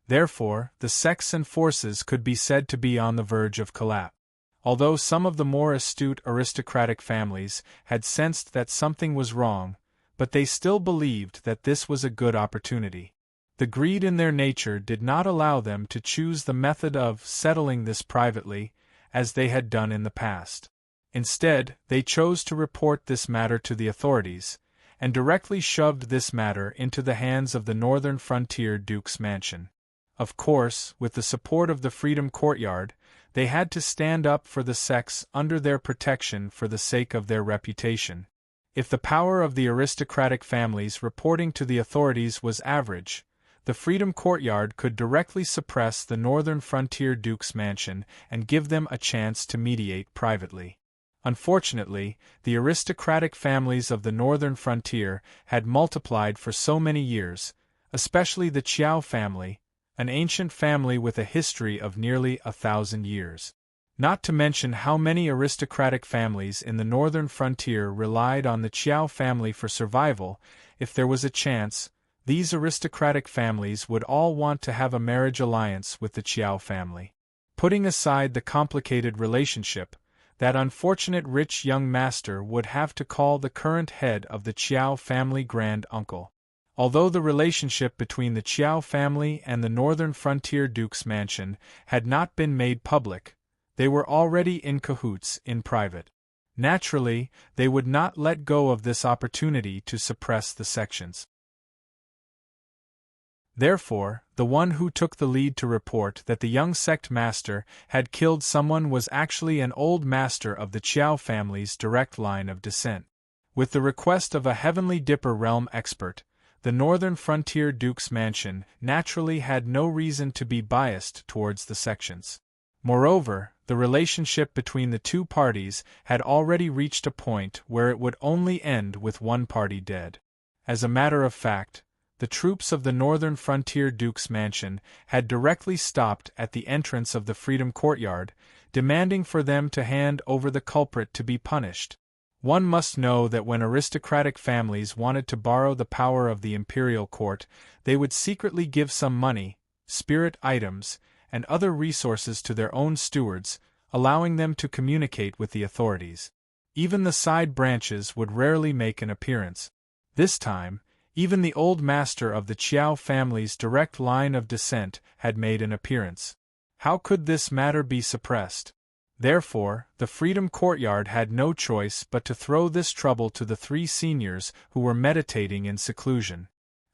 Therefore, the sects and forces could be said to be on the verge of collapse. although some of the more astute aristocratic families had sensed that something was wrong, but they still believed that this was a good opportunity. The greed in their nature did not allow them to choose the method of settling this privately, as they had done in the past. Instead, they chose to report this matter to the authorities, and directly shoved this matter into the hands of the northern frontier duke's mansion. Of course, with the support of the Freedom Courtyard, they had to stand up for the sex under their protection for the sake of their reputation. If the power of the aristocratic families reporting to the authorities was average, the Freedom Courtyard could directly suppress the northern frontier duke's mansion and give them a chance to mediate privately. Unfortunately, the aristocratic families of the northern frontier had multiplied for so many years, especially the Chiao family, an ancient family with a history of nearly 1,000 years. Not to mention how many aristocratic families in the northern frontier relied on the Chiao family for survival. If there was a chance, these aristocratic families would all want to have a marriage alliance with the Chiao family. Putting aside the complicated relationship, that unfortunate rich young master would have to call the current head of the Chiao family grand uncle. Although the relationship between the Chiao family and the northern frontier duke's mansion had not been made public, they were already in cahoots in private. Naturally, they would not let go of this opportunity to suppress the sections. Therefore, the one who took the lead to report that the young sect master had killed someone was actually an old master of the Chiao family's direct line of descent. With the request of a Heavenly Dipper realm expert, the northern frontier duke's mansion naturally had no reason to be biased towards the sections. Moreover, the relationship between the two parties had already reached a point where it would only end with one party dead. As a matter of fact, the troops of the northern frontier duke's mansion had directly stopped at the entrance of the Freedom Courtyard, demanding for them to hand over the culprit to be punished. One must know that when aristocratic families wanted to borrow the power of the imperial court, they would secretly give some money, spirit items, and other resources to their own stewards, allowing them to communicate with the authorities. Even the side branches would rarely make an appearance. This time, even the old master of the Chiao family's direct line of descent had made an appearance. How could this matter be suppressed? Therefore, the Freedom Courtyard had no choice but to throw this trouble to the three seniors who were meditating in seclusion.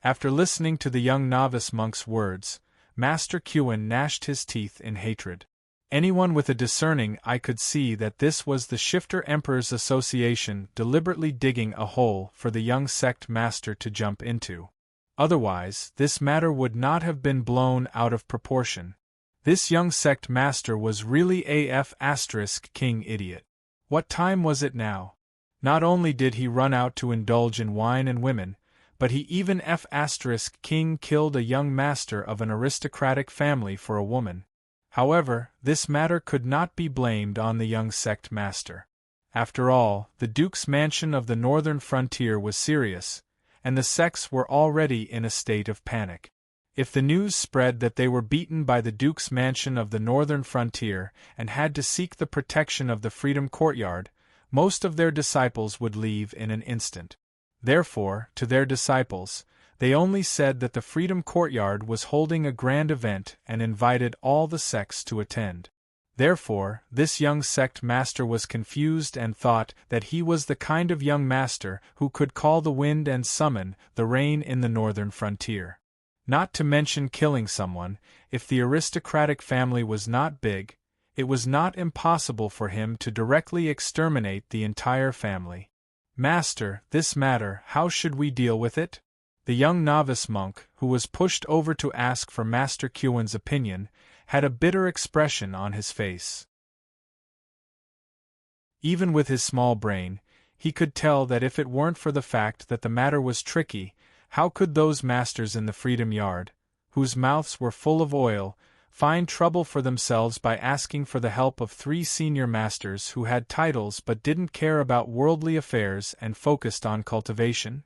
After listening to the young novice monk's words, Master Kuan gnashed his teeth in hatred. Anyone with a discerning eye could see that this was the Shifter Emperor's Association deliberately digging a hole for the young sect master to jump into. Otherwise, this matter would not have been blown out of proportion. This young sect master was really AF** king idiot. What time was it now? Not only did he run out to indulge in wine and women, but he even F** king killed a young master of an aristocratic family for a woman. However, this matter could not be blamed on the young sect master. After all, the Duke's mansion of the northern frontier was serious, and the sects were already in a state of panic. If the news spread that they were beaten by the Duke's mansion of the northern frontier and had to seek the protection of the Freedom Courtyard, most of their disciples would leave in an instant. Therefore, to their disciples, they only said that the Freedom Courtyard was holding a grand event and invited all the sects to attend. Therefore, this young sect master was confused and thought that he was the kind of young master who could call the wind and summon the rain in the northern frontier. Not to mention killing someone, if the aristocratic family was not big, it was not impossible for him to directly exterminate the entire family. Master, this matter, how should we deal with it? The young novice monk, who was pushed over to ask for Master Kuan's opinion, had a bitter expression on his face. Even with his small brain, he could tell that if it weren't for the fact that the matter was tricky, how could those masters in the Freedom Yard, whose mouths were full of oil, find trouble for themselves by asking for the help of three senior masters who had titles but didn't care about worldly affairs and focused on cultivation?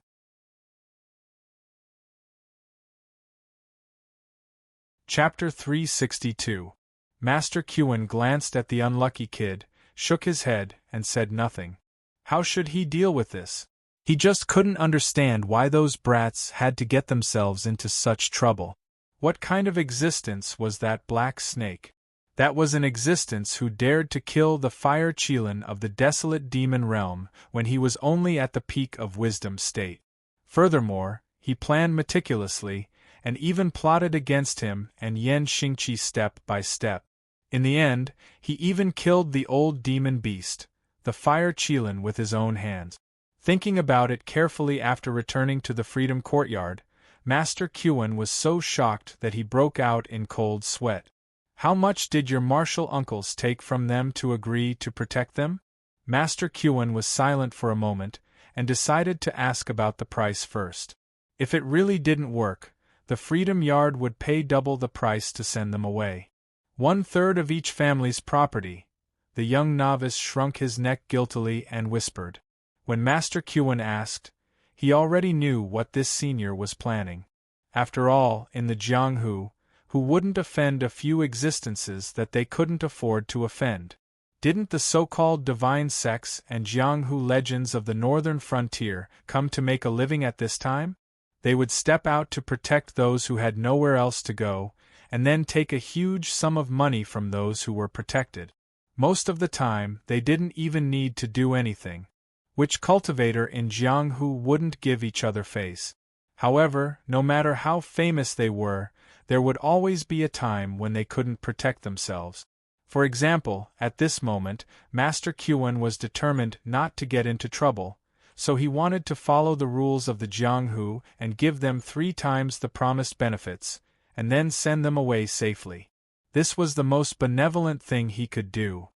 Chapter 362. Master Kuan glanced at the unlucky kid, shook his head, and said nothing. How should he deal with this? He just couldn't understand why those brats had to get themselves into such trouble. What kind of existence was that black snake? That was an existence who dared to kill the fire Qilin of the desolate demon realm when he was only at the peak of wisdom state. Furthermore, he planned meticulously, and even plotted against him and Yan Xingqi step by step. In the end, he even killed the old demon beast, the fire Qilin, with his own hands. Thinking about it carefully after returning to the Freedom Courtyard, Master Qian was so shocked that he broke out in cold sweat. How much did your martial uncles take from them to agree to protect them? Master Qian was silent for a moment, and decided to ask about the price first. If it really didn't work, the Freedom Yard would pay double the price to send them away. 1/3 of each family's property. The young novice shrunk his neck guiltily and whispered. When Master Qian asked, he already knew what this senior was planning. After all, in the Jianghu, who wouldn't offend a few existences that they couldn't afford to offend? Didn't the so-called divine sects and Jianghu legends of the northern frontier come to make a living at this time? They would step out to protect those who had nowhere else to go, and then take a huge sum of money from those who were protected. Most of the time, they didn't even need to do anything. Which cultivator in Jianghu wouldn't give each other face? However, no matter how famous they were, there would always be a time when they couldn't protect themselves. For example, at this moment, Master Qian was determined not to get into trouble, so he wanted to follow the rules of the Jianghu and give them 3 times the promised benefits, and then send them away safely. This was the most benevolent thing he could do.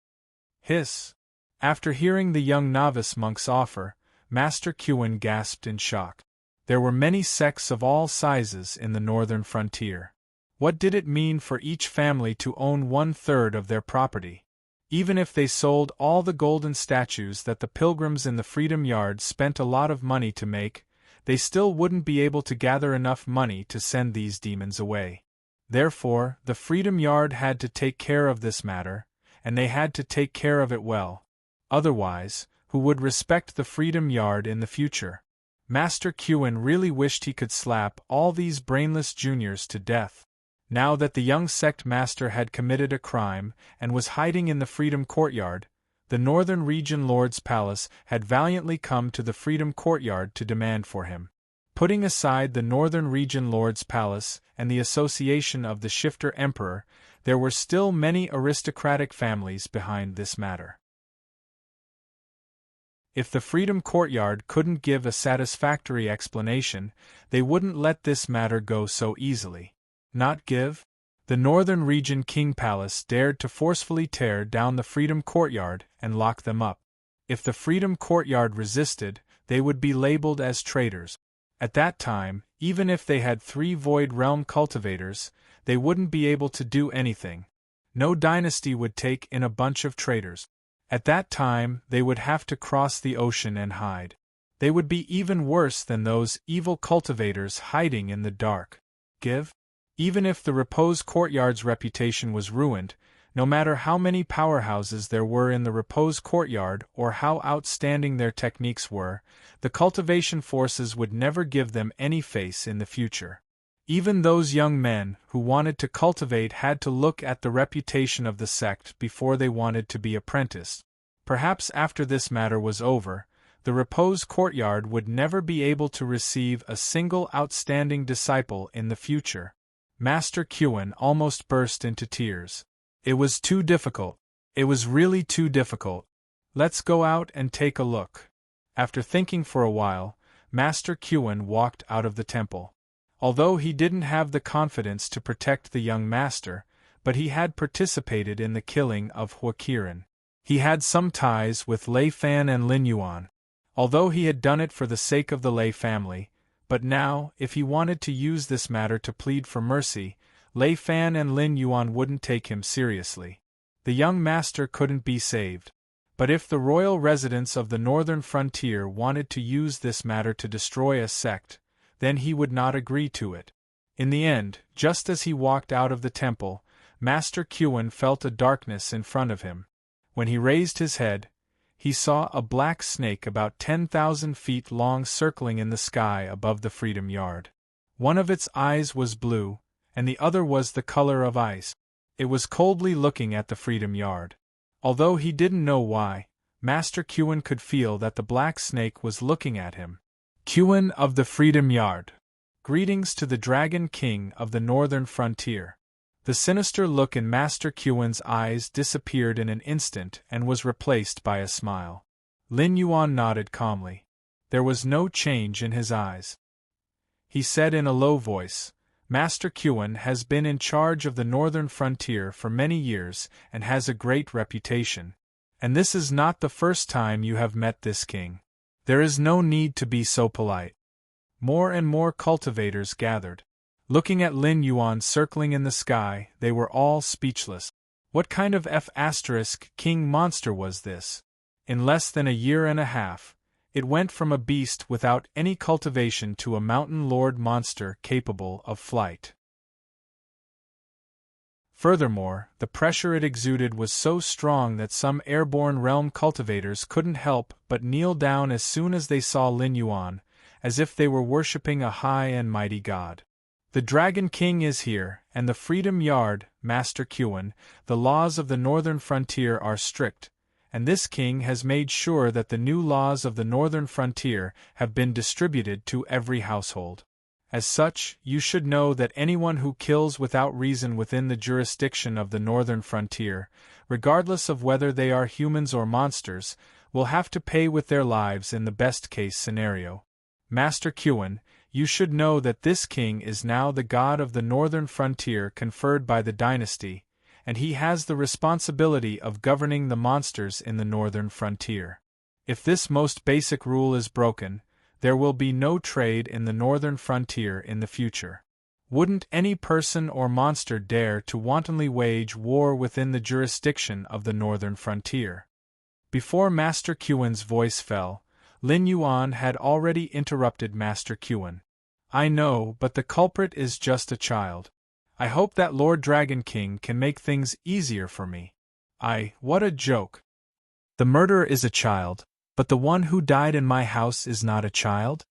Hiss! After hearing the young novice monk's offer, Master Qian gasped in shock. There were many sects of all sizes in the northern frontier. What did it mean for each family to own 1/3 of their property? Even if they sold all the golden statues that the pilgrims in the Freedom Yard spent a lot of money to make, they still wouldn't be able to gather enough money to send these demons away. Therefore, the Freedom Yard had to take care of this matter, and they had to take care of it well. Otherwise, who would respect the Freedom Yard in the future? Master Qian really wished he could slap all these brainless juniors to death. Now that the young sect master had committed a crime and was hiding in the Freedom Courtyard, the Northern Region Lord's palace had valiantly come to the Freedom Courtyard to demand for him. Putting aside the Northern Region Lord's palace and the association of the Shifter Emperor, there were still many aristocratic families behind this matter. If the Freedom Courtyard couldn't give a satisfactory explanation, they wouldn't let this matter go so easily. Not give? The Northern Region King Palace dared to forcefully tear down the Freedom Courtyard and lock them up. If the Freedom Courtyard resisted, they would be labeled as traitors. At that time, even if they had 3 Void Realm cultivators, they wouldn't be able to do anything. No dynasty would take in a bunch of traitors. At that time, they would have to cross the ocean and hide. They would be even worse than those evil cultivators hiding in the dark. Give? Even if the Repose Courtyard's reputation was ruined, no matter how many powerhouses there were in the Repose Courtyard or how outstanding their techniques were, the cultivation forces would never give them any face in the future. Even those young men who wanted to cultivate had to look at the reputation of the sect before they wanted to be apprenticed. Perhaps after this matter was over, the Repose Courtyard would never be able to receive a single outstanding disciple in the future. Master Qian almost burst into tears. It was too difficult. It was really too difficult. Let's go out and take a look. After thinking for a while, Master Qian walked out of the temple. Although he didn't have the confidence to protect the young master, but he had participated in the killing of Huaqiran. He had some ties with Lei Fan and Lin Yuan. Although he had done it for the sake of the Lei family, but now, if he wanted to use this matter to plead for mercy, Lei Fan and Lin Yuan wouldn't take him seriously. The young master couldn't be saved. But if the royal residents of the northern frontier wanted to use this matter to destroy a sect, then he would not agree to it. In the end, just as he walked out of the temple, Master Qian felt a darkness in front of him. When he raised his head, he saw a black snake about 10,000 feet long circling in the sky above the Freedom Yard. One of its eyes was blue, and the other was the color of ice. It was coldly looking at the Freedom Yard. Although he didn't know why, Master Kewin could feel that the black snake was looking at him. Kewin of the Freedom Yard. Greetings to the Dragon King of the Northern Frontier. The sinister look in Master Kewin's eyes disappeared in an instant and was replaced by a smile. Lin Yuan nodded calmly. There was no change in his eyes. He said in a low voice, Master Kewin has been in charge of the Northern Frontier for many years and has a great reputation. And this is not the first time you have met this king. There is no need to be so polite. More and more cultivators gathered. Looking at Lin Yuan circling in the sky, they were all speechless. What kind of king monster was this? In less than a year and a half, it went from a beast without any cultivation to a mountain lord monster capable of flight. Furthermore, the pressure it exuded was so strong that some airborne realm cultivators couldn't help but kneel down as soon as they saw Lin Yuan, as if they were worshipping a high and mighty god. The Dragon King is here, and the Freedom Yard, Master Kewin. The laws of the Northern Frontier are strict, and this king has made sure that the new laws of the Northern Frontier have been distributed to every household. As such, you should know that anyone who kills without reason within the jurisdiction of the Northern Frontier, regardless of whether they are humans or monsters, will have to pay with their lives in the best-case scenario. Master Kewin, you should know that this king is now the god of the Northern Frontier conferred by the dynasty, and he has the responsibility of governing the monsters in the Northern Frontier. If this most basic rule is broken, there will be no trade in the Northern Frontier in the future. Wouldn't any person or monster dare to wantonly wage war within the jurisdiction of the Northern Frontier? Before Master Kewin's voice fell, Lin Yuan had already interrupted Master Kewin. I know, but the culprit is just a child. I hope that Lord Dragon King can make things easier for me. What a joke. The murderer is a child, but the one who died in my house is not a child?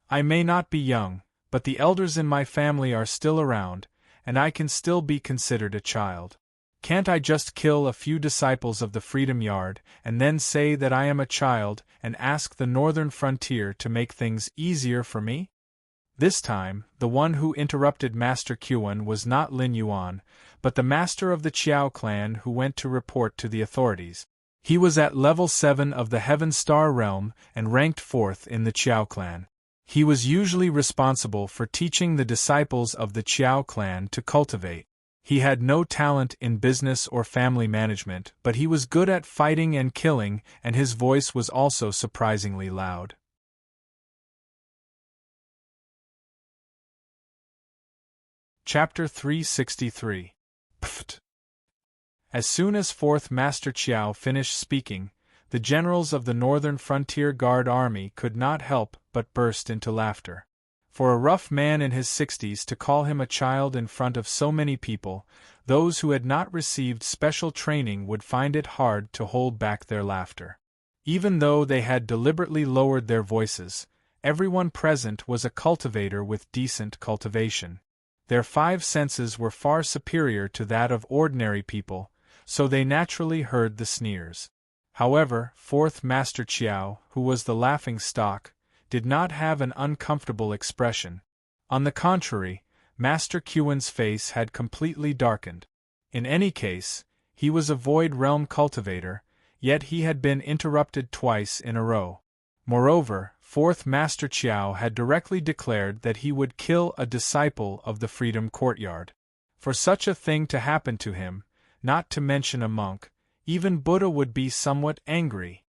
I may not be young, but the elders in my family are still around, and I can still be considered a child. Can't I just kill a few disciples of the Freedom Yard, and then say that I am a child, and ask the Northern Frontier to make things easier for me? This time, the one who interrupted Master Kewin was not Lin Yuan, but the master of the Qiao clan who went to report to the authorities. He was at level 7 of the Heaven Star realm and ranked 4th in the Qiao clan. He was usually responsible for teaching the disciples of the Qiao clan to cultivate. He had no talent in business or family management, but he was good at fighting and killing, and his voice was also surprisingly loud. Chapter 363. Pft. As soon as 4th Master Qiao finished speaking, the generals of the Northern Frontier Guard Army could not help but burst into laughter. For a rough man in his 60s to call him a child in front of so many people, those who had not received special training would find it hard to hold back their laughter. Even though they had deliberately lowered their voices, everyone present was a cultivator with decent cultivation. Their 5 senses were far superior to that of ordinary people, so they naturally heard the sneers. However, 4th Master Qiao, who was the laughing stock, did not have an uncomfortable expression. On the contrary, Master Kewin's face had completely darkened. In any case, he was a Void Realm cultivator, yet he had been interrupted twice in a row. Moreover, 4th Master Qiao had directly declared that he would kill a disciple of the Freedom Courtyard. For such a thing to happen to him, not to mention a monk, even Buddha would be somewhat angry.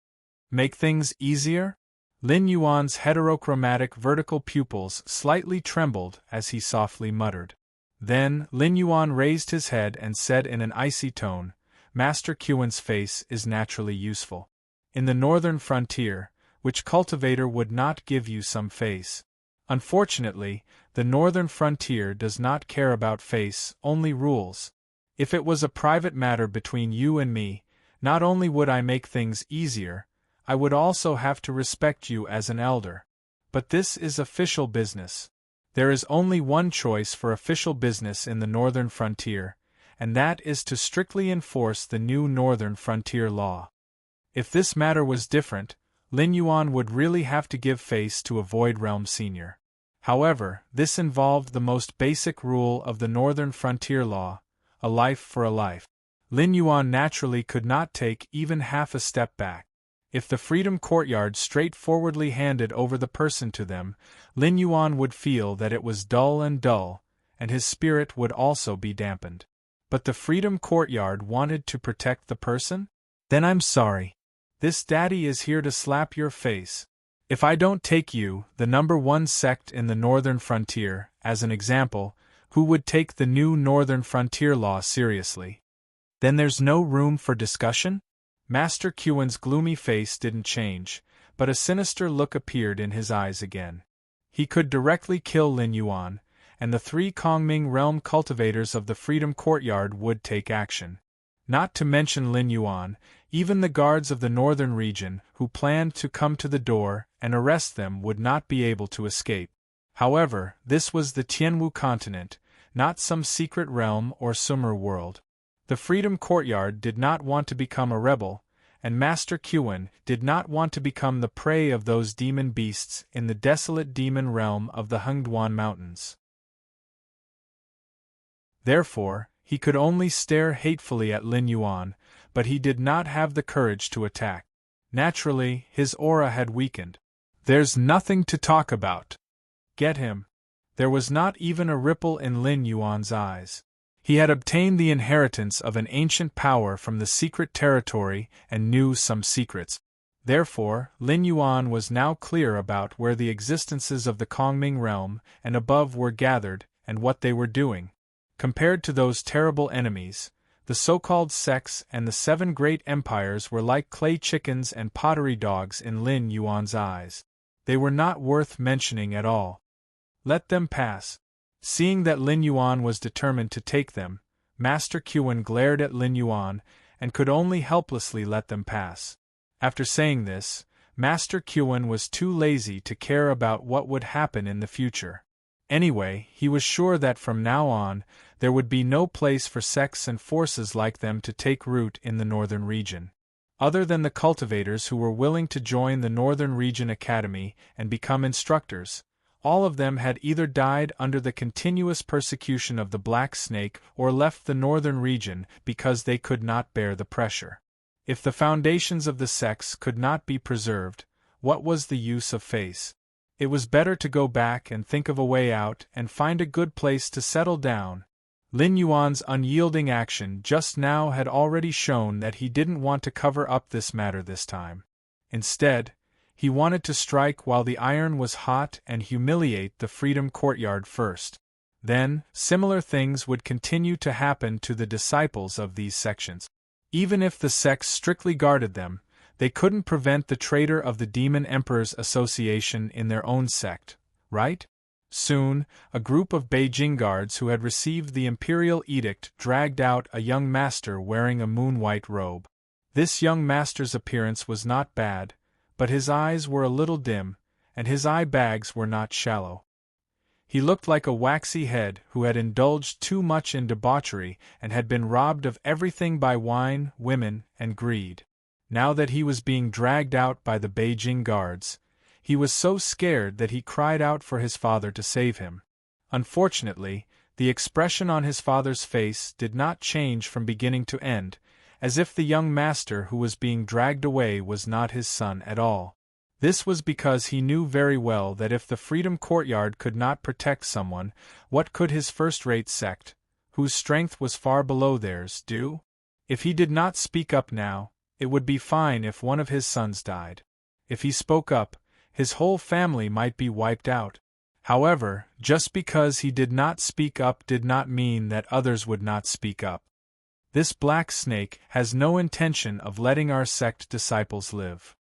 Make things easier? Lin Yuan's heterochromatic vertical pupils slightly trembled as he softly muttered. Then, Lin Yuan raised his head and said in an icy tone, Master Kewin's face is naturally useful. In the Northern Frontier, which cultivator would not give you some face? Unfortunately, the Northern Frontier does not care about face, only rules. If it was a private matter between you and me, Not only would I make things easier, I would also have to respect you as an elder. But this is official business. There is only one choice for official business in the northern frontier, and that is to strictly enforce the new northern frontier law. If this matter was different, Lin Yuan would really have to give face to a Void Realm Senior. However, this involved the most basic rule of the northern frontier law, a life for a life. Lin Yuan naturally could not take even half a step back. If the Freedom Courtyard straightforwardly handed over the person to them, Lin Yuan would feel that it was dull, and his spirit would also be dampened. But the Freedom Courtyard wanted to protect the person? Then I'm sorry. This daddy is here to slap your face. If I don't take you, the number one sect in the northern frontier, as an example, who would take the new northern frontier law seriously? Then there's no room for discussion? Master Kuen's gloomy face didn't change, but a sinister look appeared in his eyes again. He could directly kill Lin Yuan, and the 3 Kongming realm cultivators of the Freedom Courtyard would take action. Not to mention Lin Yuan, even the guards of the northern region who planned to come to the door and arrest them would not be able to escape. However, this was the Tianwu continent, not some secret realm or Sumer world. The Freedom Courtyard did not want to become a rebel, and Master Kuen did not want to become the prey of those demon beasts in the desolate demon realm of the Hengduan Mountains. Therefore, he could only stare hatefully at Lin Yuan, but he did not have the courage to attack. Naturally, his aura had weakened. There's nothing to talk about. Get him. There was not even a ripple in Lin Yuan's eyes. He had obtained the inheritance of an ancient power from the secret territory and knew some secrets. Therefore, Lin Yuan was now clear about where the existences of the Kongming realm and above were gathered and what they were doing. Compared to those terrible enemies, the so-called sects and the 7 great empires were like clay chickens and pottery dogs in Lin Yuan's eyes. They were not worth mentioning at all. Let them pass. Seeing that Lin Yuan was determined to take them, Master Kuen glared at Lin Yuan and could only helplessly let them pass. After saying this, Master Kuen was too lazy to care about what would happen in the future. Anyway, he was sure that from now on, there would be no place for sects and forces like them to take root in the northern region. Other than the cultivators who were willing to join the Northern Region Academy and become instructors, all of them had either died under the continuous persecution of the Black Snake or left the northern region because they could not bear the pressure. If the foundations of the sects could not be preserved, what was the use of face? It was better to go back and think of a way out and find a good place to settle down. Lin Yuan's unyielding action just now had already shown that he didn't want to cover up this matter this time. Instead, he wanted to strike while the iron was hot and humiliate the Freedom Courtyard first. Then, similar things would continue to happen to the disciples of these sections. Even if the sects strictly guarded them, they couldn't prevent the traitor of the Demon Emperor's association in their own sect, right? Soon, a group of Beijing guards who had received the imperial edict dragged out a young master wearing a moon-white robe. This young master's appearance was not bad, but his eyes were a little dim, and his eye bags were not shallow. He looked like a waxy head who had indulged too much in debauchery and had been robbed of everything by wine, women, and greed. Now that he was being dragged out by the Beijing guards, he was so scared that he cried out for his father to save him. Unfortunately, the expression on his father's face did not change from beginning to end, as if the young master who was being dragged away was not his son at all. This was because he knew very well that if the Freedom Courtyard could not protect someone, what could his first-rate sect, whose strength was far below theirs, do? If he did not speak up now, it would be fine if one of his sons died. If he spoke up, his whole family might be wiped out. However, just because he did not speak up did not mean that others would not speak up. This Black Snake has no intention of letting our sect disciples live.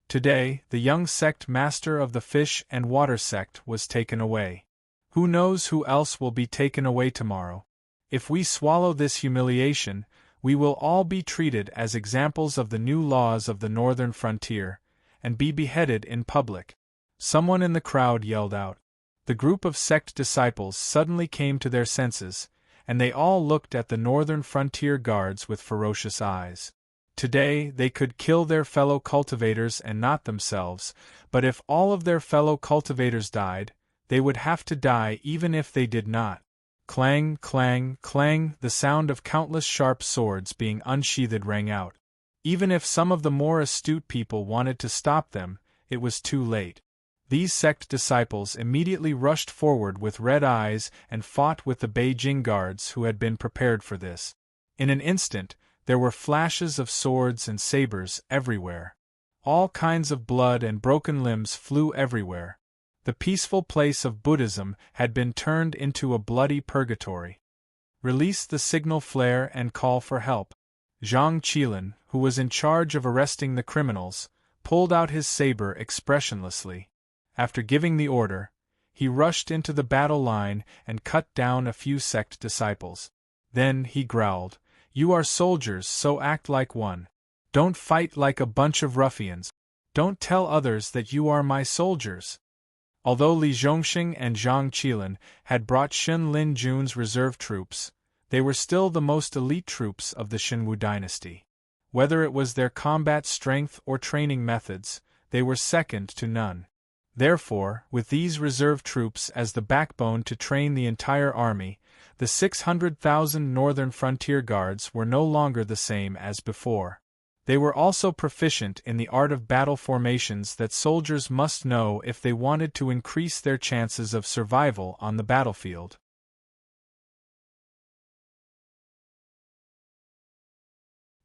Today, the young sect master of the Fish and Water sect was taken away. Who knows who else will be taken away tomorrow? If we swallow this humiliation, We will all be treated as examples of the new laws of the northern frontier, and be beheaded in public. Someone in the crowd yelled out. The group of sect disciples suddenly came to their senses, and they all looked at the northern frontier guards with ferocious eyes. Today they could kill their fellow cultivators and not themselves, but if all of their fellow cultivators died, they would have to die even if they did not. Clang, clang, clang, the sound of countless sharp swords being unsheathed rang out. Even if some of the more astute people wanted to stop them, it was too late. These sect disciples immediately rushed forward with red eyes and fought with the Beijing guards who had been prepared for this. In an instant, there were flashes of swords and sabers everywhere. All kinds of blood and broken limbs flew everywhere. The peaceful place of Buddhism had been turned into a bloody purgatory. Release the signal flare and call for help. Zhang Qilin, who was in charge of arresting the criminals, pulled out his saber expressionlessly. After giving the order, he rushed into the battle line and cut down a few sect disciples. Then he growled, "You are soldiers, so act like one. Don't fight like a bunch of ruffians. Don't tell others that you are my soldiers." Although Li Zhongxing and Zhang Qilin had brought Shen Lin Jun's reserve troops, they were still the most elite troops of the Shenwu dynasty. Whether it was their combat strength or training methods, they were second to none. Therefore, with these reserve troops as the backbone to train the entire army, the 600,000 northern frontier guards were no longer the same as before. They were also proficient in the art of battle formations that soldiers must know if they wanted to increase their chances of survival on the battlefield.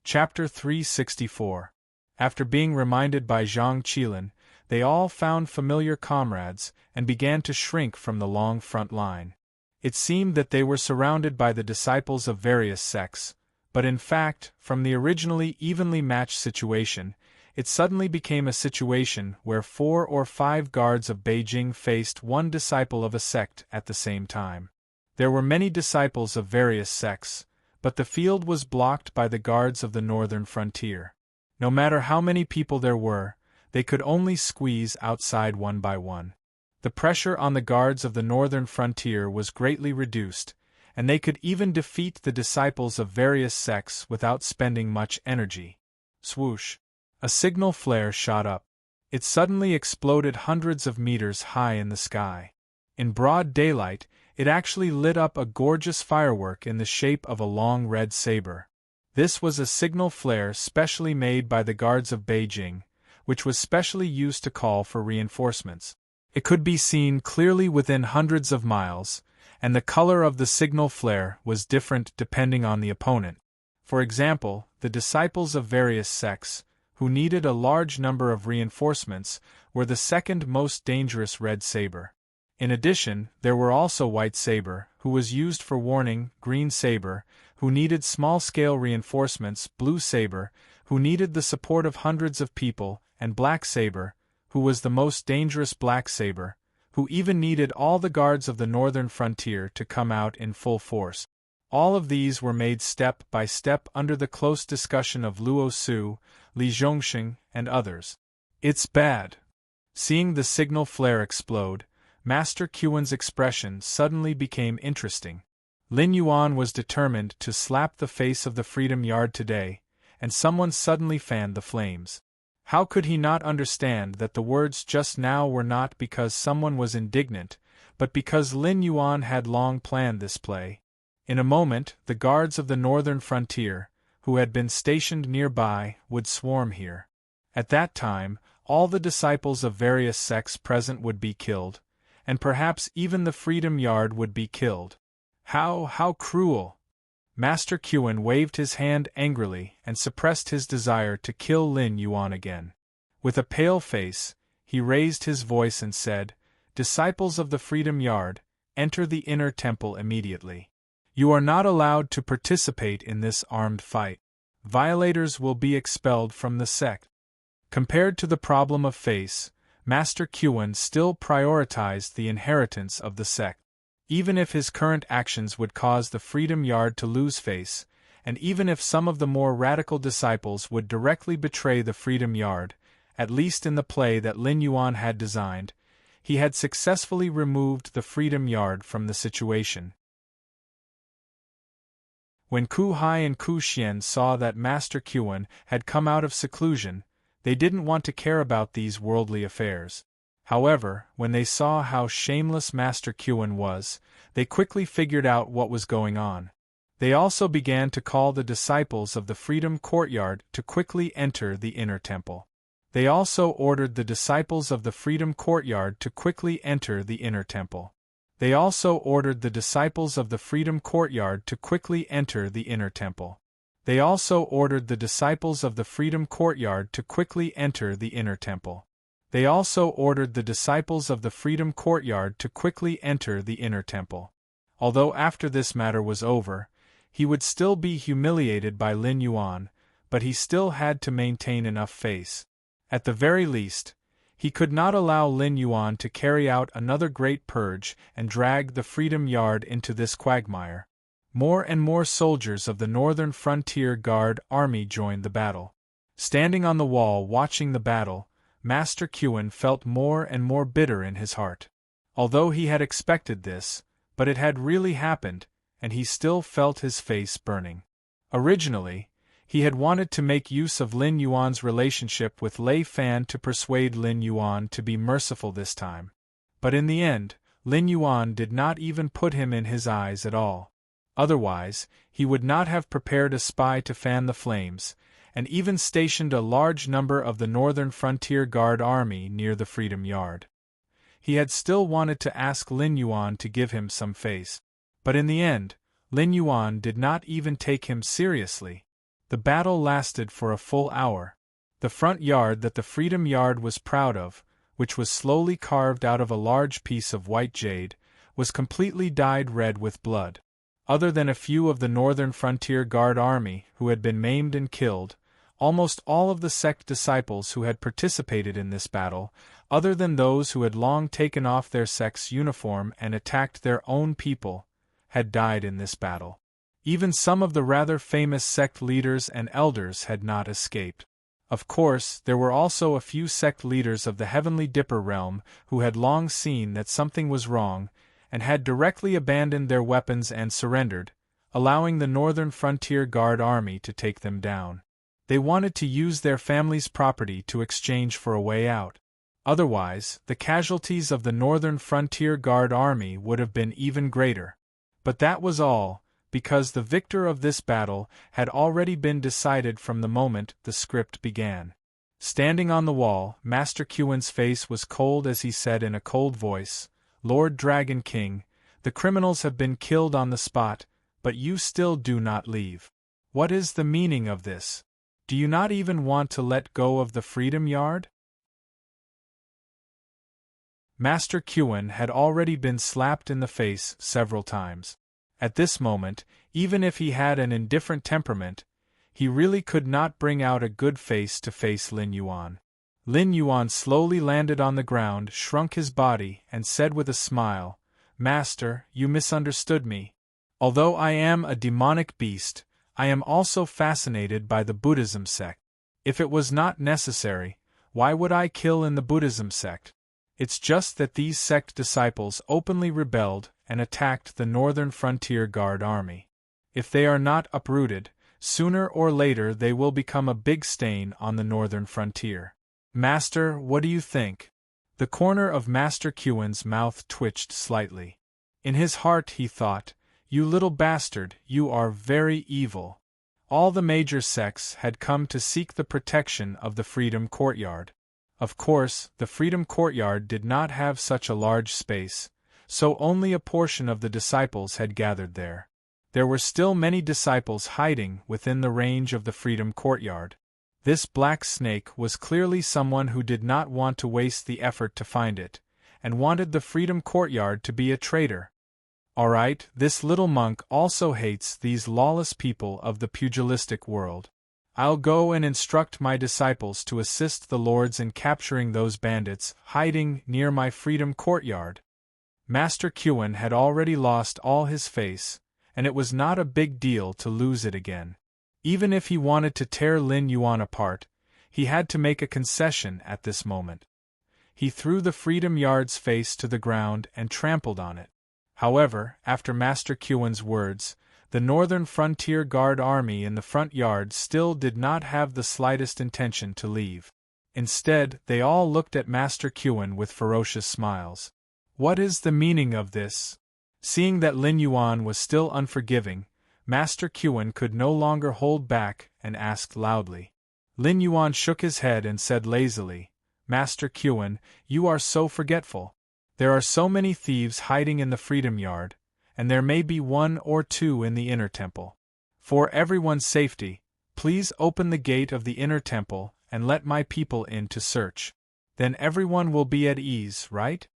Chapter 364. After being reminded by Zhang Qilin, they all found familiar comrades and began to shrink from the long front line. It seemed that they were surrounded by the disciples of various sects, but in fact, from the originally evenly matched situation, it suddenly became a situation where 4 or 5 guards of Beijing faced one disciple of a sect at the same time. There were many disciples of various sects, but the field was blocked by the guards of the northern frontier. No matter how many people there were, they could only squeeze outside one by one. The pressure on the guards of the northern frontier was greatly reduced, and they could even defeat the disciples of various sects without spending much energy. Swoosh! A signal flare shot up. It suddenly exploded hundreds of meters high in the sky. In broad daylight, it actually lit up a gorgeous firework in the shape of a long red saber. This was a signal flare specially made by the guards of Beijing, which was specially used to call for reinforcements. It could be seen clearly within hundreds of miles, and the color of the signal flare was different depending on the opponent. For example, the disciples of various sects, who needed a large number of reinforcements, were the second most dangerous red saber. In addition, there were also white saber, who was used for warning, green saber, who needed small-scale reinforcements, blue saber, who needed the support of hundreds of people, and black saber, who was the most dangerous black saber, who even needed all the guards of the northern frontier to come out in full force. All of these were made step by step under the close discussion of Luo Su, Li Zhongxing, and others. "It's bad." Seeing the signal flare explode, Master Qian's expression suddenly became interesting. Lin Yuan was determined to slap the face of the Freedom Yard today, and someone suddenly fanned the flames. How could he not understand that the words just now were not because someone was indignant, but because Lin Yuan had long planned this play? In a moment, the guards of the northern frontier, who had been stationed nearby, would swarm here. At that time, all the disciples of various sects present would be killed, and perhaps even the Freedom Yard would be killed. How cruel! Master Qian waved his hand angrily and suppressed his desire to kill Lin Yuan again. With a pale face, he raised his voice and said, "Disciples of the Freedom Yard, enter the inner temple immediately. You are not allowed to participate in this armed fight. Violators will be expelled from the sect." Compared to the problem of face, Master Qian still prioritized the inheritance of the sect. Even if his current actions would cause the Freedom Yard to lose face, and even if some of the more radical disciples would directly betray the Freedom Yard, at least in the play that Lin Yuan had designed, he had successfully removed the Freedom Yard from the situation. When Ku Hai and Ku Xian saw that Master Kuan had come out of seclusion, they didn't want to care about these worldly affairs. However, when they saw how shameless Master Kuan was, they quickly figured out what was going on. They also began to call the disciples of the Freedom Courtyard to quickly enter the inner temple. They also ordered the disciples of the Freedom Courtyard to quickly enter the inner temple. They also ordered the disciples of the Freedom Courtyard to quickly enter the inner temple. They also ordered the disciples of the Freedom Courtyard to quickly enter the inner temple. They also ordered the disciples of the Freedom Courtyard to quickly enter the inner temple. Although after this matter was over, he would still be humiliated by Lin Yuan, but he still had to maintain enough face. At the very least, he could not allow Lin Yuan to carry out another great purge and drag the Freedom Yard into this quagmire. More and more soldiers of the Northern Frontier Guard Army joined the battle. Standing on the wall watching the battle, Master Kuan felt more and more bitter in his heart. Although he had expected this, but it had really happened, and he still felt his face burning. Originally, he had wanted to make use of Lin Yuan's relationship with Lei Fan to persuade Lin Yuan to be merciful this time. But in the end, Lin Yuan did not even put him in his eyes at all. Otherwise, he would not have prepared a spy to fan the flames, and even stationed a large number of the Northern Frontier Guard Army near the Freedom Yard. He had still wanted to ask Lin Yuan to give him some face. But in the end, Lin Yuan did not even take him seriously. The battle lasted for a full hour. The front yard that the Freedom Yard was proud of, which was slowly carved out of a large piece of white jade, was completely dyed red with blood. Other than a few of the Northern Frontier Guard Army who had been maimed and killed, almost all of the sect disciples who had participated in this battle, other than those who had long taken off their sect's uniform and attacked their own people, had died in this battle. Even some of the rather famous sect leaders and elders had not escaped. Of course, there were also a few sect leaders of the Heavenly Dipper realm who had long seen that something was wrong, and had directly abandoned their weapons and surrendered, allowing the Northern Frontier Guard Army to take them down. They wanted to use their family's property to exchange for a way out. Otherwise, the casualties of the Northern Frontier Guard Army would have been even greater. But that was all, because the victor of this battle had already been decided from the moment the script began. Standing on the wall, Master Kuan's face was cold as he said in a cold voice, "Lord Dragon King, the criminals have been killed on the spot, but you still do not leave. What is the meaning of this? Do you not even want to let go of the Freedom Yard?" Master Kuan had already been slapped in the face several times. At this moment, even if he had an indifferent temperament, he really could not bring out a good face to face Lin Yuan. Lin Yuan slowly landed on the ground, shrunk his body, and said with a smile, "Master, you misunderstood me. Although I am a demonic beast, I am also fascinated by the Buddhism sect. If it was not necessary, why would I kill in the Buddhism sect? It's just that these sect disciples openly rebelled and attacked the Northern Frontier Guard Army. If they are not uprooted, sooner or later they will become a big stain on the Northern Frontier. Master, what do you think?" The corner of Master Kuan's mouth twitched slightly. In his heart he thought, "You little bastard, you are very evil." All the major sects had come to seek the protection of the Freedom Courtyard. Of course, the Freedom Courtyard did not have such a large space, so only a portion of the disciples had gathered there. There were still many disciples hiding within the range of the Freedom Courtyard. This black snake was clearly someone who did not want to waste the effort to find it, and wanted the Freedom Courtyard to be a traitor. Alright, this little monk also hates these lawless people of the pugilistic world. I'll go and instruct my disciples to assist the lords in capturing those bandits hiding near my Freedom Courtyard. Master Kuan had already lost all his face, and it was not a big deal to lose it again. Even if he wanted to tear Lin Yuan apart, he had to make a concession at this moment. He threw the Freedom Yard's face to the ground and trampled on it. However, after Master Kuen's words, the Northern Frontier Guard Army in the front yard still did not have the slightest intention to leave. Instead, they all looked at Master Kuen with ferocious smiles. What is the meaning of this? Seeing that Lin Yuan was still unforgiving, Master Kuen could no longer hold back and asked loudly. Lin Yuan shook his head and said lazily, Master Kuen, you are so forgetful. There are so many thieves hiding in the Freedom Yard, and there may be 1 or 2 in the inner temple. For everyone's safety, please open the gate of the inner temple and let my people in to search. Then everyone will be at ease, right?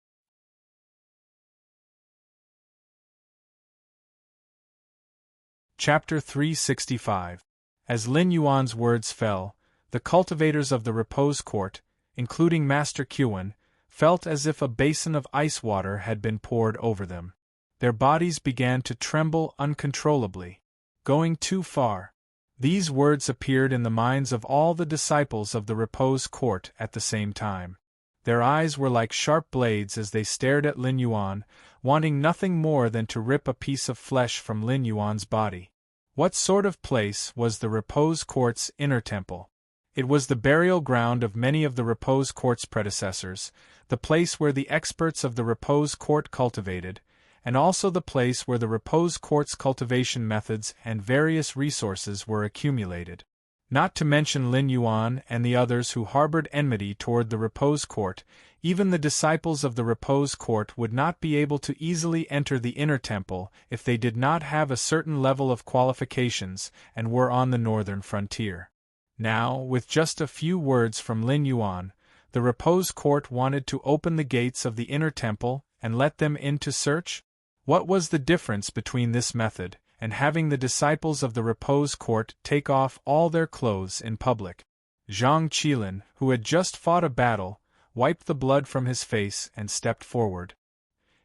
Chapter 365. As Lin Yuan's words fell, the cultivators of the Repose Court, including Master Kuen, felt as if a basin of ice water had been poured over them. Their bodies began to tremble uncontrollably. Going too far. These words appeared in the minds of all the disciples of the Repose Court at the same time. Their eyes were like sharp blades as they stared at Lin Yuan, wanting nothing more than to rip a piece of flesh from Lin Yuan's body. What sort of place was the Repose Court's inner temple? It was the burial ground of many of the Repose Court's predecessors, the place where the experts of the Repose Court cultivated, and also the place where the Repose Court's cultivation methods and various resources were accumulated. Not to mention Lin Yuan and the others who harbored enmity toward the Repose Court, even the disciples of the Repose Court would not be able to easily enter the inner temple if they did not have a certain level of qualifications and were on the northern frontier. Now, with just a few words from Lin Yuan, the Repose Court wanted to open the gates of the inner temple and let them in to search? What was the difference between this method and having the disciples of the Repose Court take off all their clothes in public? Zhang Qilin, who had just fought a battle, wiped the blood from his face and stepped forward.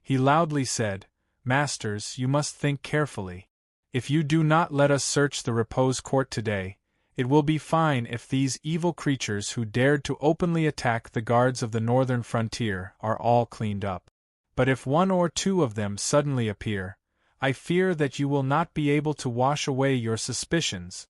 He loudly said, Masters, you must think carefully. If you do not let us search the Repose Court today, it will be fine if these evil creatures who dared to openly attack the guards of the northern frontier are all cleaned up. But if 1 or 2 of them suddenly appear, I fear that you will not be able to wash away your suspicions.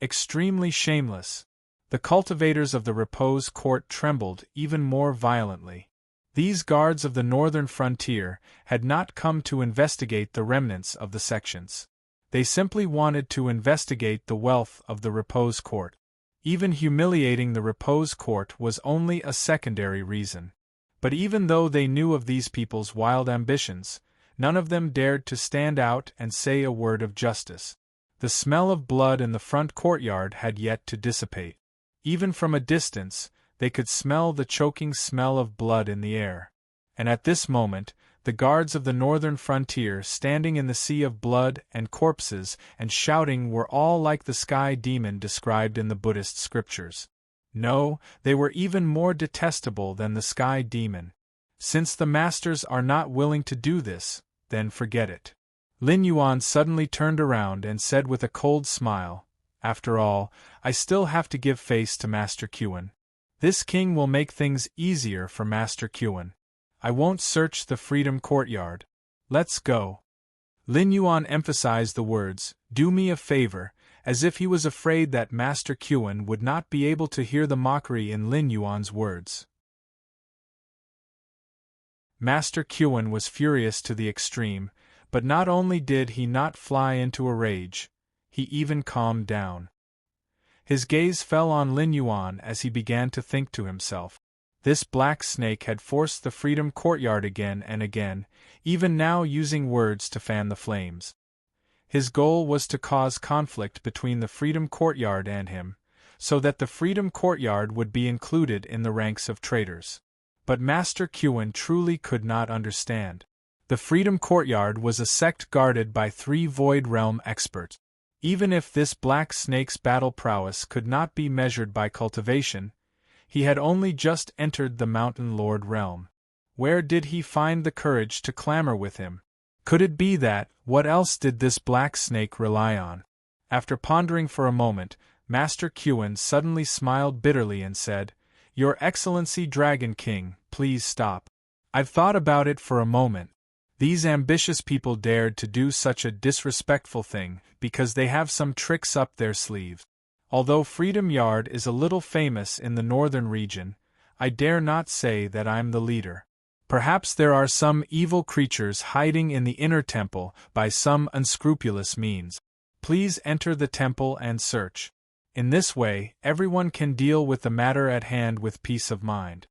Extremely shameless. The cultivators of the Repose Court trembled even more violently. These guards of the northern frontier had not come to investigate the remnants of the sections. They simply wanted to investigate the wealth of the Repose Court. Even humiliating the Repose Court was only a secondary reason. But even though they knew of these people's wild ambitions, none of them dared to stand out and say a word of justice. The smell of blood in the front courtyard had yet to dissipate. Even from a distance, they could smell the choking smell of blood in the air. And at this moment, the guards of the northern frontier standing in the sea of blood and corpses and shouting were all like the sky demon described in the Buddhist scriptures. No, they were even more detestable than the sky demon. Since the masters are not willing to do this, then forget it. Lin Yuan suddenly turned around and said with a cold smile, After all, I still have to give face to Master Kuen. This king will make things easier for Master Kuen. I won't search the Freedom Courtyard. Let's go. Lin Yuan emphasized the words, do me a favor, as if he was afraid that Master Kuen would not be able to hear the mockery in Lin Yuan's words. Master Kuen was furious to the extreme, but not only did he not fly into a rage, he even calmed down. His gaze fell on Lin Yuan as he began to think to himself. This black snake had forced the Freedom Courtyard again and again, even now using words to fan the flames. His goal was to cause conflict between the Freedom Courtyard and him, so that the Freedom Courtyard would be included in the ranks of traitors. But Master Kuen truly could not understand. The Freedom Courtyard was a sect guarded by 3 Void Realm experts. Even if this black snake's battle prowess could not be measured by cultivation, he had only just entered the Mountain Lord realm. Where did he find the courage to clamor with him? Could it be that, what else did this black snake rely on? After pondering for a moment, Master Kuan suddenly smiled bitterly and said, "Your Excellency Dragon King, please stop. I've thought about it for a moment. These ambitious people dared to do such a disrespectful thing because they have some tricks up their sleeves. Although Freedom Yard is a little famous in the northern region, I dare not say that I'm the leader. Perhaps there are some evil creatures hiding in the inner temple by some unscrupulous means. Please enter the temple and search. In this way, everyone can deal with the matter at hand with peace of mind."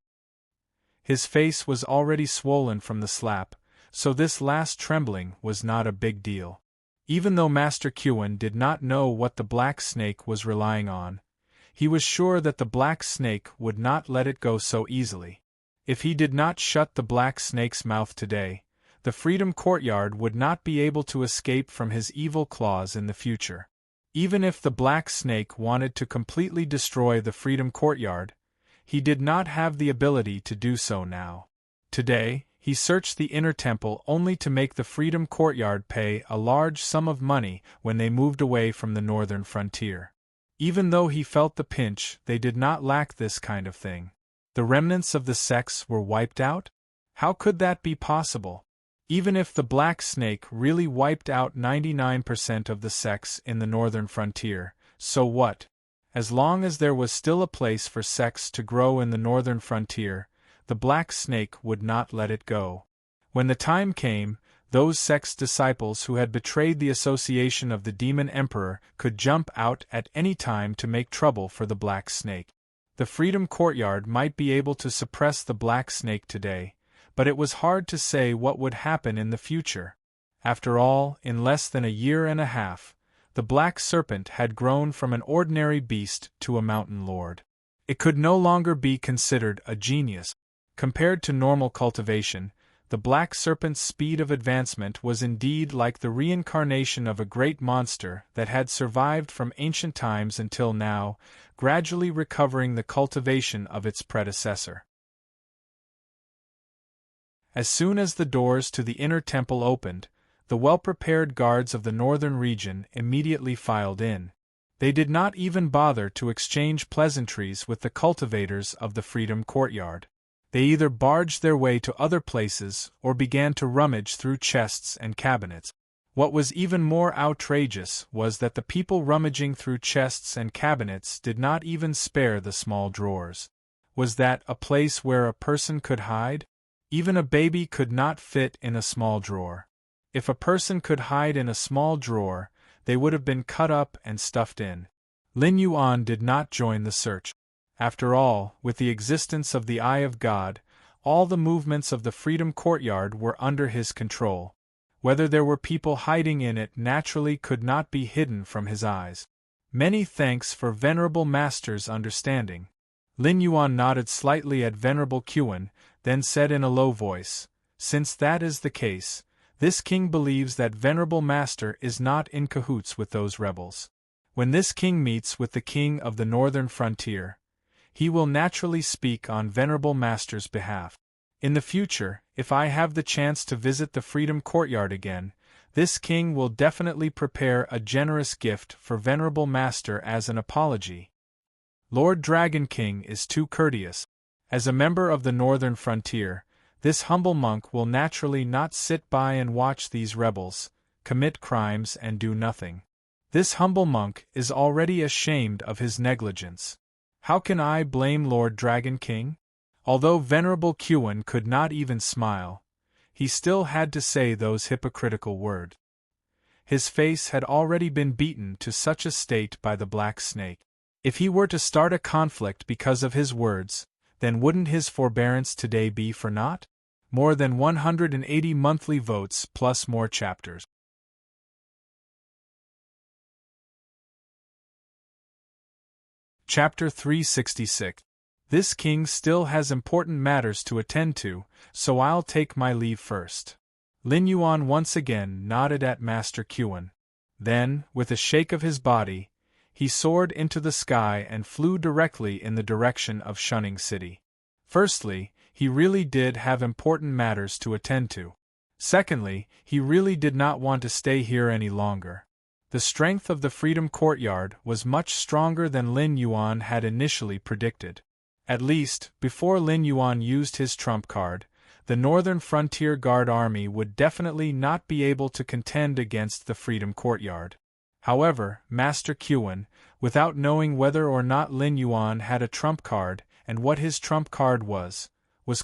His face was already swollen from the slap, so this last trembling was not a big deal. Even though Master Kuan did not know what the black snake was relying on, he was sure that the black snake would not let it go so easily. If he did not shut the black snake's mouth today, the Freedom Courtyard would not be able to escape from his evil claws in the future. Even if the black snake wanted to completely destroy the Freedom Courtyard, he did not have the ability to do so now. Today, he searched the inner temple only to make the Freedom Courtyard pay a large sum of money when they moved away from the northern frontier. Even though he felt the pinch, they did not lack this kind of thing. The remnants of the sects were wiped out? How could that be possible? Even if the black snake really wiped out 99% of the sects in the northern frontier, so what? As long as there was still a place for sects to grow in the northern frontier, the black snake would not let it go. When the time came, those sect's disciples who had betrayed the association of the Demon Emperor could jump out at any time to make trouble for the black snake. The Freedom Courtyard might be able to suppress the black snake today, but it was hard to say what would happen in the future. After all, in less than a year and a half, the black serpent had grown from an ordinary beast to a mountain lord. It could no longer be considered a genius. Compared to normal cultivation, the black serpent's speed of advancement was indeed like the reincarnation of a great monster that had survived from ancient times until now, gradually recovering the cultivation of its predecessor. As soon as the doors to the inner temple opened, the well-prepared guards of the northern region immediately filed in. They did not even bother to exchange pleasantries with the cultivators of the Freedom Courtyard. They either barged their way to other places or began to rummage through chests and cabinets. What was even more outrageous was that the people rummaging through chests and cabinets did not even spare the small drawers. Was that a place where a person could hide? Even a baby could not fit in a small drawer. If a person could hide in a small drawer, they would have been cut up and stuffed in. Lin Yuan did not join the search. After all, with the existence of the Eye of God, all the movements of the Freedom Courtyard were under his control. Whether there were people hiding in it naturally could not be hidden from his eyes. Many thanks for Venerable Master's understanding. Lin Yuan nodded slightly at Venerable Kuan, then said in a low voice, "Since that is the case, this king believes that Venerable Master is not in cahoots with those rebels. When this king meets with the king of the northern frontier, he will naturally speak on Venerable Master's behalf. In the future, if I have the chance to visit the Freedom Courtyard again, this king will definitely prepare a generous gift for Venerable Master as an apology. Lord Dragon King is too courteous. As a member of the northern frontier, this humble monk will naturally not sit by and watch these rebels commit crimes and do nothing. This humble monk is already ashamed of his negligence. How can I blame Lord Dragon King?" Although Venerable Kuan could not even smile, he still had to say those hypocritical words. His face had already been beaten to such a state by the black snake. If he were to start a conflict because of his words, then wouldn't his forbearance today be for naught? More than 180 monthly votes plus more chapters. Chapter 366. This king still has important matters to attend to, so I'll take my leave first. Lin Yuan once again nodded at Master Kuan. Then, with a shake of his body, he soared into the sky and flew directly in the direction of Shunning City. Firstly, he really did have important matters to attend to. Secondly, he really did not want to stay here any longer. The strength of the Freedom Courtyard was much stronger than Lin Yuan had initially predicted. At least, before Lin Yuan used his trump card, the Northern Frontier Guard Army would definitely not be able to contend against the Freedom Courtyard. However, Master Qin, without knowing whether or not Lin Yuan had a trump card and what his trump card was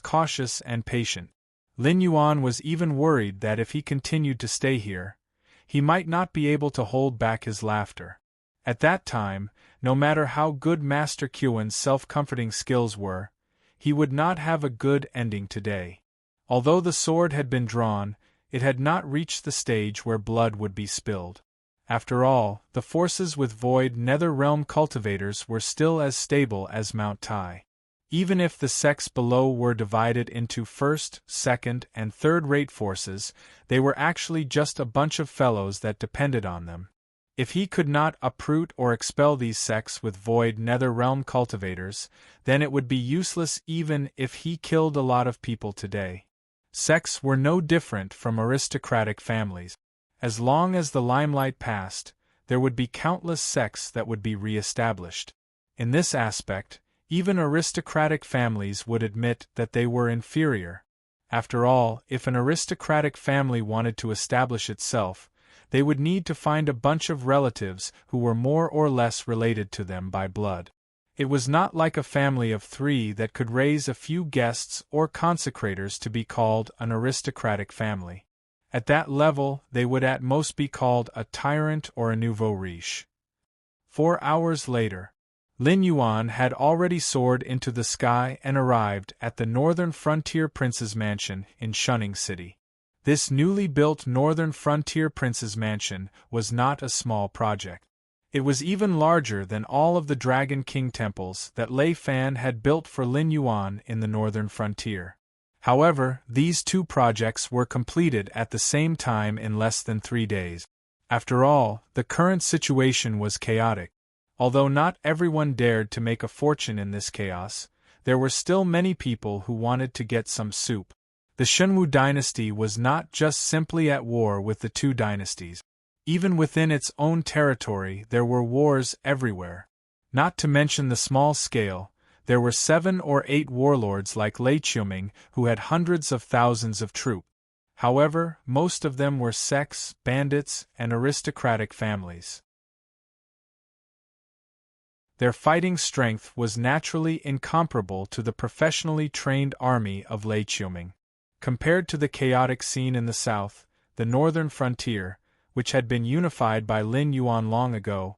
cautious and patient. Lin Yuan was even worried that if he continued to stay here, he might not be able to hold back his laughter. At that time, no matter how good Master Qin's self-comforting skills were, he would not have a good ending today. Although the sword had been drawn, it had not reached the stage where blood would be spilled. After all, the forces with Void Nether Realm cultivators were still as stable as Mount Tai. Even if the sects below were divided into first, second, and third-rate forces, they were actually just a bunch of fellows that depended on them. If he could not uproot or expel these sects with Void Nether Realm cultivators, then it would be useless even if he killed a lot of people today. Sects were no different from aristocratic families. As long as the limelight passed, there would be countless sects that would be re-established. In this aspect, even aristocratic families would admit that they were inferior. After all, if an aristocratic family wanted to establish itself, they would need to find a bunch of relatives who were more or less related to them by blood. It was not like a family of 3 that could raise a few guests or consecrators to be called an aristocratic family. At that level, they would at most be called a tyrant or a nouveau riche. 4 hours later, Lin Yuan had already soared into the sky and arrived at the Northern Frontier Prince's Mansion in Shunning City. This newly built Northern Frontier Prince's Mansion was not a small project. It was even larger than all of the Dragon King temples that Lei Fan had built for Lin Yuan in the Northern Frontier. However, these 2 projects were completed at the same time in less than 3 days. After all, the current situation was chaotic. Although not everyone dared to make a fortune in this chaos, there were still many people who wanted to get some soup. The Shenwu dynasty was not just simply at war with the 2 dynasties. Even within its own territory there were wars everywhere. Not to mention the small scale, there were 7 or 8 warlords like Lei Qiuming who had hundreds of thousands of troops. However, most of them were sects, bandits, and aristocratic families. Their fighting strength was naturally incomparable to the professionally trained army of Lei Qiuming. Compared to the chaotic scene in the south, the northern frontier, which had been unified by Lin Yuan long ago,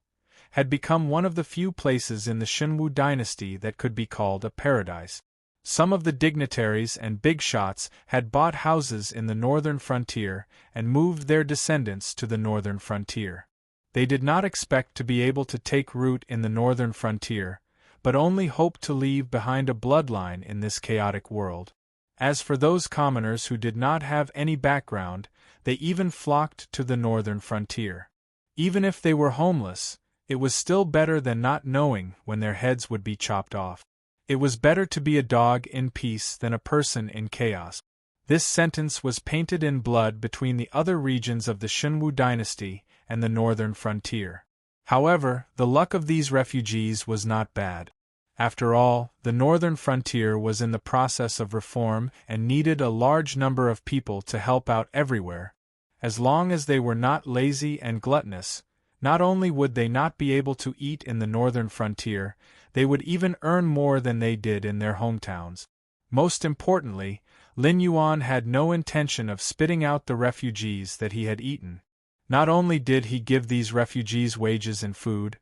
had become one of the few places in the Shenwu dynasty that could be called a paradise. Some of the dignitaries and big shots had bought houses in the northern frontier and moved their descendants to the northern frontier. They did not expect to be able to take root in the northern frontier, but only hoped to leave behind a bloodline in this chaotic world. As for those commoners who did not have any background, they even flocked to the northern frontier. Even if they were homeless, it was still better than not knowing when their heads would be chopped off. It was better to be a dog in peace than a person in chaos. This sentence was painted in blood between the other regions of the Shenwu dynasty and the northern frontier. However, the luck of these refugees was not bad. After all, the northern frontier was in the process of reform and needed a large number of people to help out everywhere. As long as they were not lazy and gluttonous, not only would they not be able to eat in the northern frontier, they would even earn more than they did in their hometowns. Most importantly, Lin Yuan had no intention of spitting out the refugees that he had eaten. Not only did he give these refugees wages and food,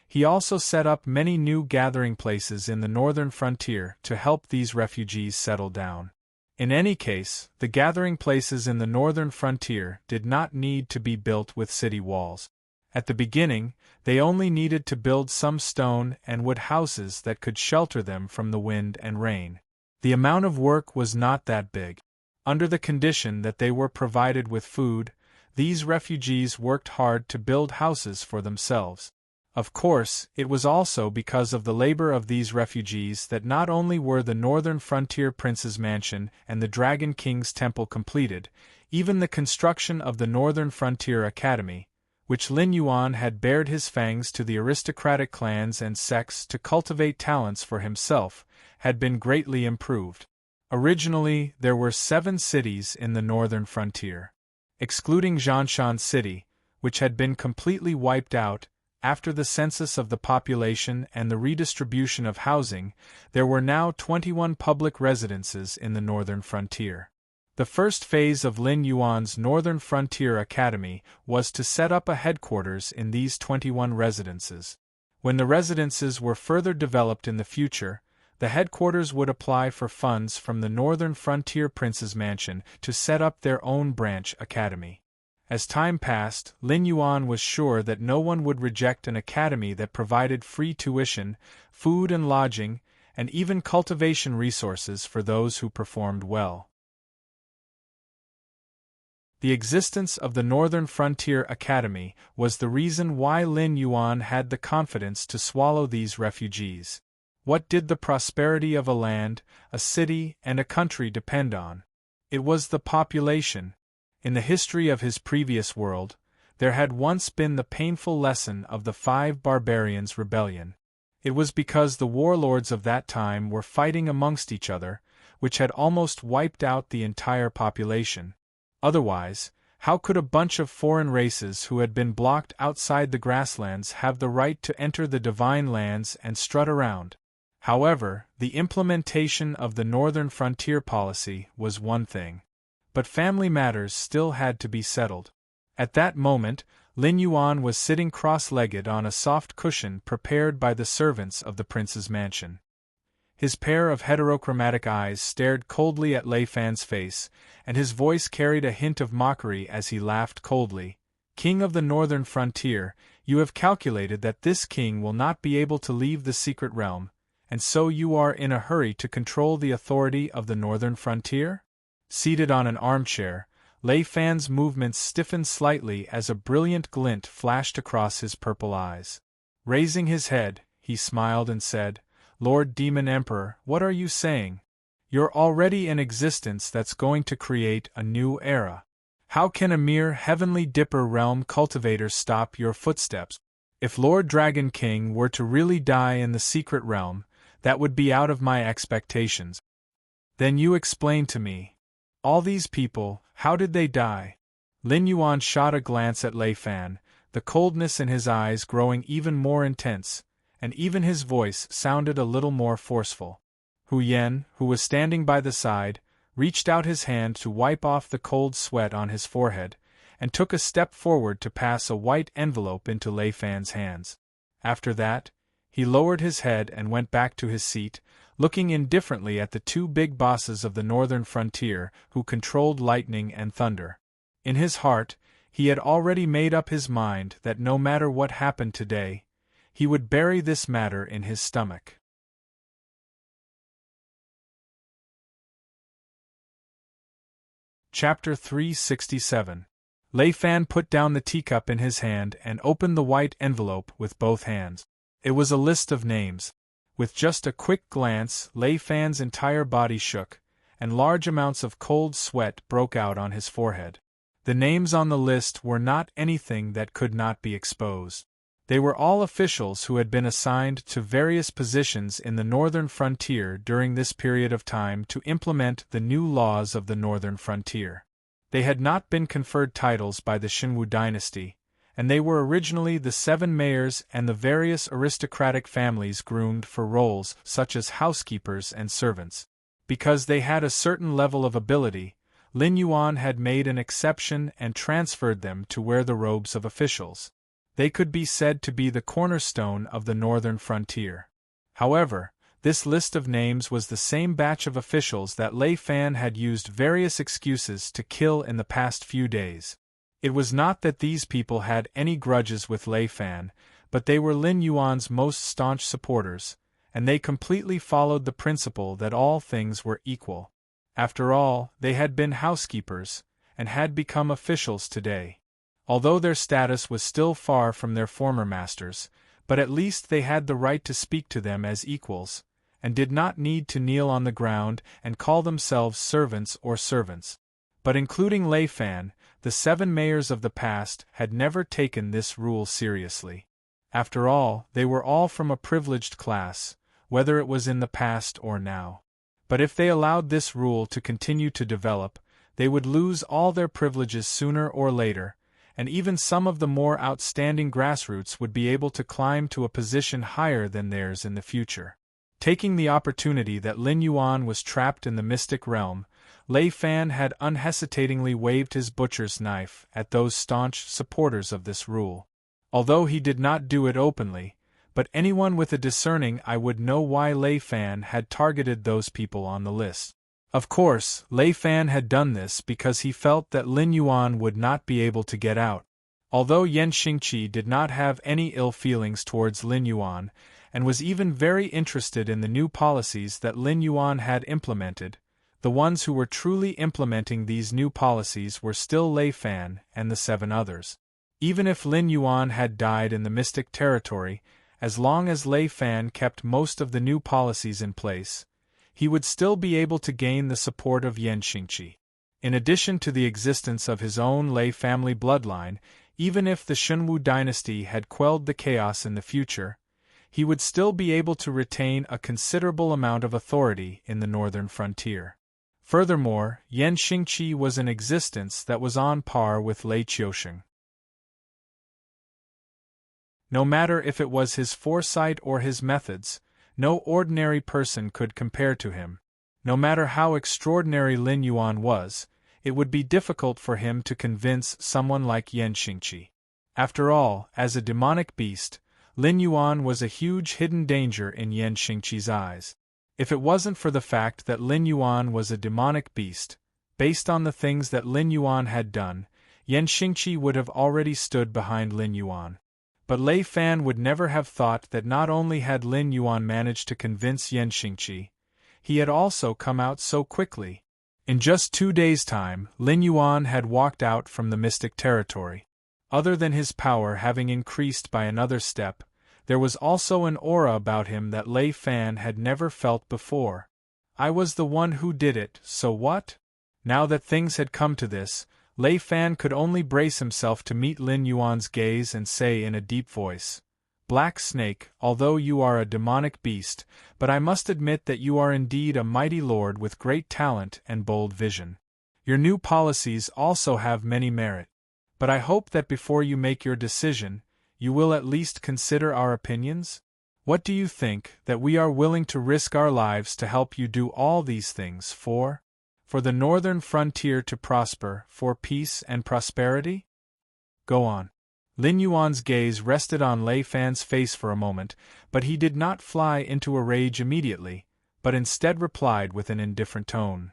he also set up many new gathering places in the northern frontier to help these refugees settle down. In any case, the gathering places in the northern frontier did not need to be built with city walls. At the beginning, they only needed to build some stone and wood houses that could shelter them from the wind and rain. The amount of work was not that big. Under the condition that they were provided with food, these refugees worked hard to build houses for themselves. Of course, it was also because of the labor of these refugees that not only were the northern frontier prince's mansion and the Dragon King's temple completed, even the construction of the northern frontier academy, which Lin Yuan had bared his fangs to the aristocratic clans and sects to cultivate talents for himself, had been greatly improved. Originally, there were 7 cities in the northern frontier. Excluding Zhanshan City, which had been completely wiped out after the census of the population and the redistribution of housing, there were now 21 public residences in the northern frontier. The first phase of Lin Yuan's Northern Frontier Academy was to set up a headquarters in these 21 residences. When the residences were further developed in the future, the headquarters would apply for funds from the Northern Frontier Prince's Mansion to set up their own branch academy. As time passed, Lin Yuan was sure that no one would reject an academy that provided free tuition, food and lodging, and even cultivation resources for those who performed well. The existence of the Northern Frontier Academy was the reason why Lin Yuan had the confidence to swallow these refugees. What did the prosperity of a land, a city, and a country depend on? It was the population. In the history of his previous world, there had once been the painful lesson of the 5 Barbarians' rebellion. It was because the warlords of that time were fighting amongst each other, which had almost wiped out the entire population. Otherwise, how could a bunch of foreign races who had been blocked outside the grasslands have the right to enter the divine lands and strut around? However, the implementation of the Northern Frontier policy was one thing. But family matters still had to be settled. At that moment, Lin Yuan was sitting cross-legged on a soft cushion prepared by the servants of the prince's mansion. His pair of heterochromatic eyes stared coldly at Lei Fan's face, and his voice carried a hint of mockery as he laughed coldly. "King of the Northern Frontier, you have calculated that this king will not be able to leave the secret realm, and so you are in a hurry to control the authority of the Northern Frontier?" Seated on an armchair, Lei Fan's movements stiffened slightly as a brilliant glint flashed across his purple eyes. Raising his head, he smiled and said, "Lord Demon Emperor, what are you saying? You're already in existence that's going to create a new era. How can a mere Heavenly Dipper realm cultivator stop your footsteps? If Lord Dragon King were to really die in the secret realm, that would be out of my expectations. Then you explain to me. All these people, how did they die?" Lin Yuan shot a glance at Lei Fan, the coldness in his eyes growing even more intense, and even his voice sounded a little more forceful. Hu Yen, who was standing by the side, reached out his hand to wipe off the cold sweat on his forehead, and took a step forward to pass a white envelope into Lei Fan's hands. After that, he lowered his head and went back to his seat, looking indifferently at the 2 big bosses of the northern frontier who controlled lightning and thunder. In his heart, he had already made up his mind that no matter what happened today, he would bury this matter in his stomach. Chapter 367. Lei Fan put down the teacup in his hand and opened the white envelope with both hands. It was a list of names. With just a quick glance, Lei Fan's entire body shook, and large amounts of cold sweat broke out on his forehead. The names on the list were not anything that could not be exposed. They were all officials who had been assigned to various positions in the northern frontier during this period of time to implement the new laws of the northern frontier. They had not been conferred titles by the Xinwu dynasty, and they were originally the 7 mayors and the various aristocratic families groomed for roles such as housekeepers and servants. Because they had a certain level of ability, Lin Yuan had made an exception and transferred them to wear the robes of officials. They could be said to be the cornerstone of the northern frontier. However, this list of names was the same batch of officials that Lei Fan had used various excuses to kill in the past few days. It was not that these people had any grudges with Lei Fan, but they were Lin Yuan's most staunch supporters, and they completely followed the principle that all things were equal. After all, they had been housekeepers, and had become officials today. Although their status was still far from their former masters, but at least they had the right to speak to them as equals, and did not need to kneel on the ground and call themselves servants or servants. But including Lei Fan, the 7 mayors of the past had never taken this rule seriously. After all, they were all from a privileged class, whether it was in the past or now. But if they allowed this rule to continue to develop, they would lose all their privileges sooner or later, and even some of the more outstanding grassroots would be able to climb to a position higher than theirs in the future. Taking the opportunity that Lin Yuan was trapped in the mystic realm, Lei Fan had unhesitatingly waved his butcher's knife at those staunch supporters of this rule. Although he did not do it openly, but anyone with a discerning eye would know why Lei Fan had targeted those people on the list. Of course, Lei Fan had done this because he felt that Lin Yuan would not be able to get out. Although Yan Xingqi did not have any ill feelings towards Lin Yuan, and was even very interested in the new policies that Lin Yuan had implemented, the ones who were truly implementing these new policies were still Lei Fan and the 7 others. Even if Lin Yuan had died in the mystic territory, as long as Lei Fan kept most of the new policies in place, he would still be able to gain the support of Yan Xingqi. In addition to the existence of his own Lei family bloodline, even if the Shunwu dynasty had quelled the chaos in the future, he would still be able to retain a considerable amount of authority in the northern frontier. Furthermore, Yan Xingqi was an existence that was on par with Lei Qiusheng. No matter if it was his foresight or his methods, no ordinary person could compare to him. No matter how extraordinary Lin Yuan was, it would be difficult for him to convince someone like Yan Xingqi. After all, as a demonic beast, Lin Yuan was a huge hidden danger in Yan Xingqi's eyes. If it wasn't for the fact that Lin Yuan was a demonic beast, based on the things that Lin Yuan had done, Yan Xingqi would have already stood behind Lin Yuan. But Lei Fan would never have thought that not only had Lin Yuan managed to convince Yan Xingqi, he had also come out so quickly. In just 2 days' time, Lin Yuan had walked out from the mystic territory. Other than his power having increased by another step, there was also an aura about him that Lei Fan had never felt before. I was the one who did it, so what? Now that things had come to this, Lei Fan could only brace himself to meet Lin Yuan's gaze and say in a deep voice, "Black Snake, although you are a demonic beast, but I must admit that you are indeed a mighty lord with great talent and bold vision. Your new policies also have many merit. But I hope that before you make your decision, you will at least consider our opinions? What do you think that we are willing to risk our lives to help you do all these things for? For the northern frontier to prosper, for peace and prosperity? Go on." Lin Yuan's gaze rested on Lei Fan's face for a moment, but he did not fly into a rage immediately, but instead replied with an indifferent tone.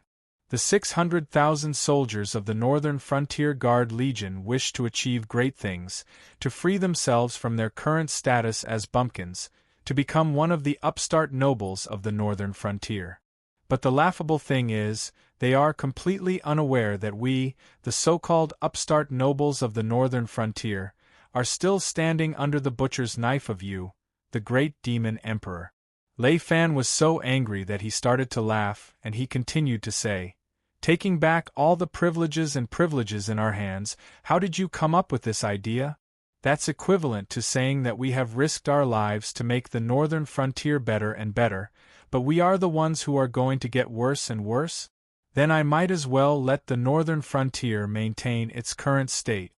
The 600,000 soldiers of the Northern Frontier Guard Legion wish to achieve great things, to free themselves from their current status as bumpkins, to become one of the upstart nobles of the Northern Frontier. But the laughable thing is, they are completely unaware that we, the so-called upstart nobles of the Northern Frontier, are still standing under the butcher's knife of you, the great demon emperor. Lei Fan was so angry that he started to laugh, and he continued to say, "Taking back all the privileges in our hands, how did you come up with this idea? That's equivalent to saying that we have risked our lives to make the northern frontier better and better, but we are the ones who are going to get worse and worse? Then I might as well let the northern frontier maintain its current state."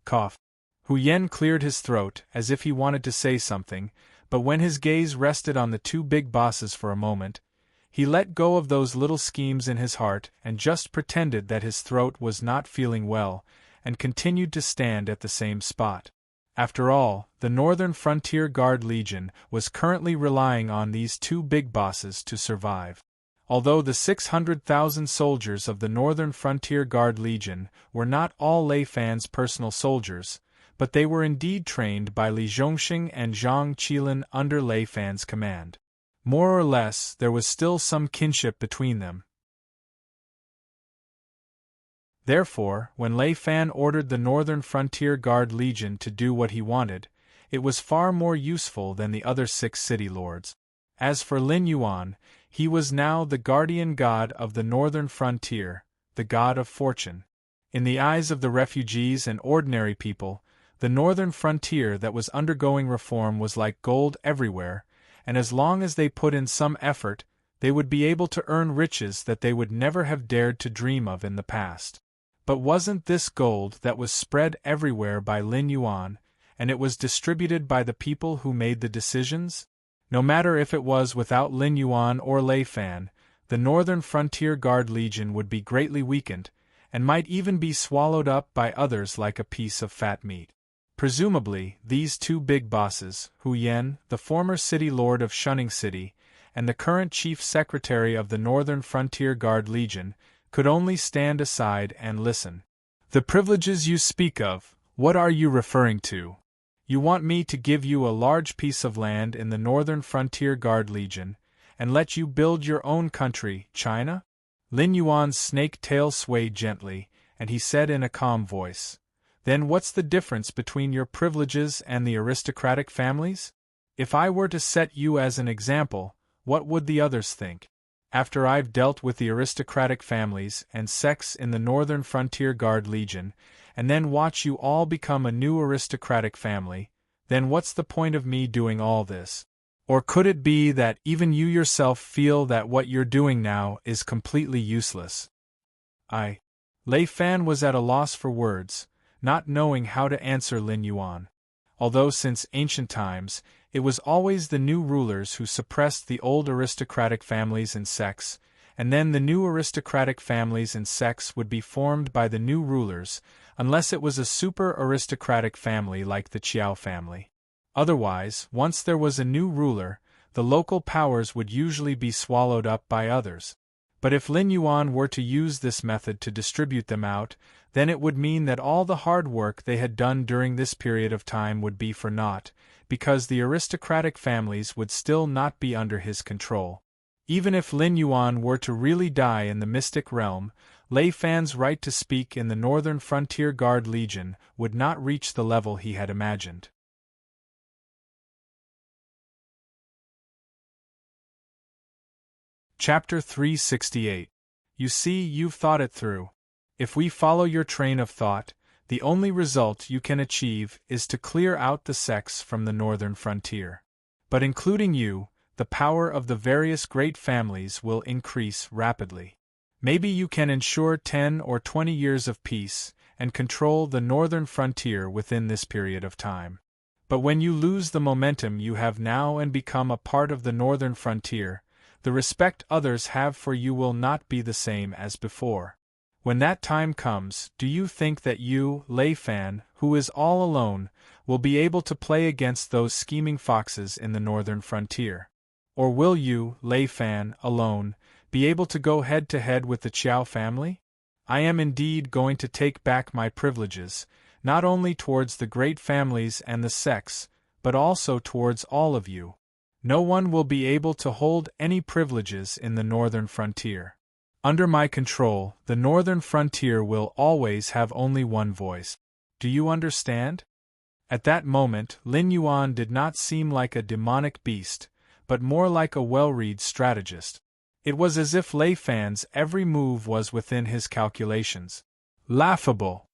Cough. Hu Yen cleared his throat, as if he wanted to say something, but when his gaze rested on the 2 big bosses for a moment, he let go of those little schemes in his heart and just pretended that his throat was not feeling well, and continued to stand at the same spot. After all, the Northern Frontier Guard Legion was currently relying on these 2 big bosses to survive. Although the 600,000 soldiers of the Northern Frontier Guard Legion were not all Lei Fan's personal soldiers, but they were indeed trained by Li Zhongxing and Zhang Qilin under Lei Fan's command. More or less, there was still some kinship between them. Therefore, when Lei Fan ordered the Northern Frontier Guard Legion to do what he wanted, it was far more useful than the other 6 city lords. As for Lin Yuan, he was now the guardian god of the northern frontier, the god of fortune. In the eyes of the refugees and ordinary people, the northern frontier that was undergoing reform was like gold everywhere, and as long as they put in some effort, they would be able to earn riches that they would never have dared to dream of in the past. But wasn't this gold that was spread everywhere by Lin Yuan, and it was distributed by the people who made the decisions? No matter if it was without Lin Yuan or Lei Fan, the Northern Frontier Guard Legion would be greatly weakened, and might even be swallowed up by others like a piece of fat meat. Presumably, these 2 big bosses, Hu Yen, the former city lord of Shunning City, and the current chief secretary of the Northern Frontier Guard Legion, could only stand aside and listen. The privileges you speak of, what are you referring to? You want me to give you a large piece of land in the Northern Frontier Guard Legion, and let you build your own country, China? Lin Yuan's snake tail swayed gently, and he said in a calm voice, "Then what's the difference between your privileges and the aristocratic families? If I were to set you as an example, what would the others think? After I've dealt with the aristocratic families and sects in the Northern Frontier Guard Legion, and then watch you all become a new aristocratic family, then what's the point of me doing all this? Or could it be that even you yourself feel that what you're doing now is completely useless?" Lei Fan was at a loss for words, not knowing how to answer Lin Yuan. Although since ancient times, it was always the new rulers who suppressed the old aristocratic families and sects, and then the new aristocratic families and sects would be formed by the new rulers, unless it was a super-aristocratic family like the Qiao family. Otherwise, once there was a new ruler, the local powers would usually be swallowed up by others. But if Lin Yuan were to use this method to distribute them out, then it would mean that all the hard work they had done during this period of time would be for naught, because the aristocratic families would still not be under his control. Even if Lin Yuan were to really die in the mystic realm, Lei Fan's right to speak in the Northern Frontier Guard Legion would not reach the level he had imagined. Chapter 368. You see, you've thought it through. If we follow your train of thought, the only result you can achieve is to clear out the sects from the northern frontier. But including you, the power of the various great families will increase rapidly. Maybe you can ensure 10 or 20 years of peace and control the northern frontier within this period of time. But when you lose the momentum you have now and become a part of the northern frontier, the respect others have for you will not be the same as before. When that time comes, do you think that you, Lei Fan, who is all alone, will be able to play against those scheming foxes in the northern frontier? Or will you, Lei Fan, alone, be able to go head-to-head with the Qiao family? I am indeed going to take back my privileges, not only towards the great families and the sects, but also towards all of you. No one will be able to hold any privileges in the northern frontier. Under my control, the northern frontier will always have only one voice. Do you understand? At that moment, Lin Yuan did not seem like a demonic beast, but more like a well-read strategist. It was as if Lei Fan's every move was within his calculations. Laughable!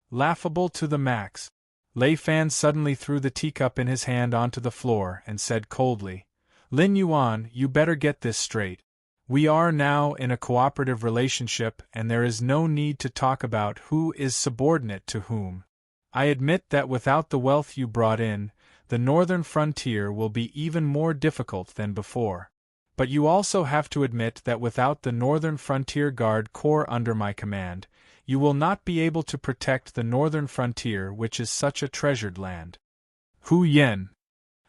Laughable to the max. Lei Fan suddenly threw the teacup in his hand onto the floor and said coldly, "Lin Yuan, you better get this straight. We are now in a cooperative relationship and there is no need to talk about who is subordinate to whom. I admit that without the wealth you brought in, the northern frontier will be even more difficult than before. But you also have to admit that without the Northern Frontier Guard Corps under my command, you will not be able to protect the northern frontier, which is such a treasured land." Hu Yen.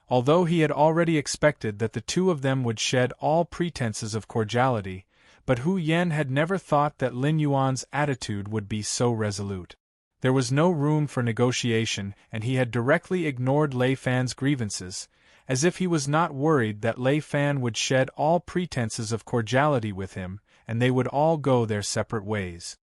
Although he had already expected that the two of them would shed all pretenses of cordiality, but Hu Yen had never thought that Lin Yuan's attitude would be so resolute. There was no room for negotiation, and he had directly ignored Lei Fan's grievances, as if he was not worried that Lei Fan would shed all pretenses of cordiality with him, and they would all go their separate ways.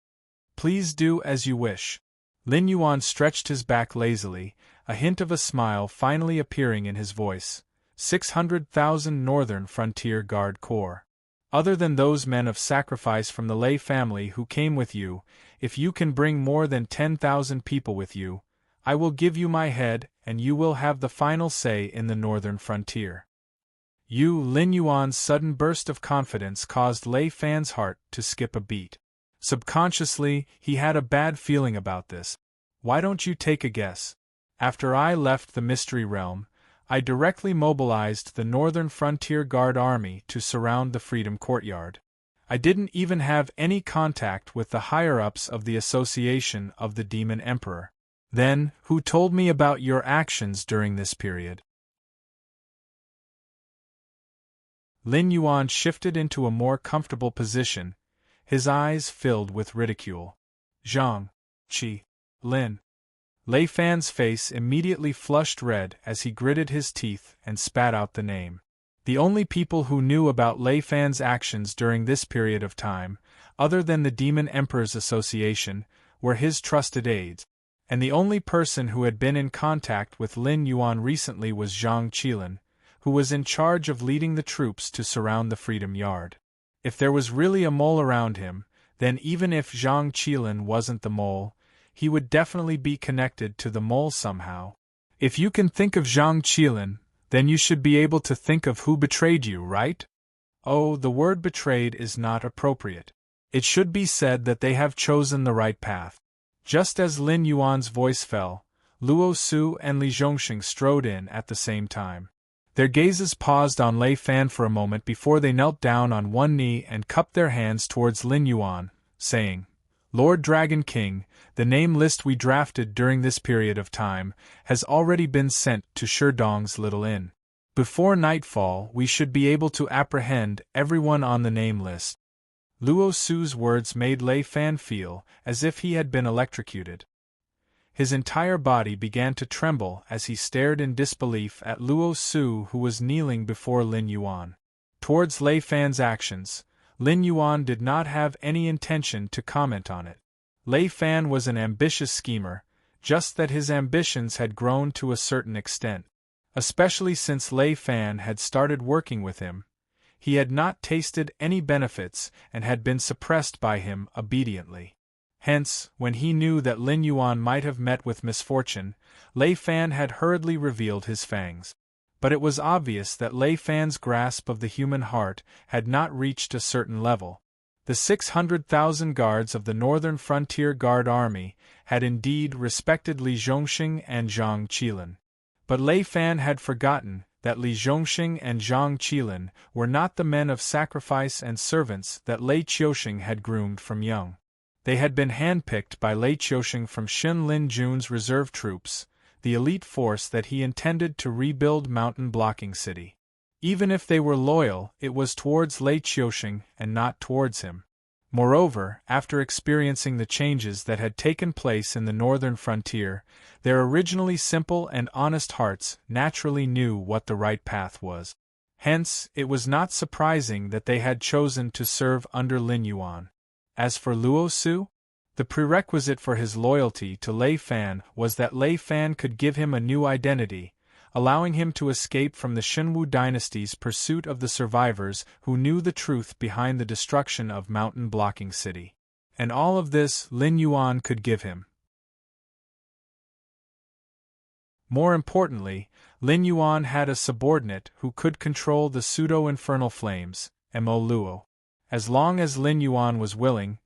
"Please do as you wish." Lin Yuan stretched his back lazily, a hint of a smile finally appearing in his voice. 600,000 Northern Frontier Guard Corps. Other than those men of sacrifice from the Lei family who came with you, if you can bring more than 10,000 people with you, I will give you my head and you will have the final say in the Northern Frontier. Lin Yuan's sudden burst of confidence caused Lei Fan's heart to skip a beat. Subconsciously, he had a bad feeling about this. Why don't you take a guess? After I left the Mystery Realm, I directly mobilized the Northern Frontier Guard Army to surround the Freedom Courtyard. I didn't even have any contact with the higher-ups of the Association of the Demon Emperor. Then, who told me about your actions during this period? Lin Yuan shifted into a more comfortable position, his eyes filled with ridicule. Zhang, Qi, Lin. Lei Fan's face immediately flushed red as he gritted his teeth and spat out the name. The only people who knew about Lei Fan's actions during this period of time, other than the Demon Emperor's Association, were his trusted aides, and the only person who had been in contact with Lin Yuan recently was Zhang Qilin, who was in charge of leading the troops to surround the Freedom Yard. If there was really a mole around him, then even if Zhang Qilin wasn't the mole, he would definitely be connected to the mole somehow. If you can think of Zhang Qilin, then you should be able to think of who betrayed you, right? Oh, the word betrayed is not appropriate. It should be said that they have chosen the right path. Just as Lin Yuan's voice fell, Luo Su and Li Zhongxing strode in at the same time. Their gazes paused on Lei Fan for a moment before they knelt down on one knee and cupped their hands towards Lin Yuan, saying, Lord Dragon King, the name list we drafted during this period of time has already been sent to Sherdong's Little Inn. Before nightfall we should be able to apprehend everyone on the name list. Luo Su's words made Lei Fan feel as if he had been electrocuted. His entire body began to tremble as he stared in disbelief at Luo Su, who was kneeling before Lin Yuan. Towards Lei Fan's actions, Lin Yuan did not have any intention to comment on it. Lei Fan was an ambitious schemer, just that his ambitions had grown to a certain extent. Especially since Lei Fan had started working with him, he had not tasted any benefits and had been suppressed by him obediently. Hence, when he knew that Lin Yuan might have met with misfortune, Lei Fan had hurriedly revealed his fangs. But it was obvious that Lei Fan's grasp of the human heart had not reached a certain level. The 600,000 guards of the Northern Frontier Guard Army had indeed respected Li Zhongxing and Zhang Qilin. But Lei Fan had forgotten that Li Zhongxing and Zhang Qilin were not the men of sacrifice and servants that Lei Qiuxing had groomed from young. They had been handpicked by Lei Qiuxing from Xin Lin Jun's reserve troops, the elite force that he intended to rebuild Mountain Blocking City. Even if they were loyal, it was towards Lei Qiuxing and not towards him. Moreover, after experiencing the changes that had taken place in the northern frontier, their originally simple and honest hearts naturally knew what the right path was. Hence, it was not surprising that they had chosen to serve under Lin Yuan. As for Luo Su, the prerequisite for his loyalty to Lei Fan was that Lei Fan could give him a new identity, allowing him to escape from the Shenwu dynasty's pursuit of the survivors who knew the truth behind the destruction of Mountain Blocking City. And all of this Lin Yuan could give him. More importantly, Lin Yuan had a subordinate who could control the pseudo-infernal flames, Mo Luo. As long as Lin Yuan was willing,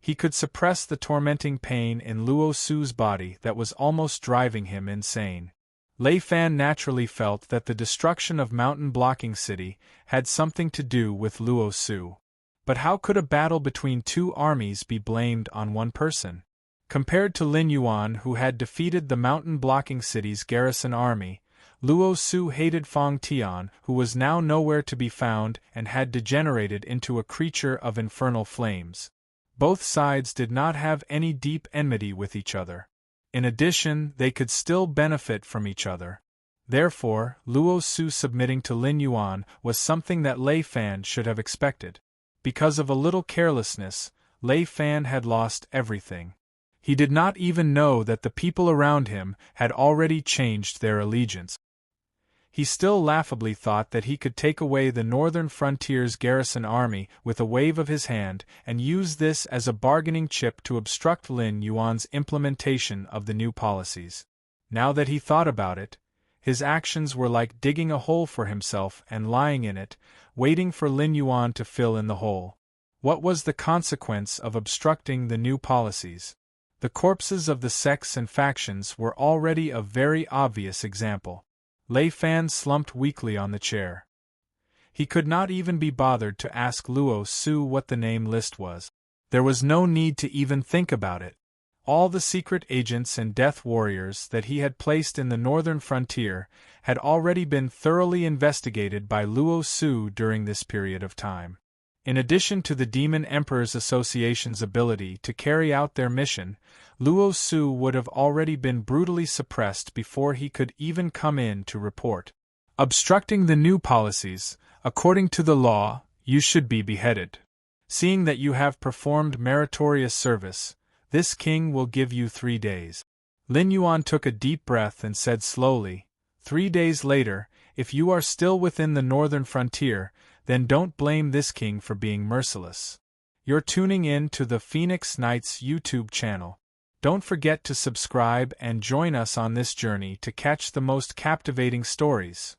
he could suppress the tormenting pain in Luo Su's body that was almost driving him insane. Lei Fan naturally felt that the destruction of Mountain Blocking City had something to do with Luo Su. But how could a battle between two armies be blamed on one person? Compared to Lin Yuan, who had defeated the Mountain Blocking City's garrison army, Luo Su hated Fang Tian, who was now nowhere to be found and had degenerated into a creature of infernal flames. Both sides did not have any deep enmity with each other. In addition, they could still benefit from each other. Therefore, Luo Su submitting to Lin Yuan was something that Lei Fan should have expected. Because of a little carelessness, Lei Fan had lost everything. He did not even know that the people around him had already changed their allegiance. He still laughably thought that he could take away the northern frontier's garrison army with a wave of his hand and use this as a bargaining chip to obstruct Lin Yuan's implementation of the new policies. Now that he thought about it, his actions were like digging a hole for himself and lying in it, waiting for Lin Yuan to fill in the hole. What was the consequence of obstructing the new policies? The corpses of the sects and factions were already a very obvious example. Lei Fan slumped weakly on the chair. He could not even be bothered to ask Luo Su what the name list was. There was no need to even think about it. All the secret agents and death warriors that he had placed in the northern frontier had already been thoroughly investigated by Luo Su during this period of time. In addition to the Demon Emperors Association's ability to carry out their mission, Luo Su would have already been brutally suppressed before he could even come in to report. Obstructing the new policies, according to the law, you should be beheaded. Seeing that you have performed meritorious service, this king will give you 3 days. Lin Yuan took a deep breath and said slowly, 3 days later, if you are still within the northern frontier, then don't blame this king for being merciless. You're tuning in to the Phoenix Knights YouTube channel. Don't forget to subscribe and join us on this journey to catch the most captivating stories.